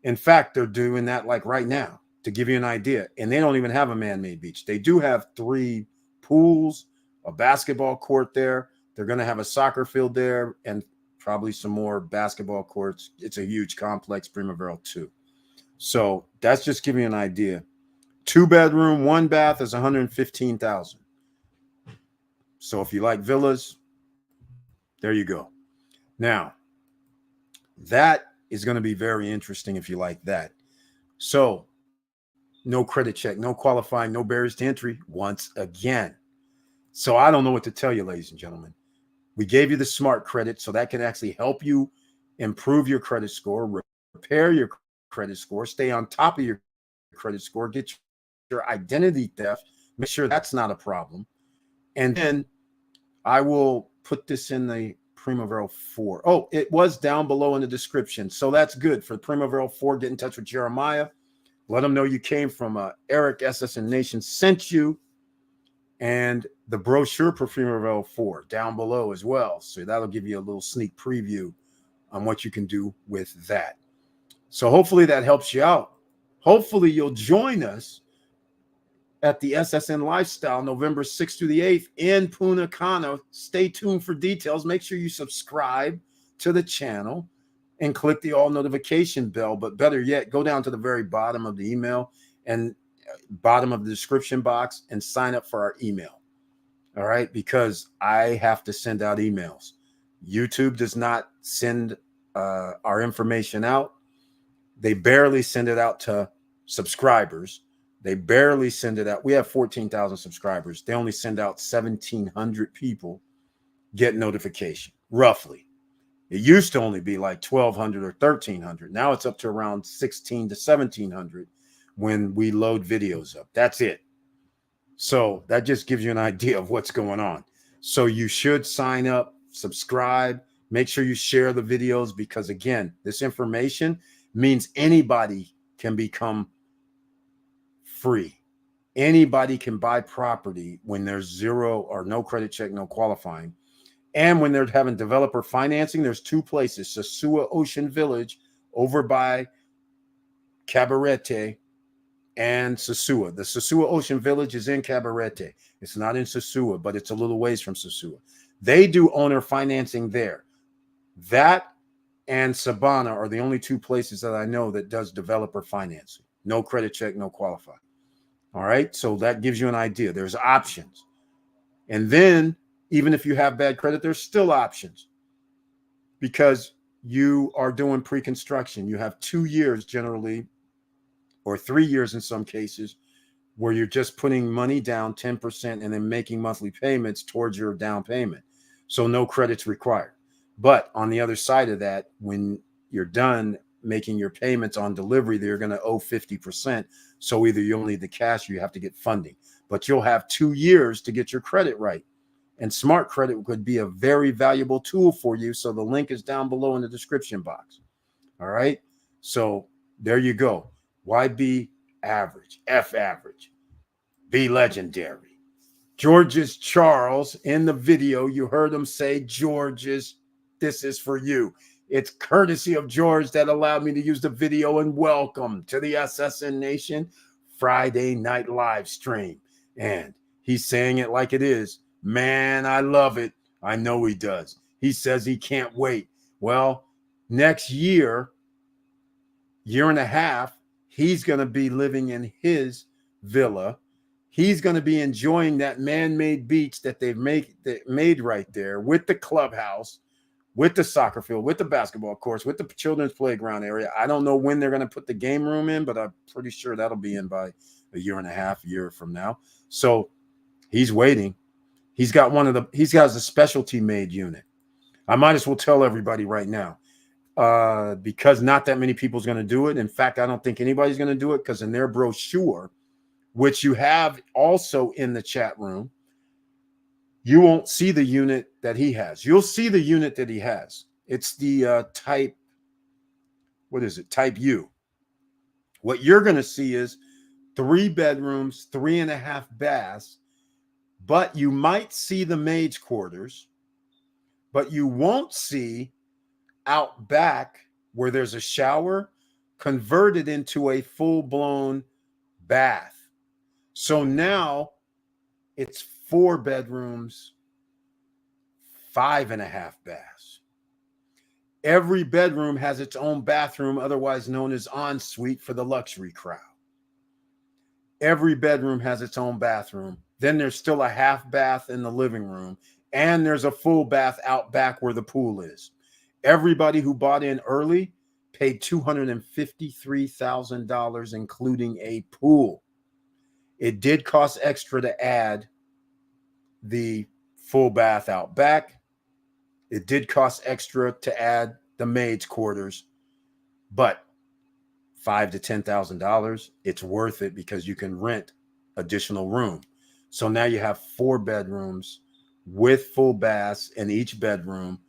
In fact, they're doing that like right now, to give you an idea. And they don't even have a man-made beach. They do have 3 pools, a basketball court there. They're going to have a soccer field there and probably some more basketball courts. It's a huge complex, Primavera 2. So that's just giving you an idea. 2-bedroom, 1 bath is $115,000. So if you like villas, there you go. Now, that is going to be very interesting if you like that. So no credit check, no qualifying, no barriers to entry once again. So I don't know what to tell you, ladies and gentlemen. We gave you the smart credit, so that can actually help you improve your credit score, repair your credit score, stay on top of your credit score, get your identity theft, make sure that's not a problem. And then I will put this in the Primavera 4. Oh, it was down below in the description. So that's good. For Primavera 4, get in touch with Jeremiah. Let them know you came from Eric SSN Nation sent you. And the brochure for Primavera 4 down below as well. So that'll give you a little sneak preview on what you can do with that. So hopefully that helps you out. Hopefully you'll join us at the SSN Lifestyle November 6th through the 8th in Punta Cana. Stay tuned for details. Make sure you subscribe to the channel and click the all notification bell. But better yet, go down to the very bottom of the email and bottom of the description box and sign up for our email. All right, because I have to send out emails. YouTube does not send our information out. They barely send it out to subscribers. They barely send it out. We have 14,000 subscribers. They only send out 1,700 people get notification, roughly. It used to only be like 1,200 or 1,300. Now it's up to around 16 to 1,700 when we load videos up. That's it. So that just gives you an idea of what's going on. So you should sign up, subscribe, make sure you share the videos, because again, this information means anybody can become free. Anybody can buy property when there's zero or no credit check, no qualifying. And when they're having developer financing, there's two places: Sosua Ocean Village over by Cabarete and Sosua. The Sosua Ocean Village is in Cabarete. It's not in Sosua, but it's a little ways from Sosua. They do owner financing there. That and Sabana are the only two places that I know that does developer financing. No credit check, no qualify. All right. So that gives you an idea. There's options. And then even if you have bad credit, there's still options, because you are doing pre-construction. You have 2 years generally, or 3 years in some cases, where you're just putting money down 10% and then making monthly payments towards your down payment. So no credit's required. But on the other side of that, when you're done making your payments on delivery, they're going to owe 50%. So either you'll need the cash or you have to get funding. But you'll have 2 years to get your credit right. And Smart Credit could be a very valuable tool for you. So the link is down below in the description box. All right. So there you go. Why be average? F average. Be legendary. George's Charles, in the video, you heard him say, George's, this is for you. It's courtesy of George that allowed me to use the video. And welcome to the SSN Nation Friday night live stream. And he's saying it like it is. Man, I love it. I know he does. He says he can't wait. Well, next year and a half, he's going to be living in his villa. He's going to be enjoying that man-made beach that they've made right there, with the clubhouse, with the soccer field, with the basketball course, with the children's playground area. I don't know when they're going to put the game room in, but I'm pretty sure that'll be in by a year and a half, year from now. So he's waiting. He's got a specialty made unit. I might as well tell everybody right now, because not that many people's going to do it. In fact, I don't think anybody's going to do it, because in their brochure, which you have also in the chat room, you won't see the unit that he has. You'll see the unit that he has. It's the type U. What you're going to see is 3 bedrooms, 3.5 baths. But you might see the maid's quarters, but you won't see out back where there's a shower converted into a full-blown bath. So now it's 4 bedrooms, 5.5 baths. Every bedroom has its own bathroom, otherwise known as ensuite for the luxury crowd. Every bedroom has its own bathroom. Then there's still a half bath in the living room, and there's a full bath out back where the pool is. Everybody who bought in early paid $253,000, including a pool. It did cost extra to add the full bath out back. It did cost extra to add the maid's quarters, but $5,000 to $10,000, it's worth it, because you can rent additional room. So now you have 4 bedrooms with full baths in each bedroom,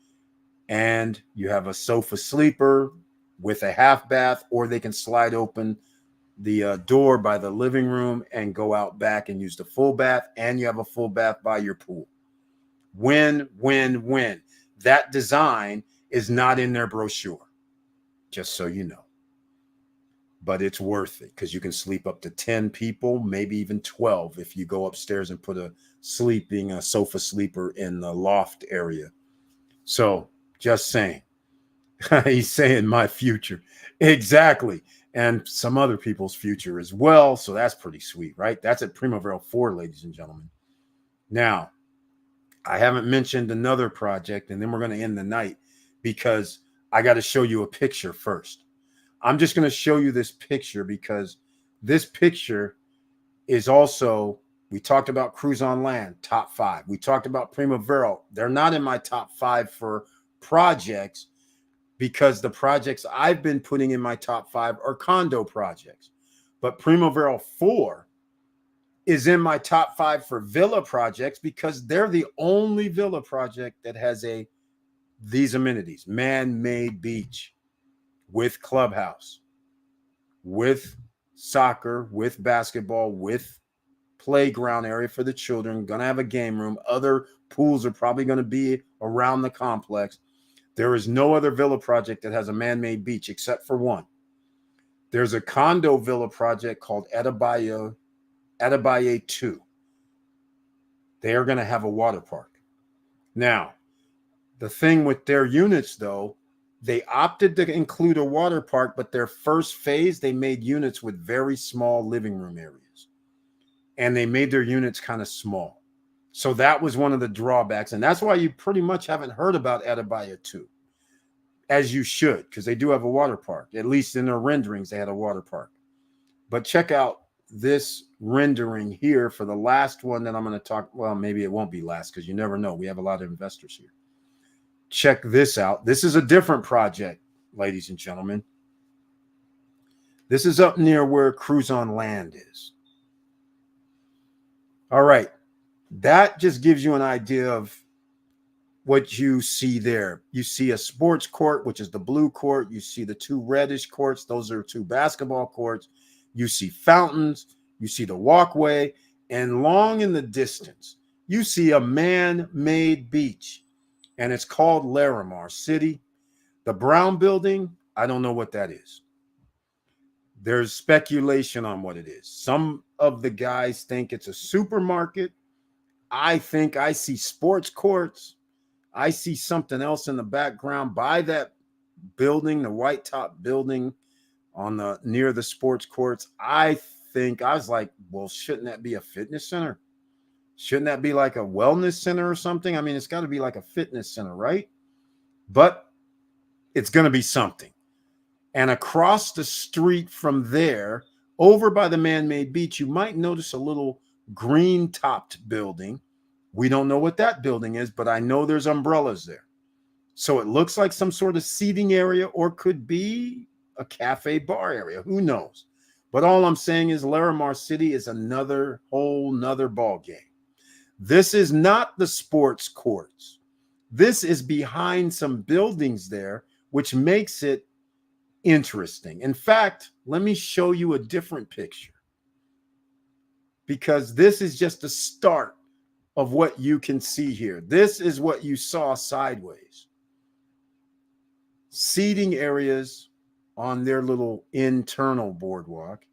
and you have a sofa sleeper with a half bath, or they can slide open the door by the living room and go out back and use the full bath, and you have a full bath by your pool. Win, win, win. That design is not in their brochure, just so you know. But it's worth it, because you can sleep up to 10 people, maybe even 12 if you go upstairs and put a sofa sleeper in the loft area. So just saying. He's saying my future. Exactly. And some other people's future as well. So that's pretty sweet, right? That's at Primavera 4, ladies and gentlemen. Now, I haven't mentioned another project, and then we're going to end the night, because I got to show you a picture first. I'm just going to show you this picture because this picture is also, we talked about Cruise on Land, top 5. We talked about Primavera. They're not in my top 5 for projects because the projects I've been putting in my top 5 are condo projects. But Primavera 4 is in my top 5 for villa projects because they're the only villa project that has these amenities: man-made beach with clubhouse, with soccer, with basketball, with playground area for the children, gonna have a game room. Other pools are probably going to be around the complex. There is no other villa project that has a man-made beach except for one. There's a condo villa project called Adebayo 2. They are going to have a water park. Now, the thing with their units, though, they opted to include a water park, but their first phase, they made units with very small living room areas. And they made their units kind of small. So that was one of the drawbacks. And that's why you pretty much haven't heard about Adebayo 2, as you should, because they do have a water park. At least in their renderings, they had a water park. But check out this rendering here for the last one that I'm going to talk. Well, maybe it won't be last because you never know. We have a lot of investors here. Check this out. This is a different project, ladies and gentlemen. This is up near where Cruise on Land is. All right. That just gives you an idea of what you see there. You see a sports court, which is the blue court. You see the 2 reddish courts. Those are 2 basketball courts. You see fountains. You see the walkway. And long in the distance, you see a man-made beach. And it's called Larimar City. The brown building, I don't know what that is. There's speculation on what it is. Some of the guys think it's a supermarket. I think I see sports courts. I see something else in the background by that building, the white top building near the sports courts. I was like, well, shouldn't that be a fitness center? Shouldn't that be like a wellness center or something? I mean, it's got to be like a fitness center, right? But it's going to be something. And across the street from there, over by the man-made beach, you might notice a little green-topped building. We don't know what that building is, but I know there's umbrellas there. So it looks like some sort of seating area, or could be a cafe bar area. Who knows? But all I'm saying is Larimar City is another whole nother ball game. This is not the sports courts. This is behind some buildings there, which makes it interesting. In fact, let me show you a different picture, because this is just the start of what you can see here. This is what you saw sideways. Seating areas on their little internal boardwalk.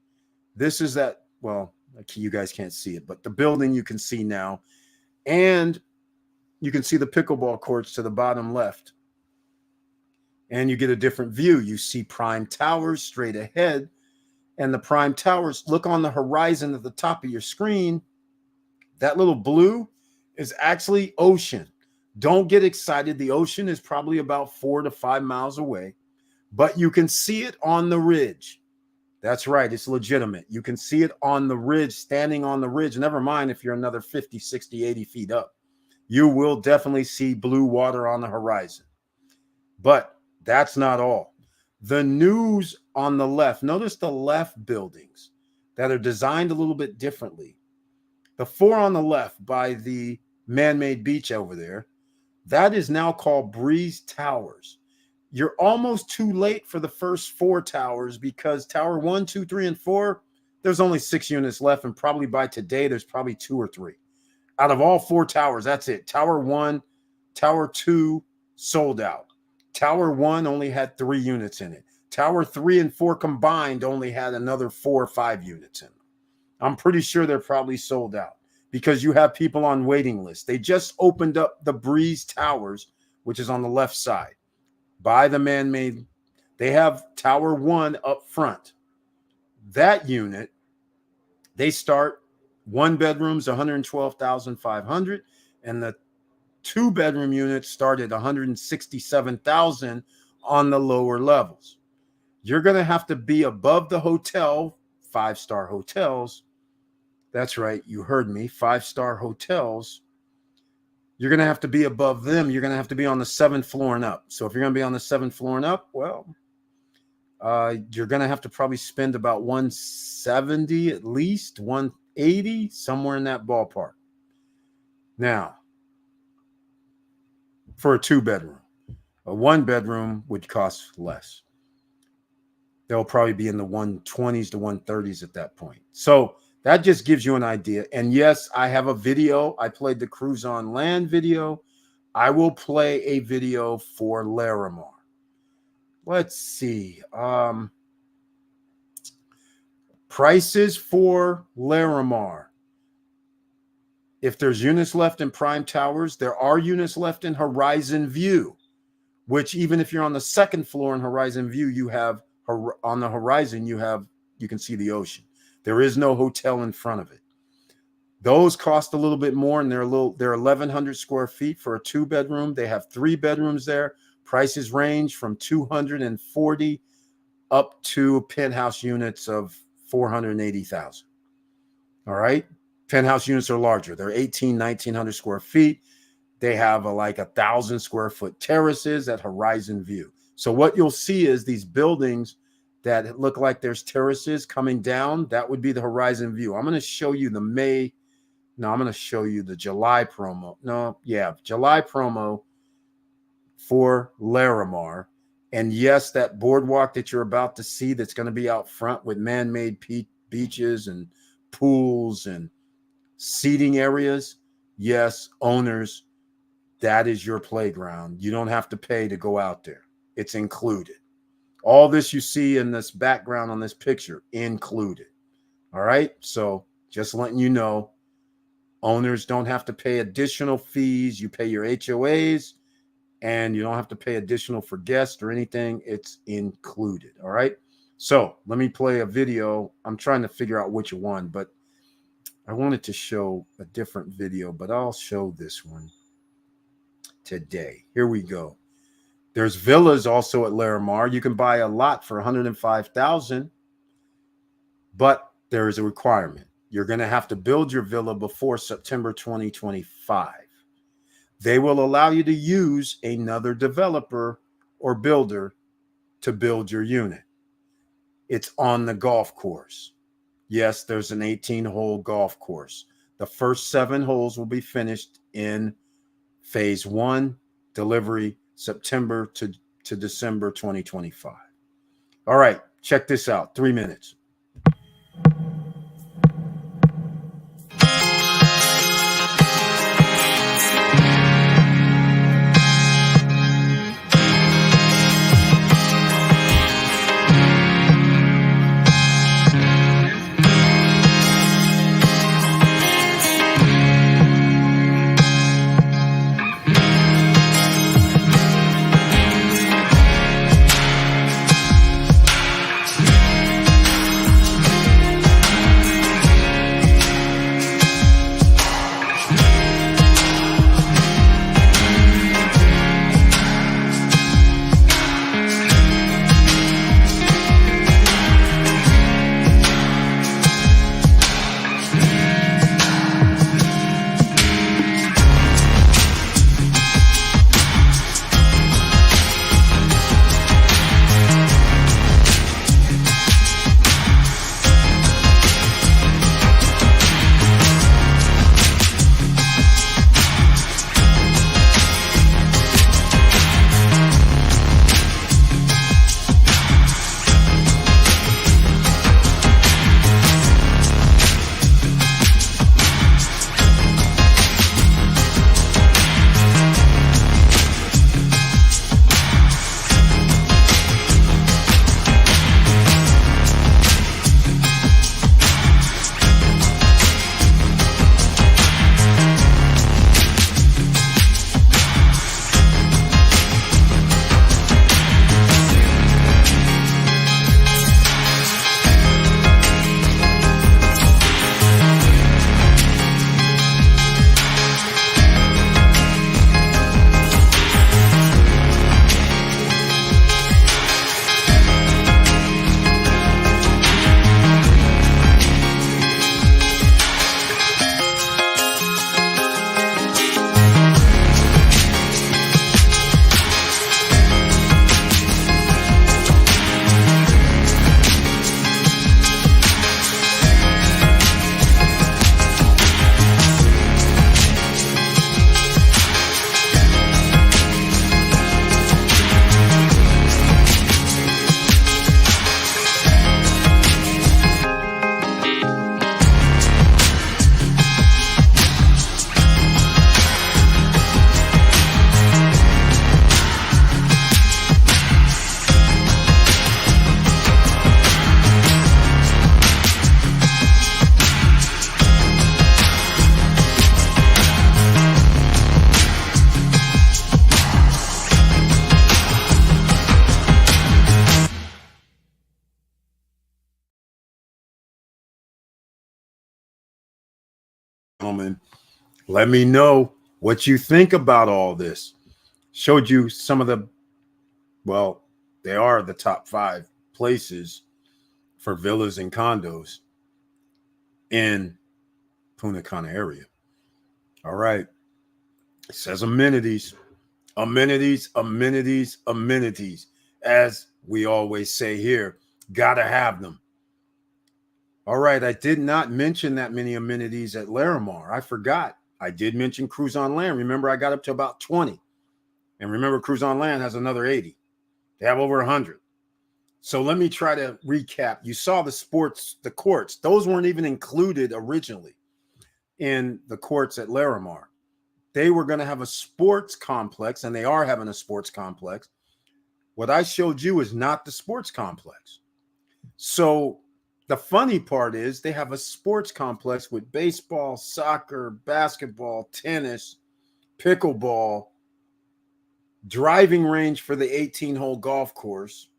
This is that, well, you guys can't see it, but the building you can see now. And you can see the pickleball courts to the bottom left. And you get a different view. You see Prime Towers straight ahead. And the Prime Towers, look on the horizon at the top of your screen. That little blue is actually ocean. Don't get excited. The ocean is probably about 4 to 5 miles away. But you can see it on the ridge. That's right. It's legitimate. You can see it on the ridge, standing on the ridge. Never mind if you're another 50, 60, 80 feet up. You will definitely see blue water on the horizon. But that's not all. The news on the left, notice the left buildings that are designed a little bit differently. The 4 on the left by the man-made beach over there, that is now called Breeze Towers. You're almost too late for the first 4 towers, because tower 1, 2, 3, and 4, there's only 6 units left. And probably by today, there's probably 2 or 3. Out of all 4 towers, that's it. Tower 1, tower 2 sold out. Tower 1 only had 3 units in it. Tower 3 and 4 combined only had another 4 or 5 units in them. I'm pretty sure they're probably sold out, because you have people on waiting lists. They just opened up the Breeze Towers, which is on the left side by the man-made. They have Tower 1 up front. That unit, they start 1 bedrooms, 112,500, and the 2 bedroom units start at 167,000 on the lower levels. You're going to have to be above the hotel 5-star hotels, that's right, you heard me, 5-star hotels, you're going to have to be above them. You're going to have to be on the 7th floor and up. So if you're going to be on the 7th floor and up, well, you're going to have to probably spend about $170 at least, $180, somewhere in that ballpark. Now, for a 2-bedroom, a 1-bedroom would cost less. They'll probably be in the 120s to 130s at that point. So that just gives you an idea. And yes, I have a video. I played the Cruise on Land video. I will play a video for Larimar. Let's see. Prices for Larimar. If there's units left in Prime Towers, there are units left in Horizon View, which even if you're on the 2nd floor in Horizon View, you have on the horizon, you can see the ocean. There is no hotel in front of it. Those cost a little bit more, and they're 1,100 square feet for a 2-bedroom. They have 3 bedrooms there. Prices range from $240 up to penthouse units of $480,000. All right. Penthouse units are larger. They're 1,900 square feet. They have like 1,000 square foot terraces at Horizon View. So what you'll see is these buildings that look like there's terraces coming down. That would be the Horizon View. I'm going to show you the I'm going to show you the July promo. July promo for Larimar. And yes, that boardwalk that you're about to see that's going to be out front with man-made beaches and pools and seating areas. Yes, owners, that is your playground. You don't have to pay to go out there. It's included. All this you see in this background on this picture, included. All right. So just letting you know, owners don't have to pay additional fees. You pay your HOAs and you don't have to pay additional for guests or anything. It's included. All right. So let me play a video. I'm trying to figure out which one, but I wanted to show a different video, but I'll show this one today. Here we go. There's villas also at Larimar. You can buy a lot for $105,000, but there is a requirement. You're going to have to build your villa before September 2025. They will allow you to use another developer or builder to build your unit. It's on the golf course. Yes, there's an 18-hole golf course. The first 7 holes will be finished in phase 1, delivery September to December 2025. All right, check this out. 3 minutes. Let me know what you think about all this. Showed you some of the, well, they are the top 5 places for villas and condos in Punta Cana area. All right. It says amenities, amenities, amenities, amenities. As we always say here, gotta have them. All right. I did not mention that many amenities at Larimar. I forgot. I did mention Cruise on Land. Remember, I got up to about 20. And remember, Cruise on Land has another 80. They have over 100. So let me try to recap. You saw the courts. Those weren't even included originally in the courts at Larimar. They were going to have a sports complex, and they are having a sports complex. What I showed you is not the sports complex. So the funny part is they have a sports complex with baseball, soccer, basketball, tennis, pickleball, driving range for the 18-hole golf course,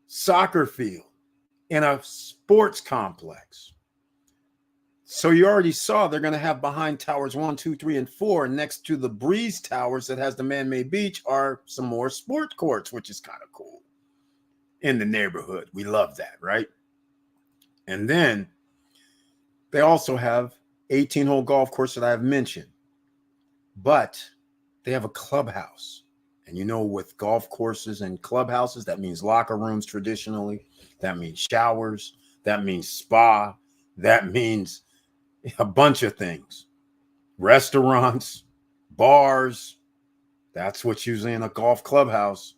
soccer field, and a sports complex. So you already saw they're going to have behind towers 1, 2, 3, and 4. And next to the Breeze Towers that has the man-made beach are some more sport courts, which is kind of cool in the neighborhood. We love that, right? And then they also have 18-hole golf course that I've mentioned. But they have a clubhouse. And you know, with golf courses and clubhouses, that means locker rooms traditionally. That means showers. That means spa. That means a bunch of things. Restaurants, bars. That's what's usually in a golf clubhouse.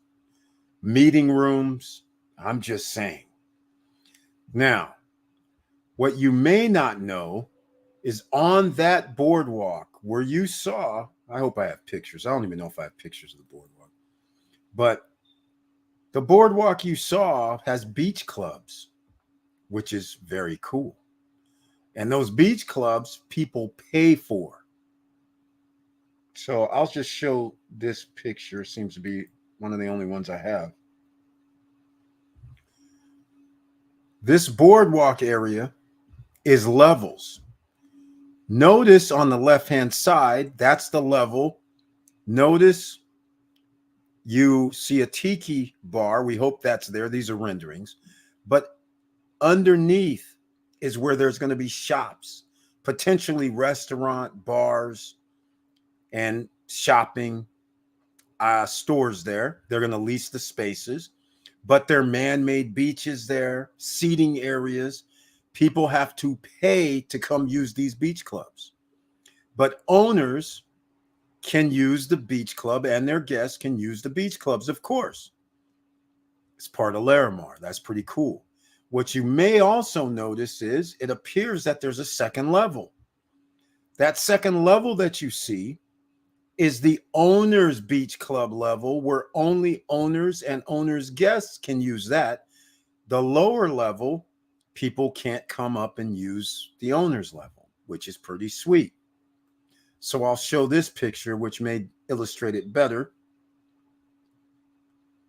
Meeting rooms. I'm just saying. Now, what you may not know is on that boardwalk where you saw, I hope I have pictures. I don't even know if I have pictures of the boardwalk. But the boardwalk you saw has beach clubs, which is very cool. And those beach clubs, people pay for. So I'll just show this picture. Seems to be one of the only ones I have. This boardwalk area is levels. Notice on the left-hand side, that's the level. Notice you see a tiki bar. We hope that's there. These are renderings. But underneath is where there's going to be shops, potentially restaurant, bars, and shopping stores there. They're going to lease the spaces, but they're man-made beaches there, seating areas. People have to pay to come use these beach clubs. But owners can use the beach club, and their guests can use the beach clubs, of course. It's part of Larimar. That's pretty cool. What you may also notice is it appears that there's a second level. That second level that you see is the owner's beach club level, where only owners and owners' guests can use that. The lower level, people can't come up and use the owner's level, which is pretty sweet. So I'll show this picture, which may illustrate it better.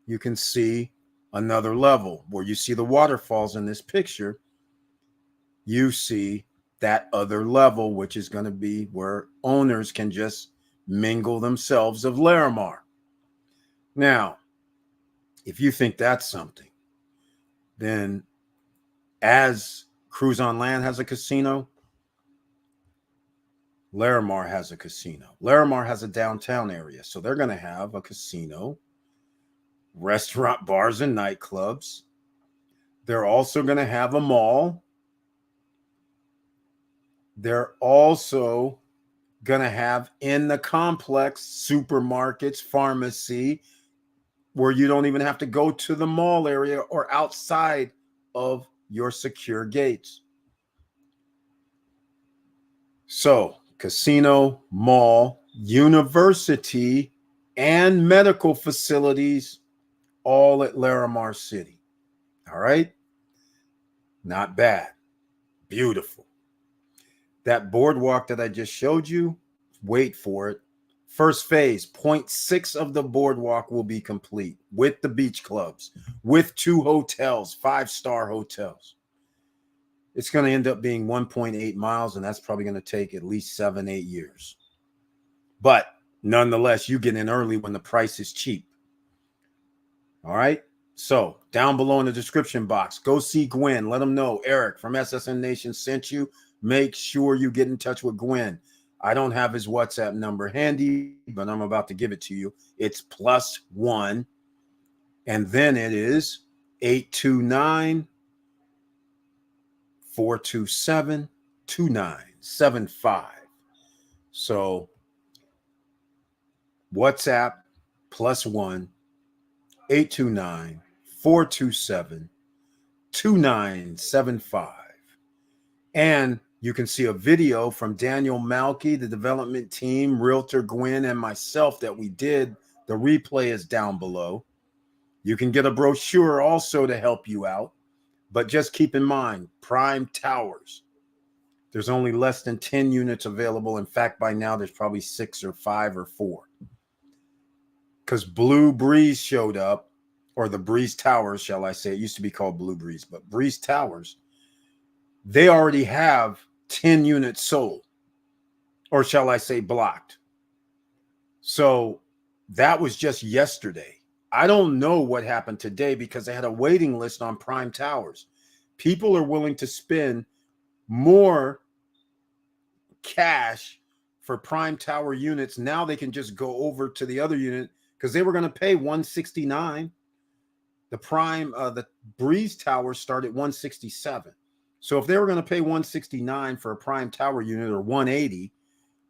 You can see another level where you see the waterfalls in this picture. You see that other level, which is going to be where owners can just mingle themselves of Larimar. Now, if you think that's something, then as Cruise on Land has a casino, Larimar has a casino. Larimar has a downtown area, so they're going to have a casino, restaurant, bars, and nightclubs. They're also going to have a mall. They're also going to have in the complex supermarkets, pharmacy, where you don't even have to go to the mall area or outside of your secure gates. So, casino, mall, university, and medical facilities, all at Larimar City. All right? Not bad. Beautiful. That boardwalk that I just showed you, wait for it. First phase, 0.6 of the boardwalk will be complete with the beach clubs, with 2 hotels, 5-star hotels. it's going to end up being 1.8 miles, and that's probably going to take at least 7-8 years. But nonetheless, you get in early when the price is cheap. All right. So down below in the description box, go see Gwen. Let them know Eric from SSN Nation sent you. Make sure you get in touch with Gwen. I don't have his WhatsApp number handy, but I'm about to give it to you. It's +1. And then it is 829-427-2975. So WhatsApp +1 829-427-2975. And you can see a video from Daniel Malky, the development team, Realtor Gwen, and myself that we did. The replay is down below. You can get a brochure also to help you out. But just keep in mind, Prime Towers. There's only less than 10 units available. In fact, by now, there's probably 6 or 5 or 4. Because Blue Breeze showed up, or the Breeze Towers, shall I say. It used to be called Blue Breeze, but Breeze Towers, they already have 10 units sold, or shall I say blocked. So that was just yesterday. I don't know what happened today because they had a waiting list on Prime Towers. People are willing to spend more cash for Prime Tower units. Now they can just go over to the other unit because they were going to pay $169. The Breeze Tower started at $167. So if they were going to pay $169 for a Prime Tower unit or $180,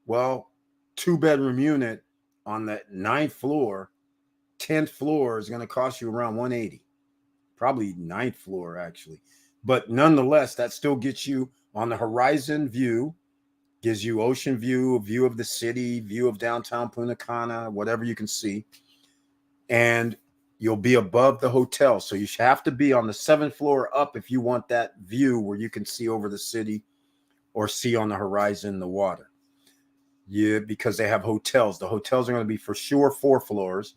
well, 2-bedroom unit on the 9th floor, 10th floor is going to cost you around $180. Probably 9th floor, actually. But nonetheless, that still gets you on the horizon view, gives you ocean view, a view of the city, view of downtown Punta Cana, whatever you can see. And you'll be above the hotel. So you have to be on the 7th floor up if you want that view where you can see over the city or see on the horizon the water. Yeah, because they have hotels. The hotels are going to be for sure 4 floors.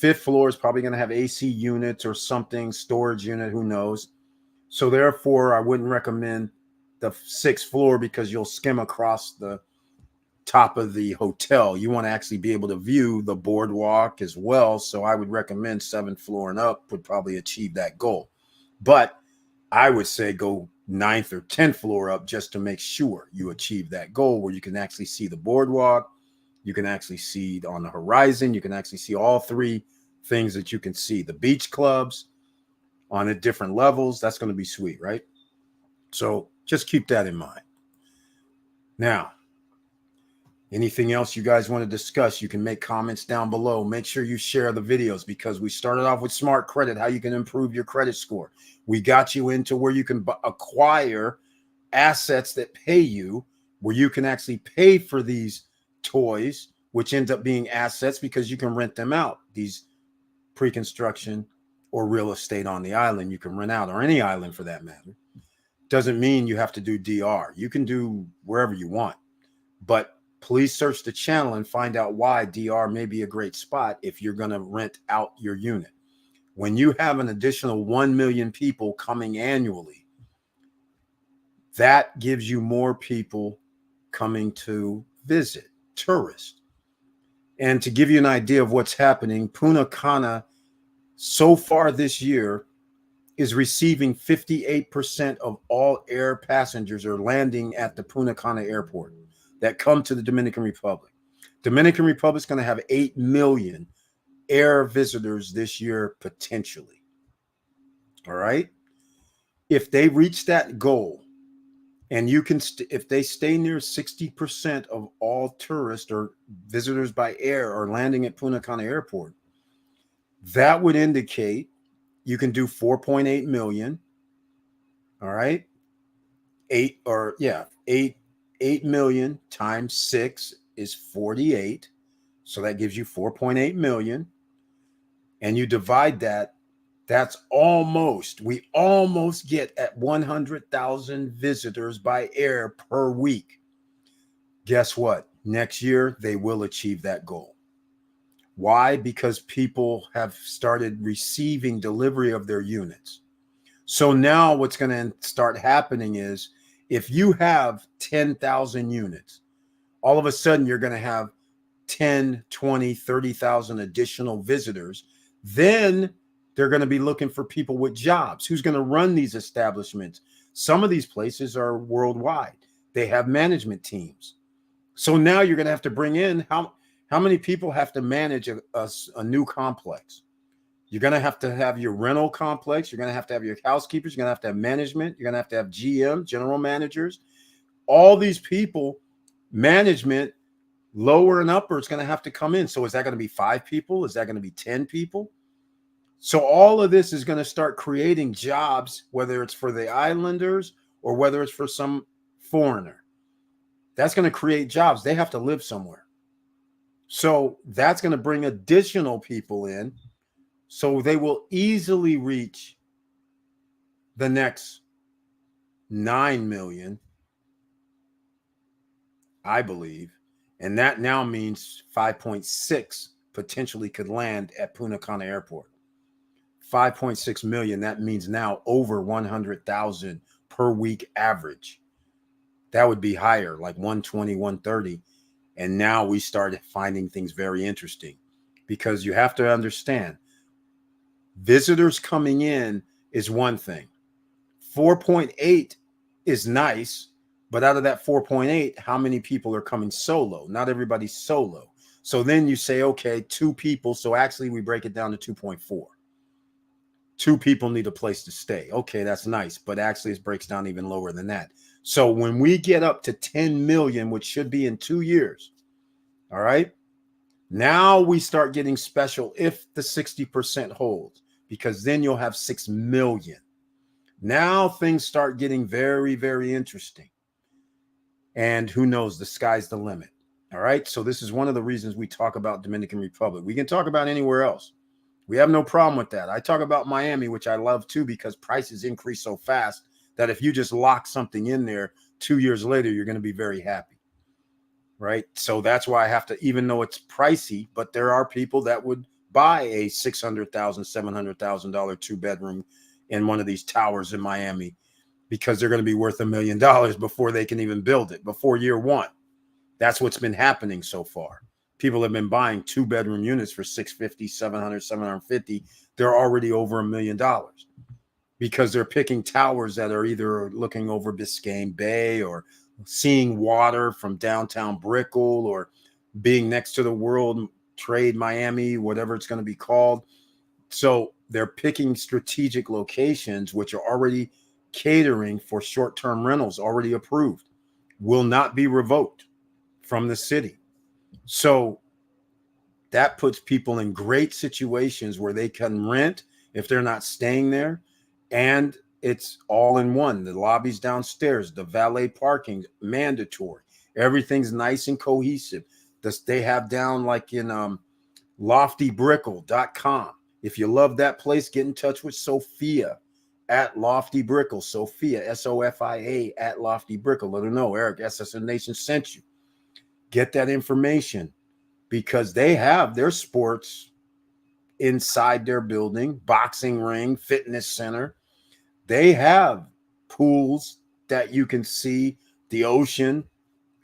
5th floor is probably going to have AC units or something, storage unit, who knows. So therefore, I wouldn't recommend the 6th floor because you'll skim across the top of the hotel. You want to actually be able to view the boardwalk as well. So I would recommend 7th floor and up would probably achieve that goal. But I would say go 9th or 10th floor up just to make sure you achieve that goal where you can actually see the boardwalk. You can actually see on the horizon. You can actually see all 3 things that you can see. The beach clubs on at different levels. That's going to be sweet, right? So just keep that in mind. Now, anything else you guys want to discuss, you can make comments down below. Make sure you share the videos because we started off with Smart Credit, how you can improve your credit score. We got you into where you can acquire assets that pay you, where you can actually pay for these toys, which end up being assets because you can rent them out. These pre-construction or real estate on the island you can rent out, or any island for that matter. Doesn't mean you have to do DR. You can do wherever you want. But please search the channel and find out why DR may be a great spot if you're going to rent out your unit. When you have an additional 1 million people coming annually, that gives you more people coming to visit, tourists. And to give you an idea of what's happening, Punta Cana so far this year is receiving 58% of all air passengers are landing at the Punta Cana airport that come to the Dominican Republic. Dominican Republic is going to have 8 million air visitors this year, potentially. All right. If they reach that goal, and you can, if they stay near 60% of all tourists or visitors by air are landing at Punta Cana airport, that would indicate you can do 4.8 million. All right. 8 million times 6 is 48. So that gives you 4.8 million. And you divide that, that's almost, we almost get at 100,000 visitors by air per week. Guess what? Next year, they will achieve that goal. Why? Because people have started receiving delivery of their units. So now what's going to start happening is if you have 10,000 units, all of a sudden you're going to have 10, 20, 30,000 additional visitors. Then they're going to be looking for people with jobs. Who's going to run these establishments? Some of these places are worldwide. They have management teams. So now you're going to have to bring in how many people have to manage a new complex? You're going to have your rental complex. You're going to have your housekeepers. You're going to have management. You're going to have GM, general managers. All these people, management, lower and upper, it's going to have to come in. So is that going to be 5 people? Is that going to be 10 people? So all of this is going to start creating jobs, whether it's for the islanders or whether it's for some foreigner. That's going to create jobs. They have to live somewhere. So that's going to bring additional people in. So they will easily reach the next 9 million, I believe. And that now means 5.6 potentially could land at Punta Cana Airport. 5.6 million. That means now over 100,000 per week average. That would be higher, like 120, 130. And now we started finding things very interesting because you have to understand visitors coming in is one thing. 4.8 is nice, but out of that 4.8, how many people are coming solo? Not everybody's solo. So then you say, okay, 2 people. So actually we break it down to 2.4. 2 people need a place to stay. Okay, that's nice, but actually it breaks down even lower than that. So when we get up to 10 million, which should be in 2 years, all right, now we start getting special if the 60% holds, because then you'll have 6 million. Now things start getting very, very interesting. And who knows, the sky's the limit. All right. So this is one of the reasons we talk about Dominican Republic. We can talk about anywhere else. We have no problem with that. I talk about Miami, which I love too, because prices increase so fast that if you just lock something in there 2 years later, you're going to be very happy. Right. So that's why I have to, even though it's pricey, but there are people that would buy a $600,000, $700,000 2-bedroom in one of these towers in Miami because they're going to be worth $1 million before they can even build it, before year 1. That's what's been happening so far. People have been buying 2-bedroom units for $650,000, $700,000, $750,000. They're already over $1 million because they're picking towers that are either looking over Biscayne Bay or seeing water from downtown Brickell or being next to the World Trade Miami, whatever it's going to be called. So they're picking strategic locations, which are already catering for short-term rentals, already approved, will not be revoked from the city. So that puts people in great situations where they can rent if they're not staying there. And it's all in one. The lobby's downstairs, the valet parking, mandatory. Everything's nice and cohesive. They have down like in loftybrickell.com. If you love that place, get in touch with Sophia at Lofty Brickell. Sophia, Sofia at Lofty Brickell. Let her know Eric SSN Nation sent you. Get that information because they have their sports inside their building, boxing ring, fitness center. They have pools that you can see the ocean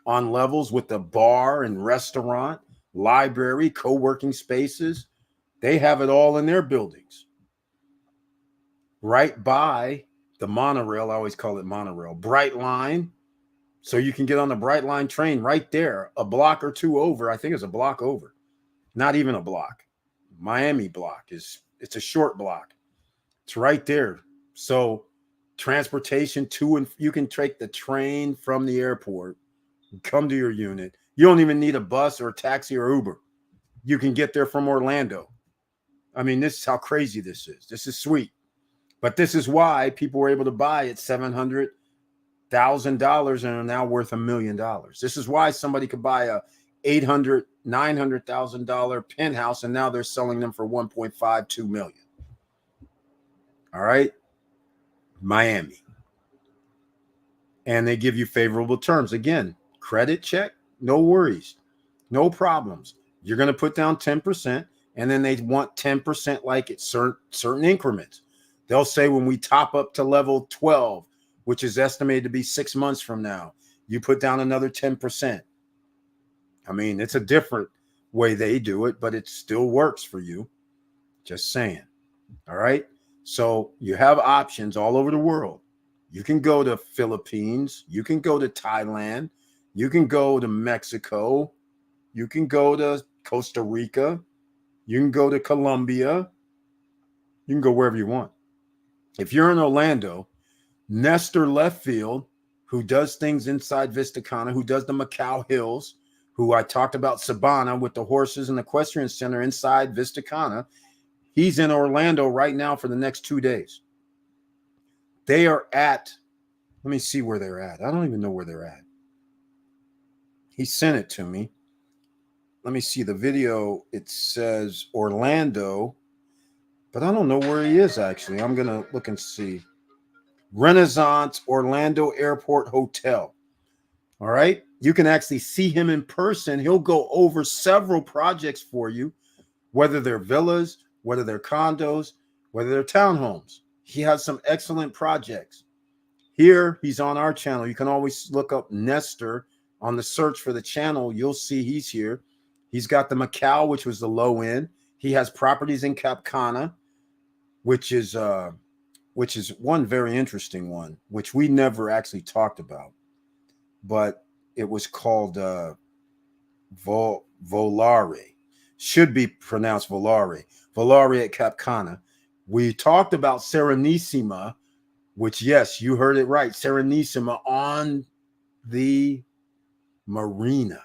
on levels with the bar and restaurant, library, co-working spaces. They have it all in their buildings. Right by the monorail, I always call it monorail, Bright Line. So you can get on the Bright Line train right there, a block or 2 over. I think it's a block over. Not even a block. Miami block it's a short block. It's right there. So transportation to and you can take the train from the airport, come to your unit. You don't even need a bus or a taxi or Uber. You can get there from Orlando. I mean, this is how crazy this is. This is sweet. But this is why people were able to buy at $700,000 and are now worth $1 million. This is why somebody could buy a $800,000, $900,000 penthouse and now they're selling them for $1.52 million. All right. Miami. And they give you favorable terms. Again, credit check, no worries, no problems. You're going to put down 10%, and then they want 10% like it's certain increments. They'll say when we top up to level 12, which is estimated to be 6 months from now, you put down another 10%. I mean, it's a different way they do it, but it still works for you. Just saying. All right. So you have options all over the world. You can go to Philippines. You can go to Thailand. You can go to Mexico. You can go to Costa Rica. You can go to Colombia. You can go wherever you want. If you're in Orlando, Nestor Left Field, who does things inside Vistacana, who does the Macau Hills, who I talked about Sabana with the horses and the equestrian center inside Vistacana, he's in Orlando right now for the next 2 days. They are at, let me see where they're at. I don't even know where they're at. He sent it to me. Let me see the video. It says Orlando, but I don't know where he is actually. I'm going to look and see. Renaissance Orlando Airport Hotel. All right. You can actually see him in person. He'll go over several projects for you, whether they're villas, whether they're condos, whether they're townhomes. He has some excellent projects. Here, he's on our channel. You can always look up Nestor on the search for the channel. You'll see he's here. He's got the Macau, which was the low end. He has properties in Cap Cana, which is one very interesting one, which we never actually talked about. But it was called Volare. Should be pronounced Volare. Volare at Cap Cana. We talked about Serenissima, which, yes, you heard it right. Serenissima on the marina.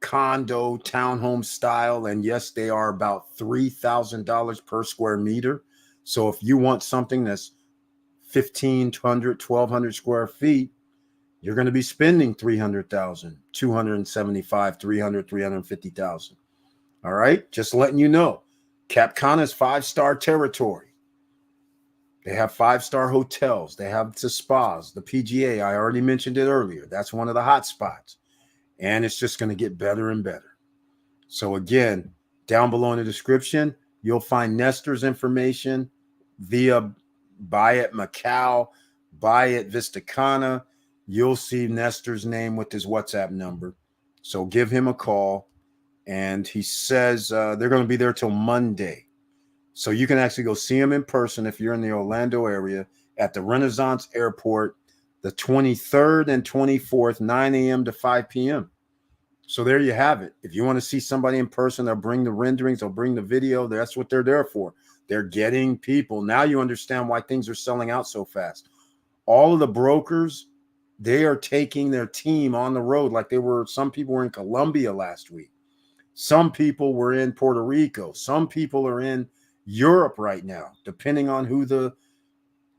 Condo, townhome style. And yes, they are about $3,000 per square meter. So if you want something that's 1,500, 1,200 square feet, you're going to be spending $300,000, $275,000, $300,000, $350,000. All right. Just letting you know. Cap Cana is 5-star territory. They have 5-star hotels. They have the spas, the PGA. I already mentioned it earlier. That's one of the hot spots. And it's just going to get better and better. So again, down below in the description, you'll find Nestor's information via Buy at Macau, Buy at Vistacana. You'll see Nestor's name with his WhatsApp number. So give him a call. And he says they're going to be there till Monday. So you can actually go see him in person if you're in the Orlando area at the Renaissance Airport, the 23rd and 24th, 9 a.m. to 5 p.m. So there you have it. If you want to see somebody in person, they'll bring the renderings, they'll bring the video. That's what they're there for. They're getting people. Now you understand why things are selling out so fast. All of the brokers, they are taking their team on the road like they were. Some people were in Colombia last week. Some people were in Puerto Rico. Some people are in Europe right now, depending on who the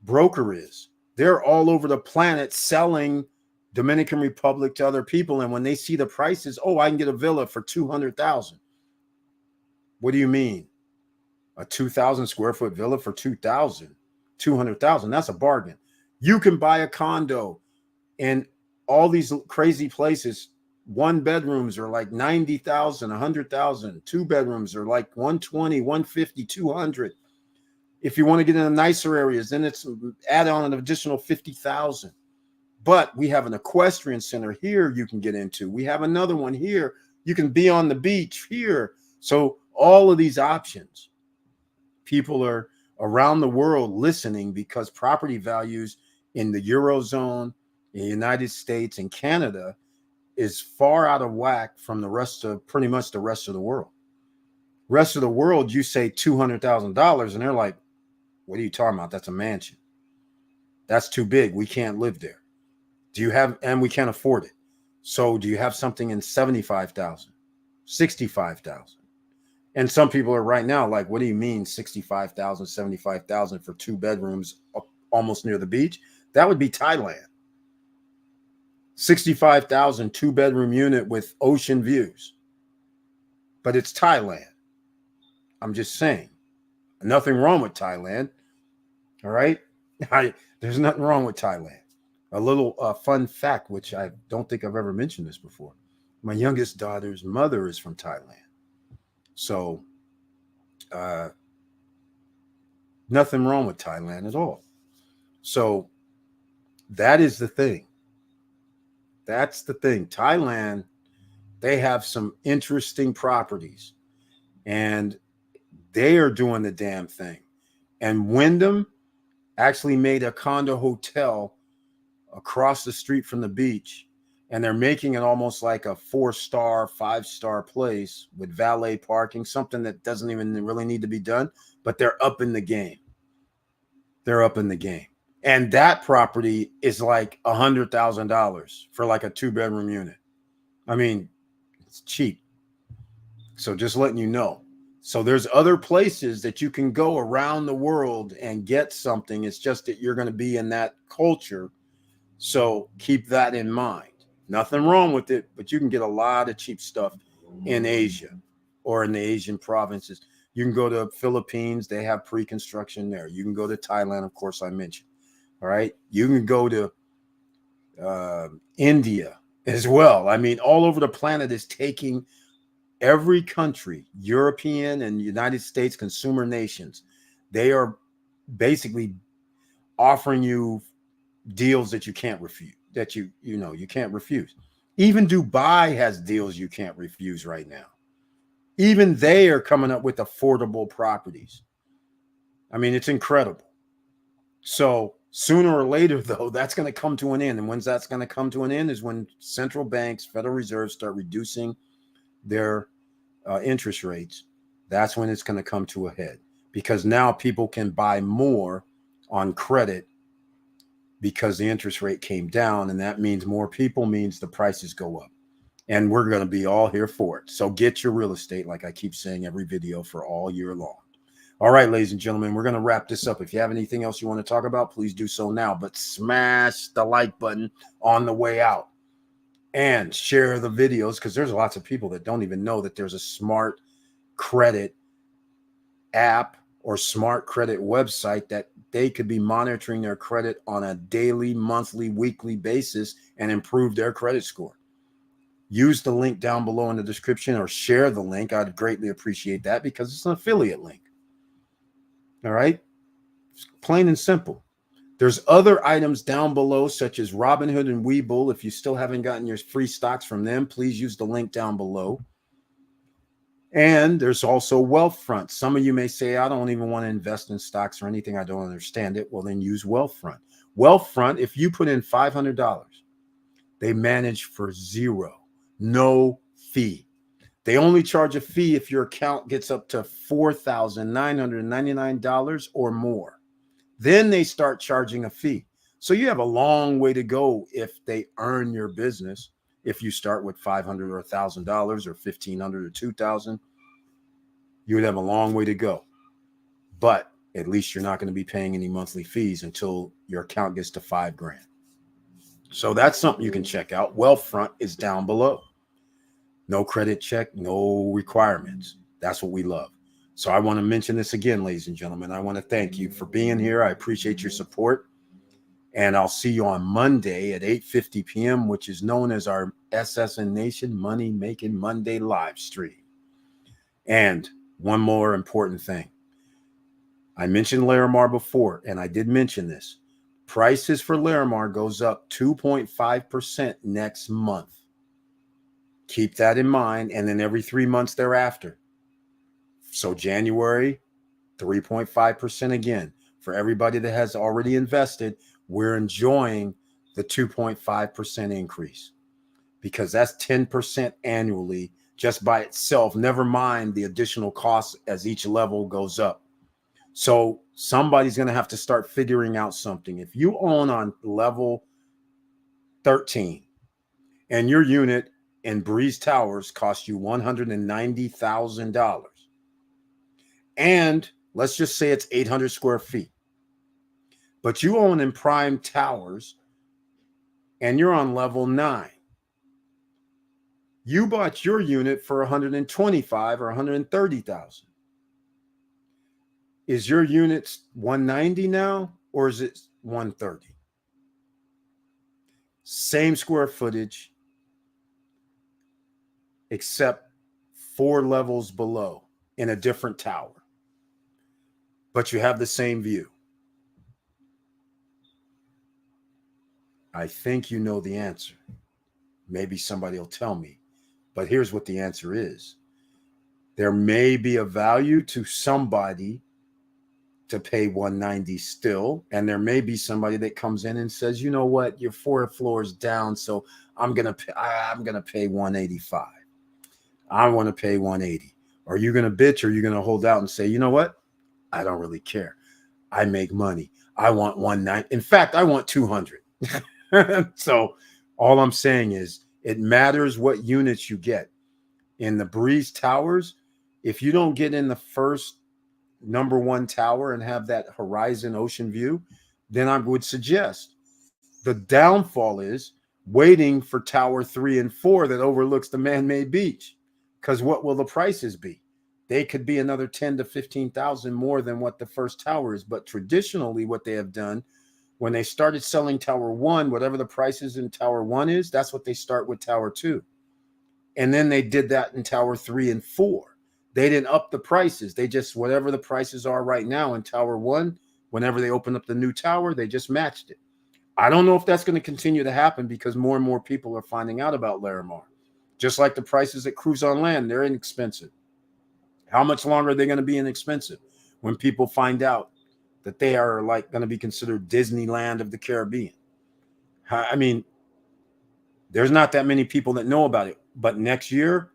broker is. They're all over the planet selling Dominican Republic to other people. And when they see the prices, oh, I can get a villa for $200,000. What do you mean? A 2,000 square foot villa for $200,000. That's a bargain. You can buy a condo in all these crazy places. 1 bedrooms are like 90,000, 100,000. 2 bedrooms are like 120, 150, 200. If you want to get in the nicer areas, then it's add on an additional 50,000. But we have an equestrian center here you can get into. We have another one here. You can be on the beach here. So all of these options, people are around the world listening because property values in the Eurozone, in the United States, and Canada is far out of whack from the rest of pretty much the rest of the world. Rest of the world, you say $200,000 and they're like, what are you talking about? That's a mansion. That's too big. We can't live there. Do you have, and we can't afford it. So do you have something in 75,000, 65,000? And some people are right now like, what do you mean 65,000, 75,000 for 2 bedrooms almost near the beach? That would be Thailand. 65,000 2-bedroom unit with ocean views. But it's Thailand. I'm just saying. Nothing wrong with Thailand. All right? There's nothing wrong with Thailand. A little fun fact, which I don't think I've ever mentioned this before. My youngest daughter's mother is from Thailand. So Nothing wrong with Thailand at all. So that is the thing. That's the thing. Thailand, they have some interesting properties and they are doing the damn thing. And Wyndham actually made a condo hotel across the street from the beach, and they're making it almost like a 4-star, 5-star place with valet parking, something that doesn't even really need to be done, but they're up in the game. They're up in the game. And that property is like $100,000 for like a 2-bedroom unit. I mean, it's cheap. So just letting you know. So there's other places that you can go around the world and get something. It's just that you're going to be in that culture. So keep that in mind. Nothing wrong with it, but you can get a lot of cheap stuff in Asia or in the Asian provinces. You can go to Philippines. They have pre-construction there. You can go to Thailand, of course, I mentioned. All right. You can go to India as well. I mean, all over the planet is taking every country, European and United States consumer nations. They are basically offering you deals that you can't refuse, that you can't refuse. Even Dubai has deals you can't refuse right now. Even they are coming up with affordable properties. I mean, it's incredible. So sooner or later, though, that's going to come to an end. And when's that's going to come to an end is when central banks, Federal Reserve start reducing their interest rates. That's when it's going to come to a head, because now people can buy more on credit because the interest rate came down, and that means more people means the prices go up, and we're going to be all here for it. So get your real estate, like I keep saying every video, for all year long. All right, ladies and gentlemen, we're going to wrap this up. If you have anything else you want to talk about, please do so now, but smash the like button on the way out and share the videos, because there's lots of people that don't even know that there's a smart credit app or smart credit website that they could be monitoring their credit on a daily, monthly, weekly basis and improve their credit score. Use the link down below in the description, or share the link. I'd greatly appreciate that, because it's an affiliate link. All right? It's plain and simple. There's other items down below, such as Robinhood and Webull. If you still haven't gotten your free stocks from them, please use the link down below. And there's also Wealthfront. Some of you may say, I don't even want to invest in stocks or anything. I don't understand it. Well, then use Wealthfront. Wealthfront, if you put in $500, they manage for zero, no fee. They only charge a fee if your account gets up to $4,999 or more. Then they start charging a fee. So you have a long way to go if they earn your business. If you start with $500 or $1,000 or $1,500 or $2,000, you would have a long way to go. But at least you're not going to be paying any monthly fees until your account gets to $5,000. So that's something you can check out. Wealthfront is down below. No credit check, no requirements. That's what we love. So I want to mention this again, ladies and gentlemen. I want to thank you for being here. I appreciate your support. And I'll see you on Monday at 8:50 p.m., which is known as our SSN Nation Money Making Monday live stream. And one more important thing. I mentioned Larimar before, and I did mention this. Prices for Larimar goes up 2.5% next month. Keep that in mind, and then every 3 months thereafter. So January, 3.5% again. For everybody that has already invested, we're enjoying the 2.5% increase, because that's 10% annually just by itself, never mind the additional costs as each level goes up. So somebody's going to have to start figuring out something. If you own on level 13 and your unit in Breeze Towers costs you $190,000, and let's just say it's 800 square feet, but you own in Prime Towers and you're on level 9. You bought your unit for $125,000 or $130,000. Is your unit $190,000 now, or is it $130,000? Same square footage, except 4 levels below in a different tower. but you have the same view? I think you know the answer. Maybe somebody will tell me, but here's what the answer is. There may be a value to somebody to pay 190 still, and there may be somebody that comes in and says, you know what, you're 4 floors down, so I'm gonna pay 185. I want to pay 180. Are you gonna bitch, or are you gonna hold out and say, you know what, I don't really care, I make money, I want 190, in fact I want 200. So all I'm saying is it matters what units you get in the Breeze Towers. If you don't get in the first number 1 tower and have that horizon ocean view, then I would suggest the downfall is waiting for tower 3 and 4 that overlooks the man-made beach. Because what will the prices be? They could be another 10 to 15,000 more than what the first tower is. But traditionally, what they have done when they started selling tower 1, whatever the prices in tower 1 is, that's what they start with tower 2. And then they did that in tower 3 and 4. They didn't up the prices. They just, whatever the prices are right now in tower 1, whenever they open up the new tower, they just matched it. I don't know if that's going to continue to happen because more and more people are finding out about Larimar. Just like the prices at Cruise on Land, they're inexpensive. How much longer are they going to be inexpensive when people find out that they are like going to be considered Disneyland of the Caribbean? I mean, there's not that many people that know about it. But next year,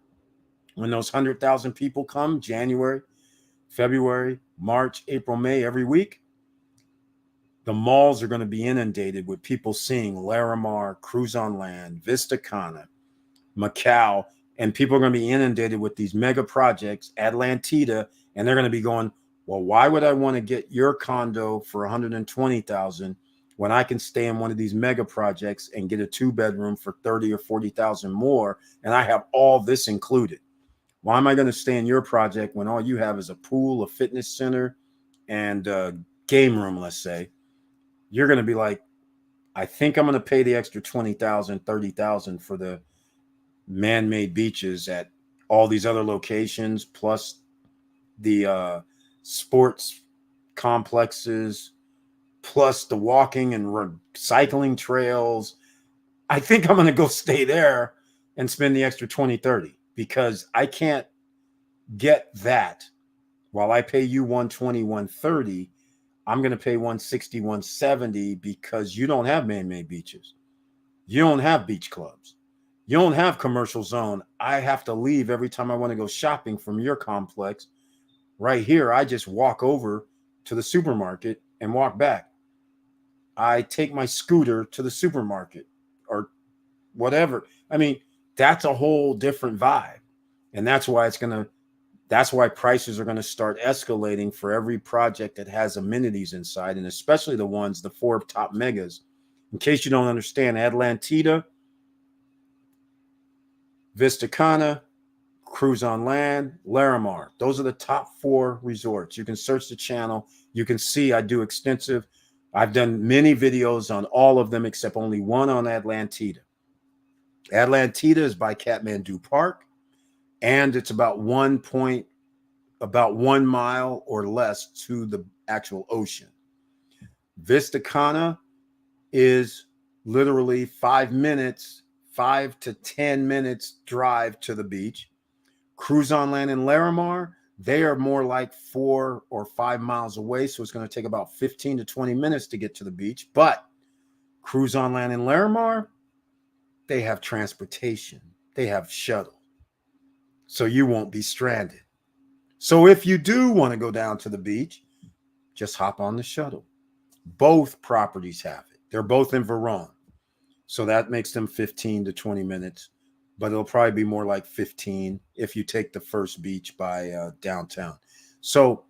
when those 100,000 people come, January, February, March, April, May, every week, the malls are going to be inundated with people seeing Larimar, Cruise on Land, Vista Cana, Macau, and people are going to be inundated with these mega projects, Atlantida, and they're going to be going, well, why would I want to get your condo for 120,000 when I can stay in one of these mega projects and get a 2-bedroom for 30 or 40,000 more, and I have all this included? Why am I going to stay in your project when all you have is a pool, a fitness center, and a game room, let's say? You're going to be like, I think I'm going to pay the extra 20,000, 30,000 for the man-made beaches at all these other locations, plus the sports complexes, plus the walking and cycling trails. I think I'm going to go stay there and spend the extra 20, 30 because I can't get that while I pay you 120, 130. I'm going to pay 160, 170 because you don't have man-made beaches. You don't have beach clubs. You don't have commercial zone. I have to leave every time I want to go shopping from your complex. Right here, I just walk over to the supermarket and walk back. I take my scooter to the supermarket or whatever. I mean, that's a whole different vibe. And that's why that's why prices are going to start escalating for every project that has amenities inside, and especially the 4 top megas. In case you don't understand, Atlantida, Vista Cana, Cruise on Land, Larimar. Those are the top 4 resorts. You can search the channel. You can see I've done many videos on all of them except only one on Atlantida. Atlantida is by Kathmandu Park, and it's about 1 mile or less to the actual ocean. Vista Cana is literally 5 to 10 minutes drive to the beach. Cruise on Land and Larimar, they are more like 4 or 5 miles away, so it's going to take about 15 to 20 minutes to get to the beach. But Cruise on Land and Larimar, they have transportation. They have shuttle. So you won't be stranded. So if you do want to go down to the beach, just hop on the shuttle. Both properties have it. They're both in Verone. So that makes them 15 to 20 minutes. But it'll probably be more like 15 if you take the first beach by downtown. So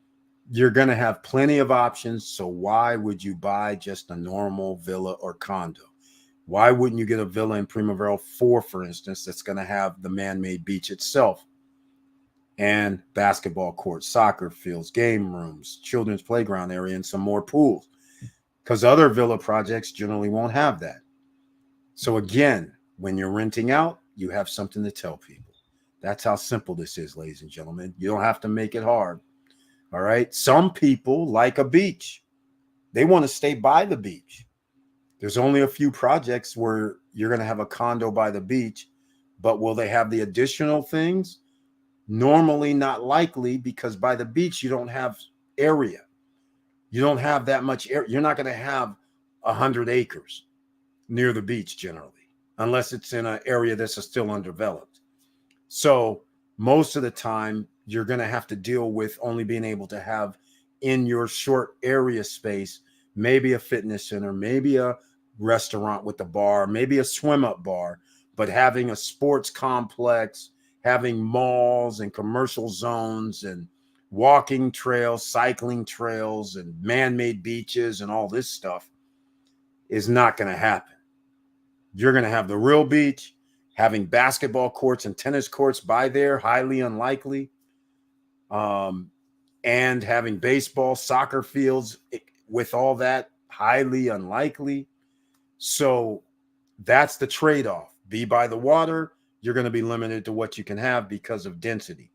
you're going to have plenty of options. So why would you buy just a normal villa or condo? Why wouldn't you get a villa in Primavera 4, for instance, that's going to have the man-made beach itself and basketball courts, soccer fields, game rooms, children's playground area, and some more pools? Because other villa projects generally won't have that. So again, when you're renting out, you have something to tell people. That's how simple this is, ladies and gentlemen. You don't have to make it hard. All right. Some people like a beach. They want to stay by the beach. There's only a few projects where you're going to have a condo by the beach, but will they have the additional things? Normally not likely, because by the beach, you don't have area. You don't have that much area. You're not going to have 100 acres near the beach generally, unless it's in an area that's still undeveloped. So most of the time, you're going to have to deal with only being able to have in your short area space, maybe a fitness center, maybe a restaurant with a bar, maybe a swim up bar, but having a sports complex, having malls and commercial zones and walking trails, cycling trails, and man-made beaches and all this stuff is not going to happen. You're going to have the real beach. Having basketball courts and tennis courts by there, highly unlikely. And having baseball, soccer fields with all that, highly unlikely. So that's the trade-off. Be by the water, you're going to be limited to what you can have because of density.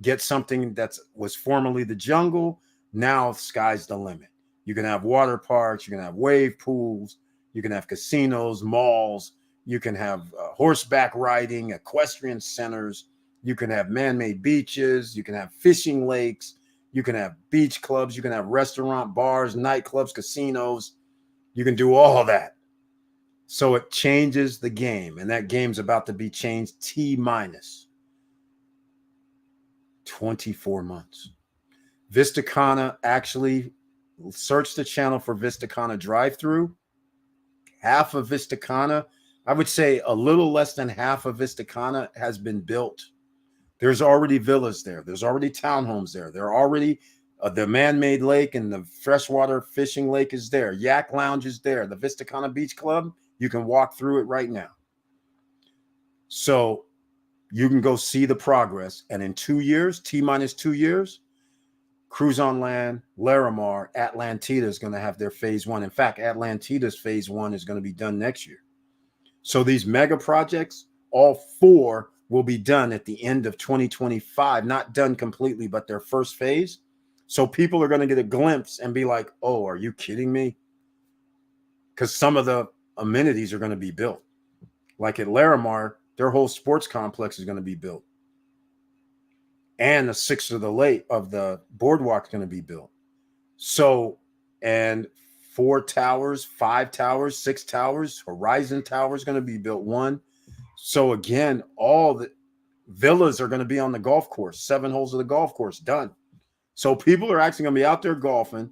Get something that was formerly the jungle, now sky's the limit. You can have water parks, you can have wave pools, you can have casinos, malls, you can have horseback riding, equestrian centers, you can have man-made beaches, you can have fishing lakes, you can have beach clubs, you can have restaurant, bars, nightclubs, casinos. You can do all of that. So it changes the game, and that game's about to be changed T-minus 24 months. Vistacana, actually, search the channel for Vistacana drive-through. Half of Vistacana, I would say a little less than half of Vistacana has been built. There's already villas there. There's already townhomes there. There are already the man-made lake and the freshwater fishing lake is there. Yak Lounge is there. The Vistacana Beach Club, you can walk through it right now. So you can go see the progress. And in 2 years, T-minus 2 years, Cruise on Land, Larimar, Atlantida is going to have their phase one. In fact, Atlantida's phase one is going to be done next year. So these mega projects, all four will be done at the end of 2025. Not done completely, but their first phase. So people are going to get a glimpse and be like, oh, are you kidding me? Because some of the amenities are going to be built. Like at Larimar, their whole sports complex is going to be built. And the sixth of the boardwalk is going to be built. So, and 4 towers, 5 towers, 6 towers, Horizon Tower is going to be built one. So again, all the villas are going to be on the golf course, 7 holes of the golf course done. So people are actually going to be out there golfing,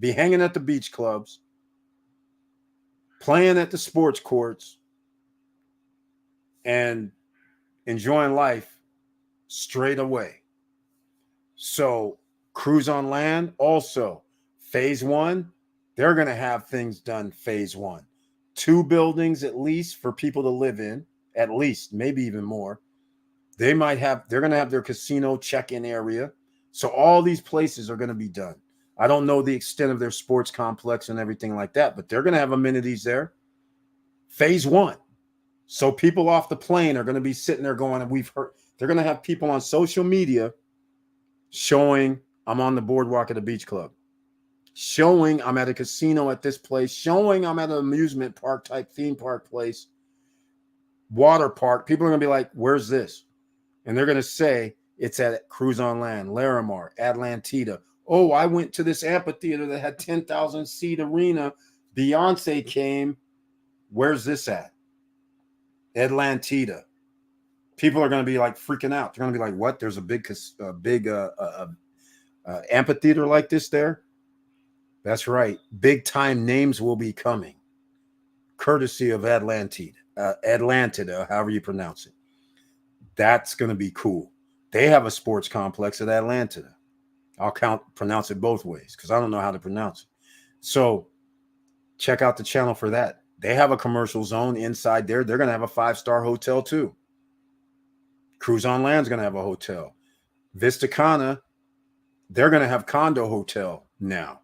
be hanging at the beach clubs, playing at the sports courts, and enjoying life straight away. So Cruise on Land, also phase one, they're going to have things done phase one. 2 buildings at least for people to live in, at least, maybe even more. They're going to have their casino check-in area. So all these places are going to be done. I don't know the extent of their sports complex and everything like that, but they're going to have amenities there. Phase one. So people off the plane are going to be sitting there going, and we've heard, they're going to have people on social media showing I'm on the boardwalk at a beach club, showing I'm at a casino at this place, showing I'm at an amusement park type theme park place, water park. People are going to be like, where's this? And they're going to say it's at Cruise on Land, Larimar, Atlantida. Oh, I went to this amphitheater that had 10,000 seat arena. Beyonce came. Where's this at? Atlantida. People are going to be like freaking out. They're going to be like, what? There's a big amphitheater like this there? That's right. Big time names will be coming, courtesy of Atlantida, however you pronounce it. That's going to be cool. They have a sports complex at Atlantida. I'll pronounce it both ways because I don't know how to pronounce it. So check out the channel for that. They have a commercial zone inside there. They're going to have a 5-star hotel too. Cruise on Land is going to have a hotel. Vistacana, they're going to have condo hotel now.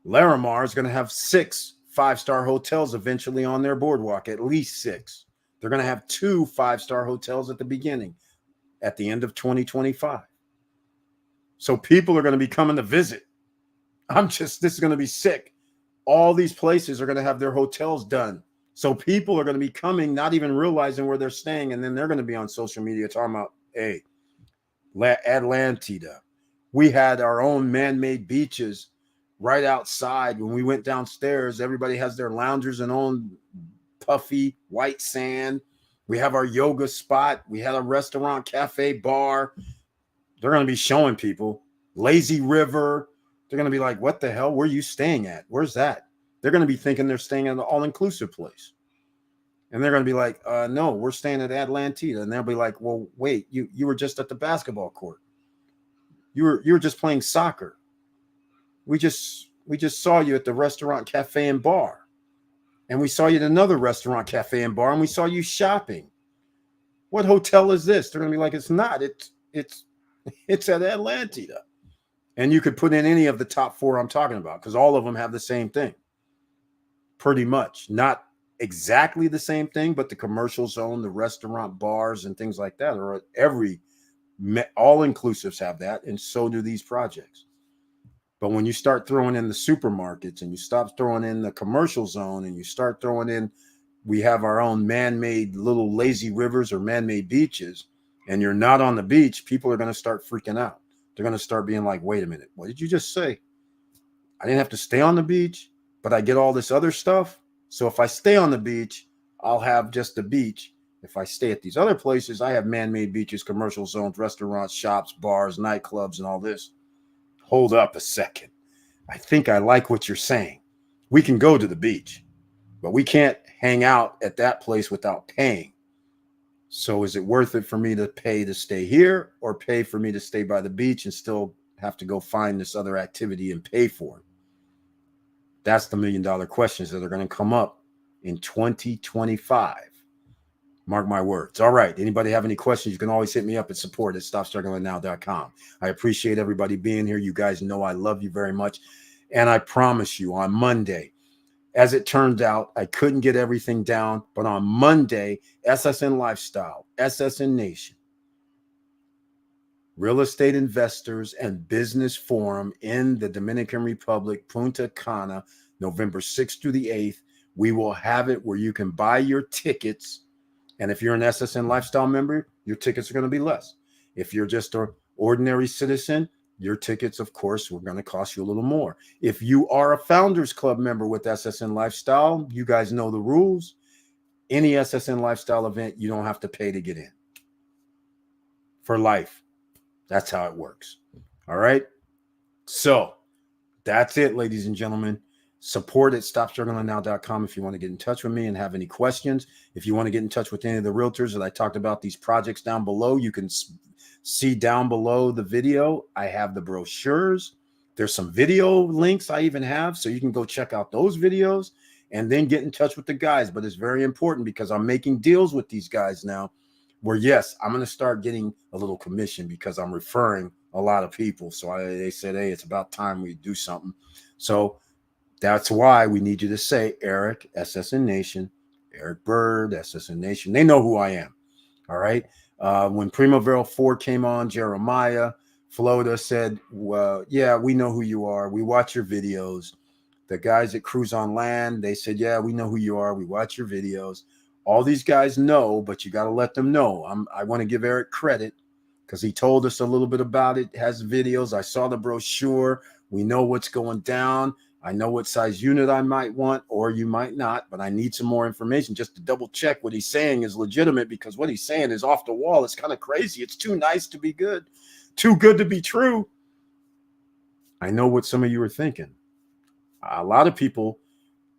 Larimar is going to have 6 5-star hotels eventually on their boardwalk, at least 6. They're going to have 2 5-star hotels at the beginning, at the end of 2025. So people are going to be coming to visit. This is going to be sick. All these places are going to have their hotels done. So people are going to be coming, not even realizing where they're staying. And then they're going to be on social media talking about, hey, Atlantida. We had our own man-made beaches right outside. When we went downstairs, everybody has their loungers and own puffy white sand. We have our yoga spot. We had a restaurant, cafe, bar. They're going to be showing people lazy river. They're going to be like, what the hell? Where are you staying at? Where's that? They're going to be thinking they're staying at an all-inclusive place. And they're going to be like, no, we're staying at Atlantida. And they'll be like, well, wait, you were just at the basketball court. You were just playing soccer. We just saw you at the restaurant, cafe, and bar. And we saw you at another restaurant, cafe, and bar, and we saw you shopping. What hotel is this? They're going to be like, it's not. It's at Atlantida. And you could put in any of the top 4 I'm talking about, because all of them have the same thing. Pretty much. Not exactly the same thing, but the commercial zone, the restaurant, bars, and things like that are all-inclusives have that, and so do these projects. But when you start throwing in the supermarkets and you stop throwing in the commercial zone and you start throwing in, we have our own man-made little lazy rivers or man-made beaches, and you're not on the beach, people are going to start freaking out. They're going to start being like, wait a minute, what did you just say? I didn't have to stay on the beach, but I get all this other stuff. So if I stay on the beach, I'll have just the beach. If I stay at these other places, I have man-made beaches, commercial zones, restaurants, shops, bars, nightclubs, and all this. Hold up a second. I think I like what you're saying. We can go to the beach, but we can't hang out at that place without paying. So is it worth it for me to pay to stay here or pay for me to stay by the beach and still have to go find this other activity and pay for it? That's the $1 million questions that are going to come up in 2025. Mark my words. All right. Anybody have any questions? You can always hit me up at support@stopstrugglingnow.com. I appreciate everybody being here. You guys know I love you very much. And I promise you on Monday, as it turned out, I couldn't get everything down. But on Monday, SSN Lifestyle, SSN Nation, Real Estate Investors and Business Forum in the Dominican Republic, Punta Cana, November 6th through the 8th. We will have it where you can buy your tickets. And if you're an SSN Lifestyle member, your tickets are going to be less. If you're just an ordinary citizen, your tickets, of course, are going to cost you a little more. If you are a Founders Club member with SSN Lifestyle, you guys know the rules. Any SSN Lifestyle event, you don't have to pay to get in. For life. That's how it works. All right? So, that's it, ladies and gentlemen. Support@stopstrugglingnow.com if you want to get in touch with me and have any questions. If you want to get in touch with any of the realtors that I talked about, these projects down below, you can see down below the video. I have the brochures. There's some video links I even have, so you can go check out those videos and then get in touch with the guys. But it's very important because I'm making deals with these guys now where, yes, I'm going to start getting a little commission because I'm referring a lot of people. So they said, hey, it's about time we do something. So that's why we need you to say Eric, SSN Nation, Eric Bird, SSN Nation. They know who I am. All right. When Primavera 4 came on, Jeremiah Floda said, well, yeah, we know who you are. We watch your videos. The guys at Cruise on Land, they said, yeah, we know who you are. We watch your videos. All these guys know, but you got to let them know. I want to give Eric credit because he told us a little bit about it. Has videos. I saw the brochure. We know what's going down. I know what size unit I might want, or you might not, but I need some more information just to double check what he's saying is legitimate, because what he's saying is off the wall. It's kind of crazy. It's too nice to be good, too good to be true. I know what some of you are thinking. A lot of people,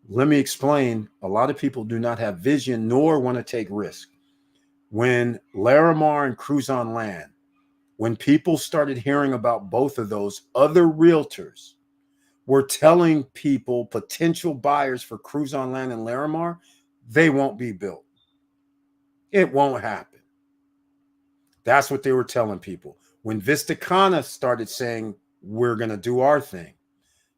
let me explain, a lot of people do not have vision nor want to take risk. When Larimar and Cruise on Land, when people started hearing about both of those, other realtors we're telling people, potential buyers for Cruise on Land and Larimar, they won't be built. It won't happen. That's what they were telling people. When Vistacana started saying, we're going to do our thing,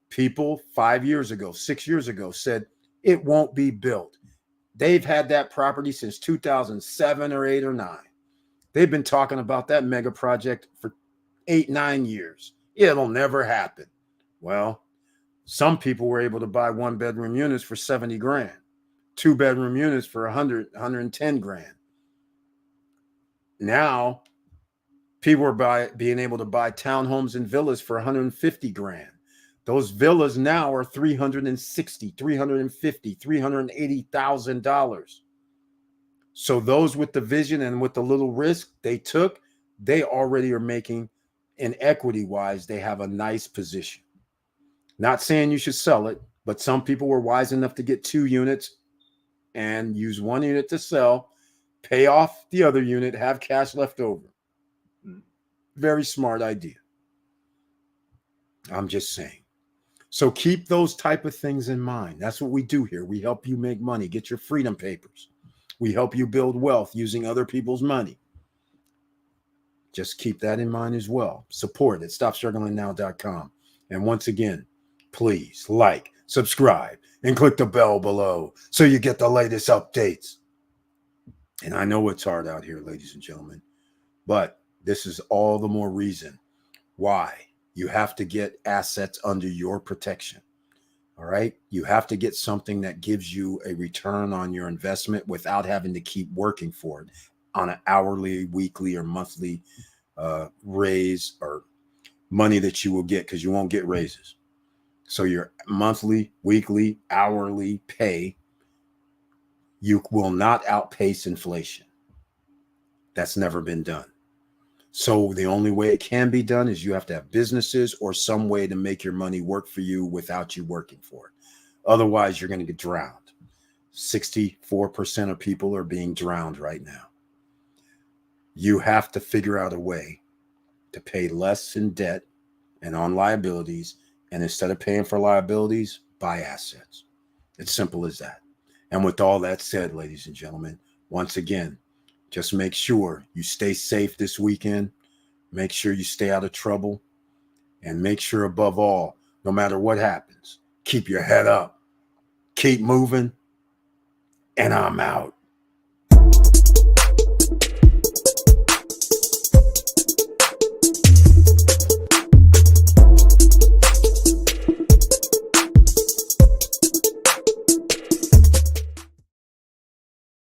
people 5 years ago, 6 years ago said, it won't be built. They've had that property since 2007 or 8 or 9. They've been talking about that mega project for 8, 9 years. It'll never happen. Well, some people were able to buy 1-bedroom units for 70 grand, 2-bedroom units for 100, 110 grand. Now, people are being able to buy townhomes and villas for 150 grand. Those villas now are $360,000, $350,000, $380,000. So those with the vision and with the little risk they took, they already are making, in equity wise, they have a nice position. Not saying you should sell it, but some people were wise enough to get 2 units and use 1 unit to sell, pay off the other unit, have cash left over. Very smart idea. I'm just saying. So keep those type of things in mind. That's what we do here. We help you make money, get your freedom papers. We help you build wealth using other people's money. Just keep that in mind as well. Support at StopStrugglingNow.com. And once again, please like, subscribe, and click the bell below so you get the latest updates. And I know it's hard out here, ladies and gentlemen, but this is all the more reason why you have to get assets under your protection. All right. You have to get something that gives you a return on your investment without having to keep working for it on an hourly, weekly, or monthly raise or money that you will get, because you won't get raises. So your monthly, weekly, hourly pay, you will not outpace inflation. That's never been done. So the only way it can be done is you have to have businesses or some way to make your money work for you without you working for it. Otherwise, you're going to get drowned. 64% of people are being drowned right now. You have to figure out a way to pay less in debt and on liabilities. And instead of paying for liabilities, buy assets. It's simple as that. And with all that said, ladies and gentlemen, once again, just make sure you stay safe this weekend. Make sure you stay out of trouble. And make sure, above all, no matter what happens, keep your head up. Keep moving. And I'm out.